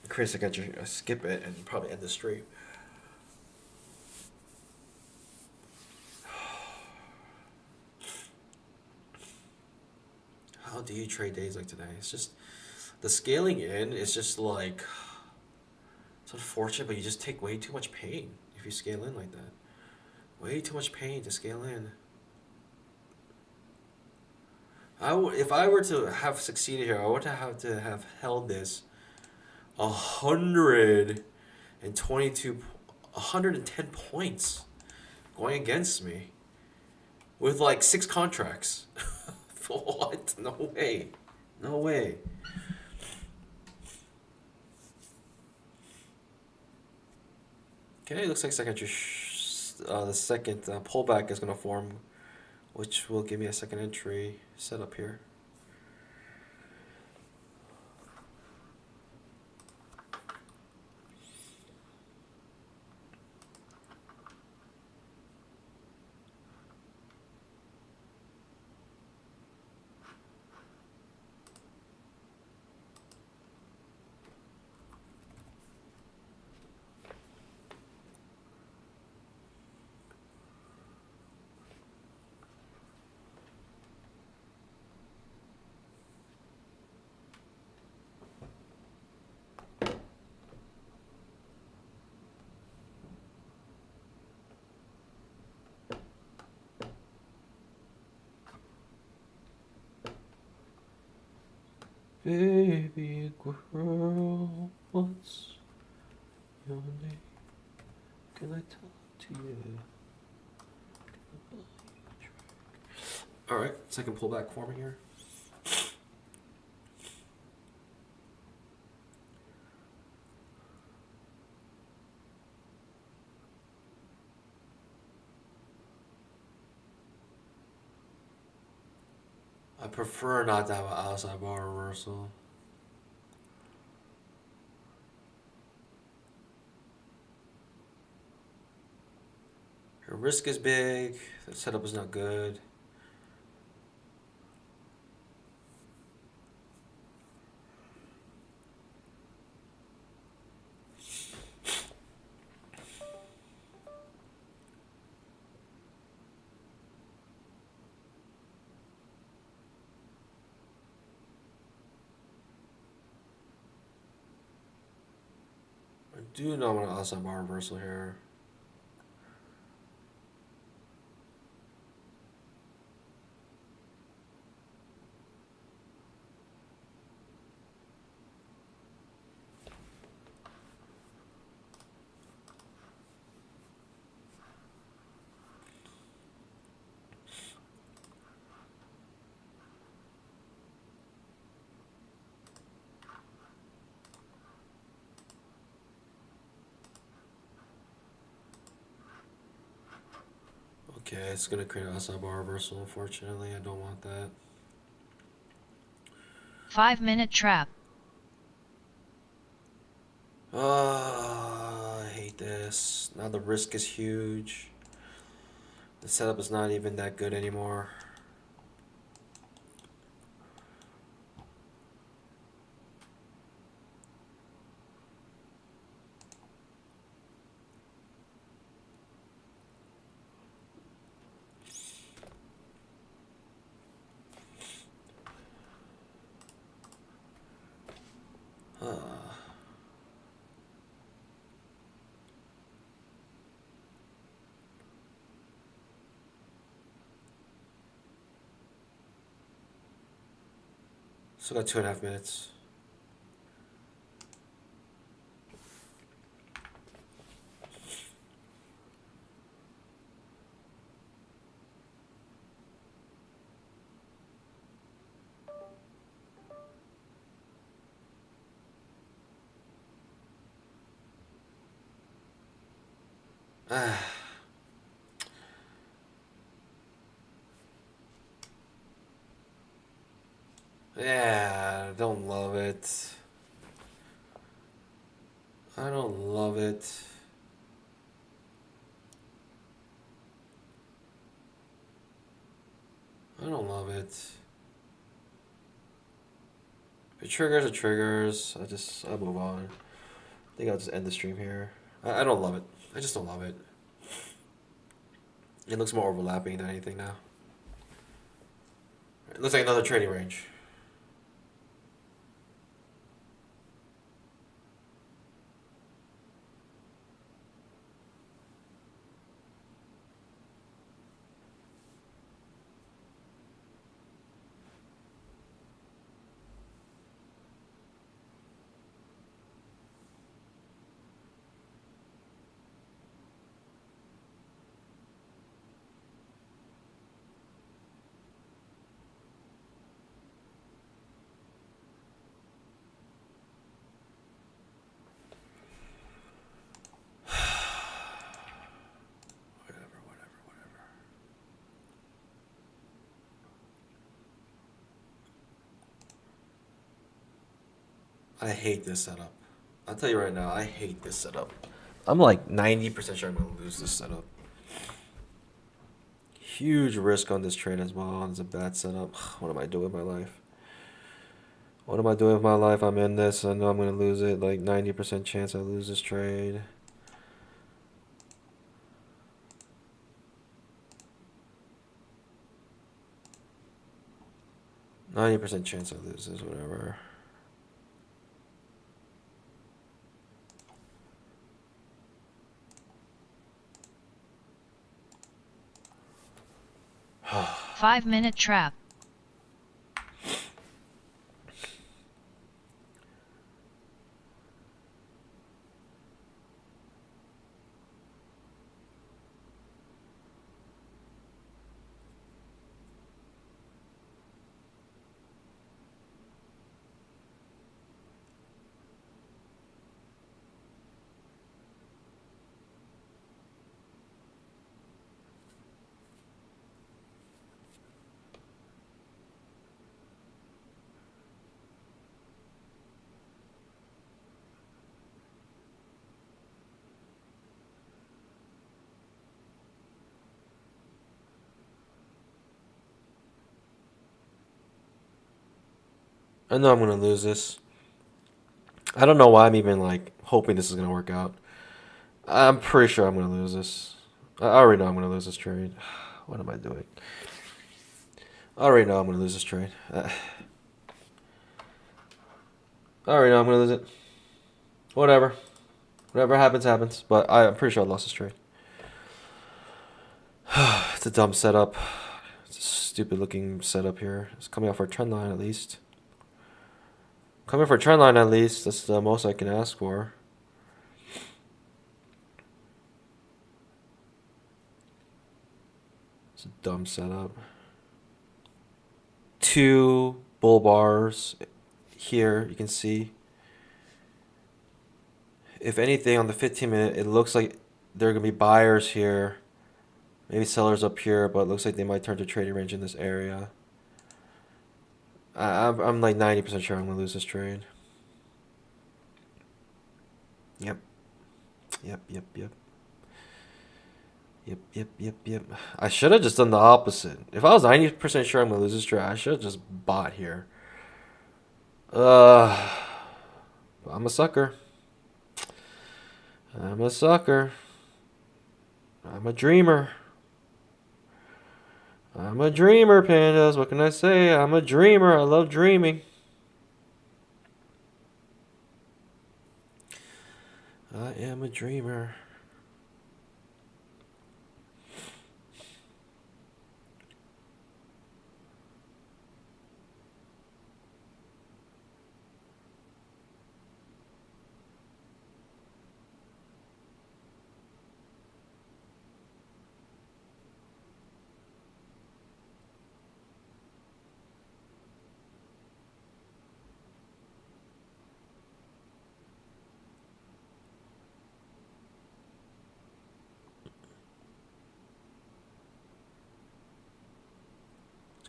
create a second to skip it and probably end the stream. How do you trade days like today? It's just the scaling in is just like, it's unfortunate, but you just take way too much pain if you scale in like that. Way too much pain to scale in. If I were to have succeeded here, I would have to have held this 110 points going against me. with like 6 contracts. What? No way. No way. Okay, looks like the second pullback is going to form, which will give me a second entry set up here. Baby girl, what's your name? Can I talk to you? Alright, second pullback forming here. I prefer not to have an outside bar reversal. Your risk is big, the setup is not good. I do not want an outside bar reversal here. Okay, it's gonna create an outside bar reversal, unfortunately. I don't want that. 5-minute trap. I hate this. Now the risk is huge. The setup is not even that good anymore. Still got 2.5 minutes. Yeah, I don't love it. I don't love it. I don't love it. If it triggers, it triggers. I'll move on. I think I'll just end the stream here. I don't love it. I just don't love it. It looks more overlapping than anything now. It looks like another trading range. I hate this setup. I'll tell you right now, I hate this setup. I'm like 90% sure I'm going to lose this setup. Huge risk on this trade as well. It's a bad setup. What am I doing with my life? What am I doing with my life? I'm in this. I know I'm going to lose it. Like 90% chance I lose this trade. %90 chance I lose this, whatever. Five-minute trap. I know I'm going to lose this. I don't know why I'm even like hoping this is going to work out. I'm pretty sure I'm going to lose this. I already know I'm going to lose this trade. What am I doing? I already know I'm going to lose this trade. I already know I'm going to lose it. Whatever. Whatever happens, happens. But I'm pretty sure I lost this trade. It's a dumb setup. It's a stupid looking setup here. It's coming out for a trend line at least. Coming for a trend line at least. That's the most I can ask for. It's a dumb setup. 2 bull bars here, you can see. If anything, on the 15-minute, it looks like there are going to be buyers here. Maybe sellers up here, but it looks like they might turn to trading range in this area. I'm like 90% sure I'm going to lose this trade. Yep. Yep. I should have just done the opposite. If I was 90% sure I'm going to lose this trade, I should have just bought here. I'm a sucker. I'm a sucker. I'm a dreamer. I'm a dreamer, pandas. What can I say? I'm a dreamer. I love dreaming. I am a dreamer.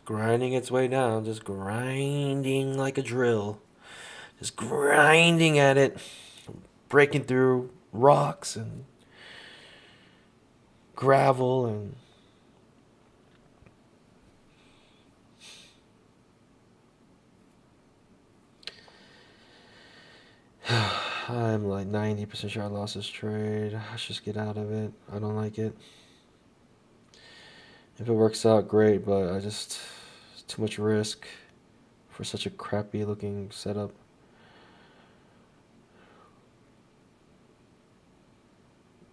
Grinding its way down, just grinding like a drill. Just grinding at it, breaking through rocks and gravel and I'm like 90% sure I lost this trade. I should just get out of it. I don't like it. If it works out, great, but it's too much risk for such a crappy looking setup.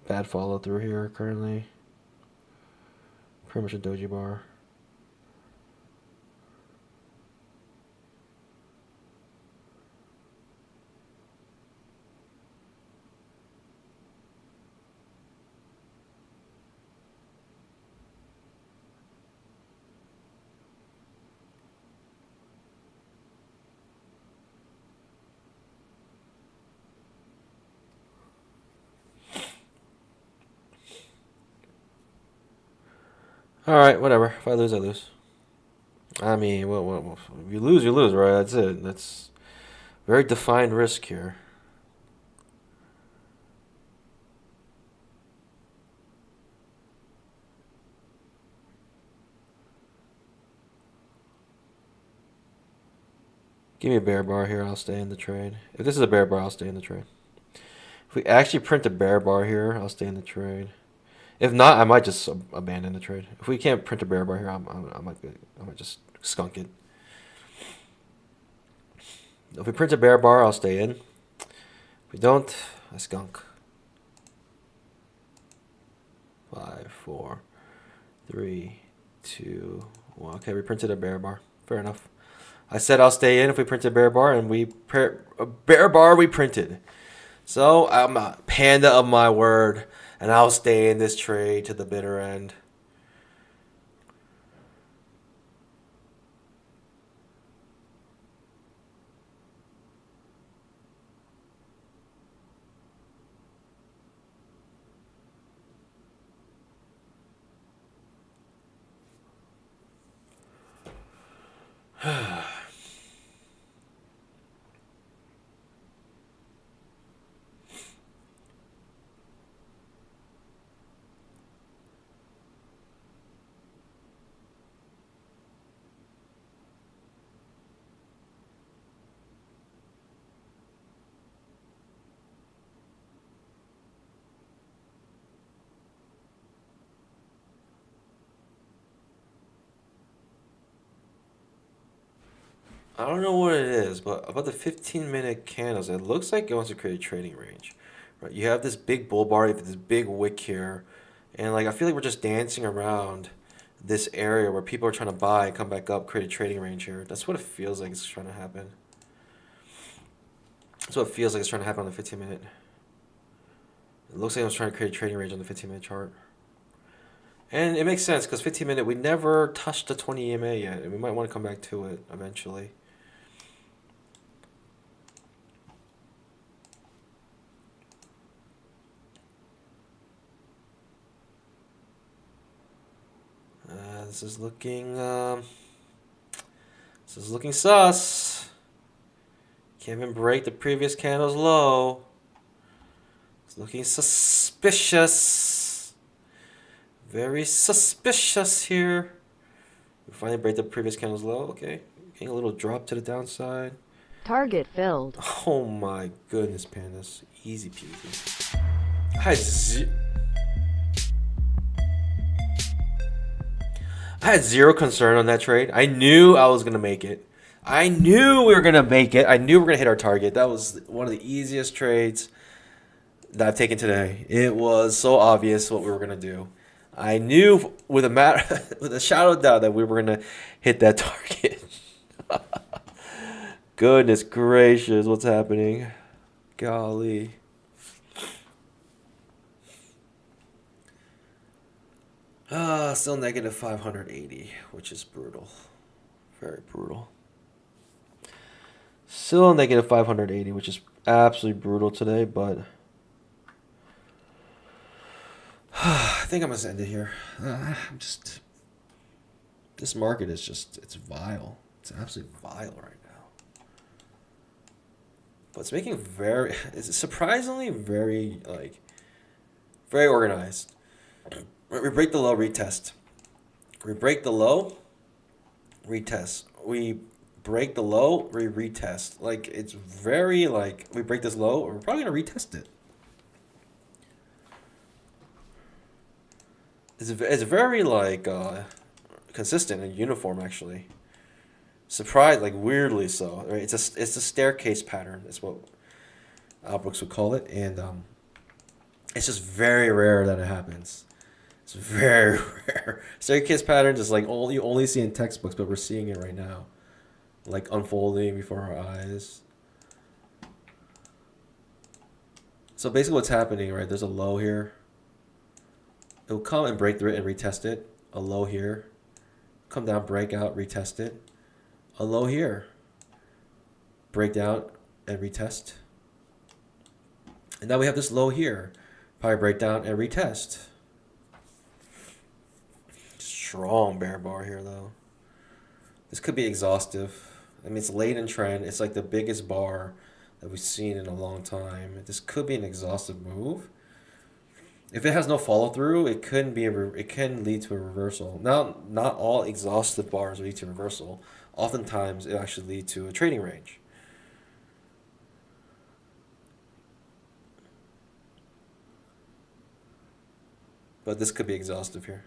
Bad follow through here currently. Pretty much a doji bar. All right, whatever. If I lose, I lose. I mean, if you lose, you lose, right? That's it. Very defined risk here. Give me a bear bar here, I'll stay in the trade. If this is a bear bar, I'll stay in the trade. If we actually print a bear bar here, I'll stay in the trade. If not, I might just abandon the trade. If we can't print a bear bar here, I might just skunk it. If we print a bear bar, I'll stay in. If we don't, I skunk. 5, 4, 3, 2, 1. Okay, we printed a bear bar. Fair enough. I said I'll stay in if we printed a bear bar, and a bear bar we printed. So I'm a panda of my word, and I'll stay in this trade to the bitter end. I don't know what it is, but about the 15-minute candles, it looks like it wants to create a trading range. Right? You have this big bull bar, you have this big wick here, and like I feel like we're just dancing around this area where people are trying to buy, come back up, create a trading range here. That's what it feels like it's trying to happen. That's what it feels like it's trying to happen on the 15-minute. It looks like I was trying to create a trading range on the 15-minute chart. And it makes sense because 15-minute, we never touched the 20 EMA yet, and we might want to come back to it eventually. This is looking sus. Can't even break the previous candle's low. It's looking suspicious. Very suspicious here. We finally break the previous candle's low. Okay, getting a little drop to the downside. Target filled. Oh my goodness, pandas. Easy peasy. I had zero concern on that trade. I knew I was going to make it. I knew we were going to make it. I knew we were going to hit our target. That was one of the easiest trades that I've taken today. It was so obvious what we were going to do. I knew with a shadow of doubt that we were going to hit that target. Goodness gracious, what's happening? Golly. Still negative 580, which is brutal. Very brutal. Still negative 580, which is absolutely brutal today, but I think I'm going to end it here. This market is just, it's vile. It's absolutely vile right now. But it's making it's surprisingly very organized. We break the low, retest. We break the low, retest. We break the low, we retest. Like, it's very, we break this low, we're probably going to retest it. It's very, consistent and uniform, actually. Surprised, weirdly so. Right? It's a staircase pattern. That's what Brooks would call it. And it's just very rare that it happens. It's very rare. Staircase patterns is you only see in textbooks, but we're seeing it right now. Unfolding before our eyes. So basically what's happening, right, there's a low here. It'll come and break through it and retest it. A low here. Come down, break out, retest it. A low here. Break down and retest. And now we have this low here. Probably break down and retest. Strong bear bar here, though. This could be exhaustive. I mean, it's late in trend. It's like the biggest bar that we've seen in a long time. This could be an exhaustive move. If it has no follow through, it it can lead to a reversal. Now, not all exhaustive bars lead to reversal. Oftentimes, it actually lead to a trading range. But this could be exhaustive here.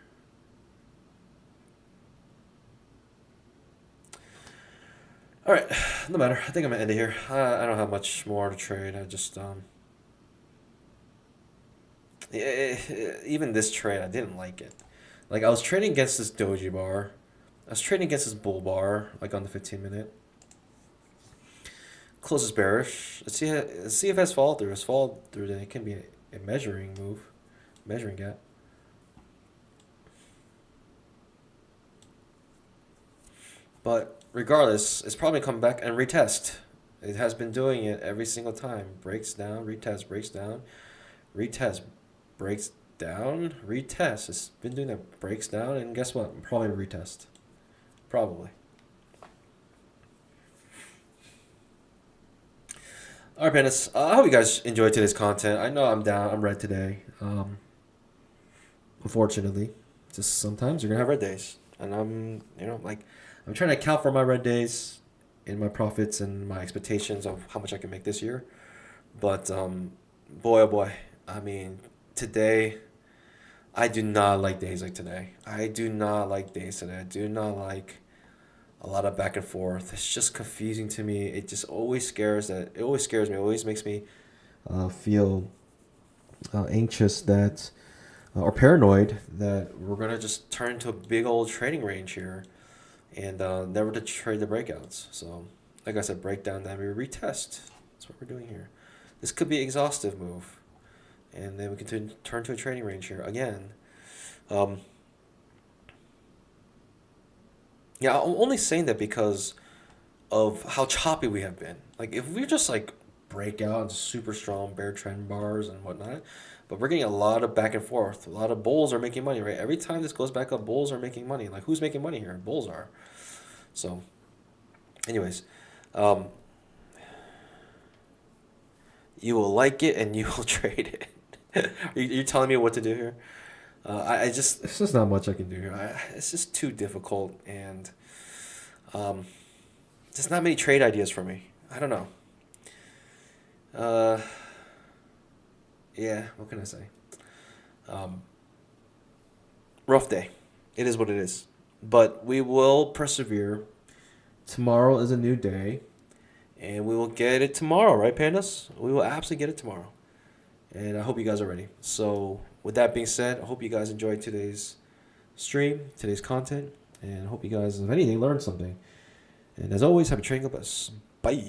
All right, no matter. I think I'm gonna end it here. I don't have much more to trade. I just even this trade, I didn't like it. Like I was trading against this doji bar. I was trading against this bull bar, like on the 15-minute. Closes bearish. Let's see if it has fall through. It's fall through, then it can be a measuring move, measuring gap. But regardless, it's probably come back and retest. It has been doing it every single time. Breaks down, retest, breaks down, retest, breaks down, retest. It's been doing that, breaks down, and guess what? Probably retest. Probably. All right, Bandits. I hope you guys enjoyed today's content. I know I'm down. I'm red today. Unfortunately, just sometimes you're gonna have red days, and I'm trying to account for my red days in my profits and my expectations of how much I can make this year. But boy, oh boy, I mean, today, I do not like days like today. I do not like days today. I do not like a lot of back and forth. It's just confusing to me. It just always scares me. It always makes me feel anxious that or paranoid that we're gonna just turn into a big old trading range here, and never to trade the breakouts. So, like I said, break down, then we retest. That's what we're doing here. This could be an exhaustive move, and then we can turn to a trading range here again. Yeah, I'm only saying that because of how choppy we have been. Like, if we're just like break out super strong bear trend bars and whatnot, but we're getting a lot of back and forth. A lot of bulls are making money, right? Every time this goes back up, bulls are making money. Like, who's making money here? Bulls are. So, anyways, you will like it and you will trade it. You're telling me what to do here? I just, there's just not much I can do here. It's just too difficult, and just not many trade ideas for me. I don't know. Yeah, what can I say? Rough day. It is what it is. But we will persevere. Tomorrow is a new day, and we will get it tomorrow, right, Pandas? We will absolutely get it tomorrow. And I hope you guys are ready. So, with that being said, I hope you guys enjoyed today's stream, today's content, and I hope you guys, if anything, learned something. And as always, happy trading. God bless. Bye.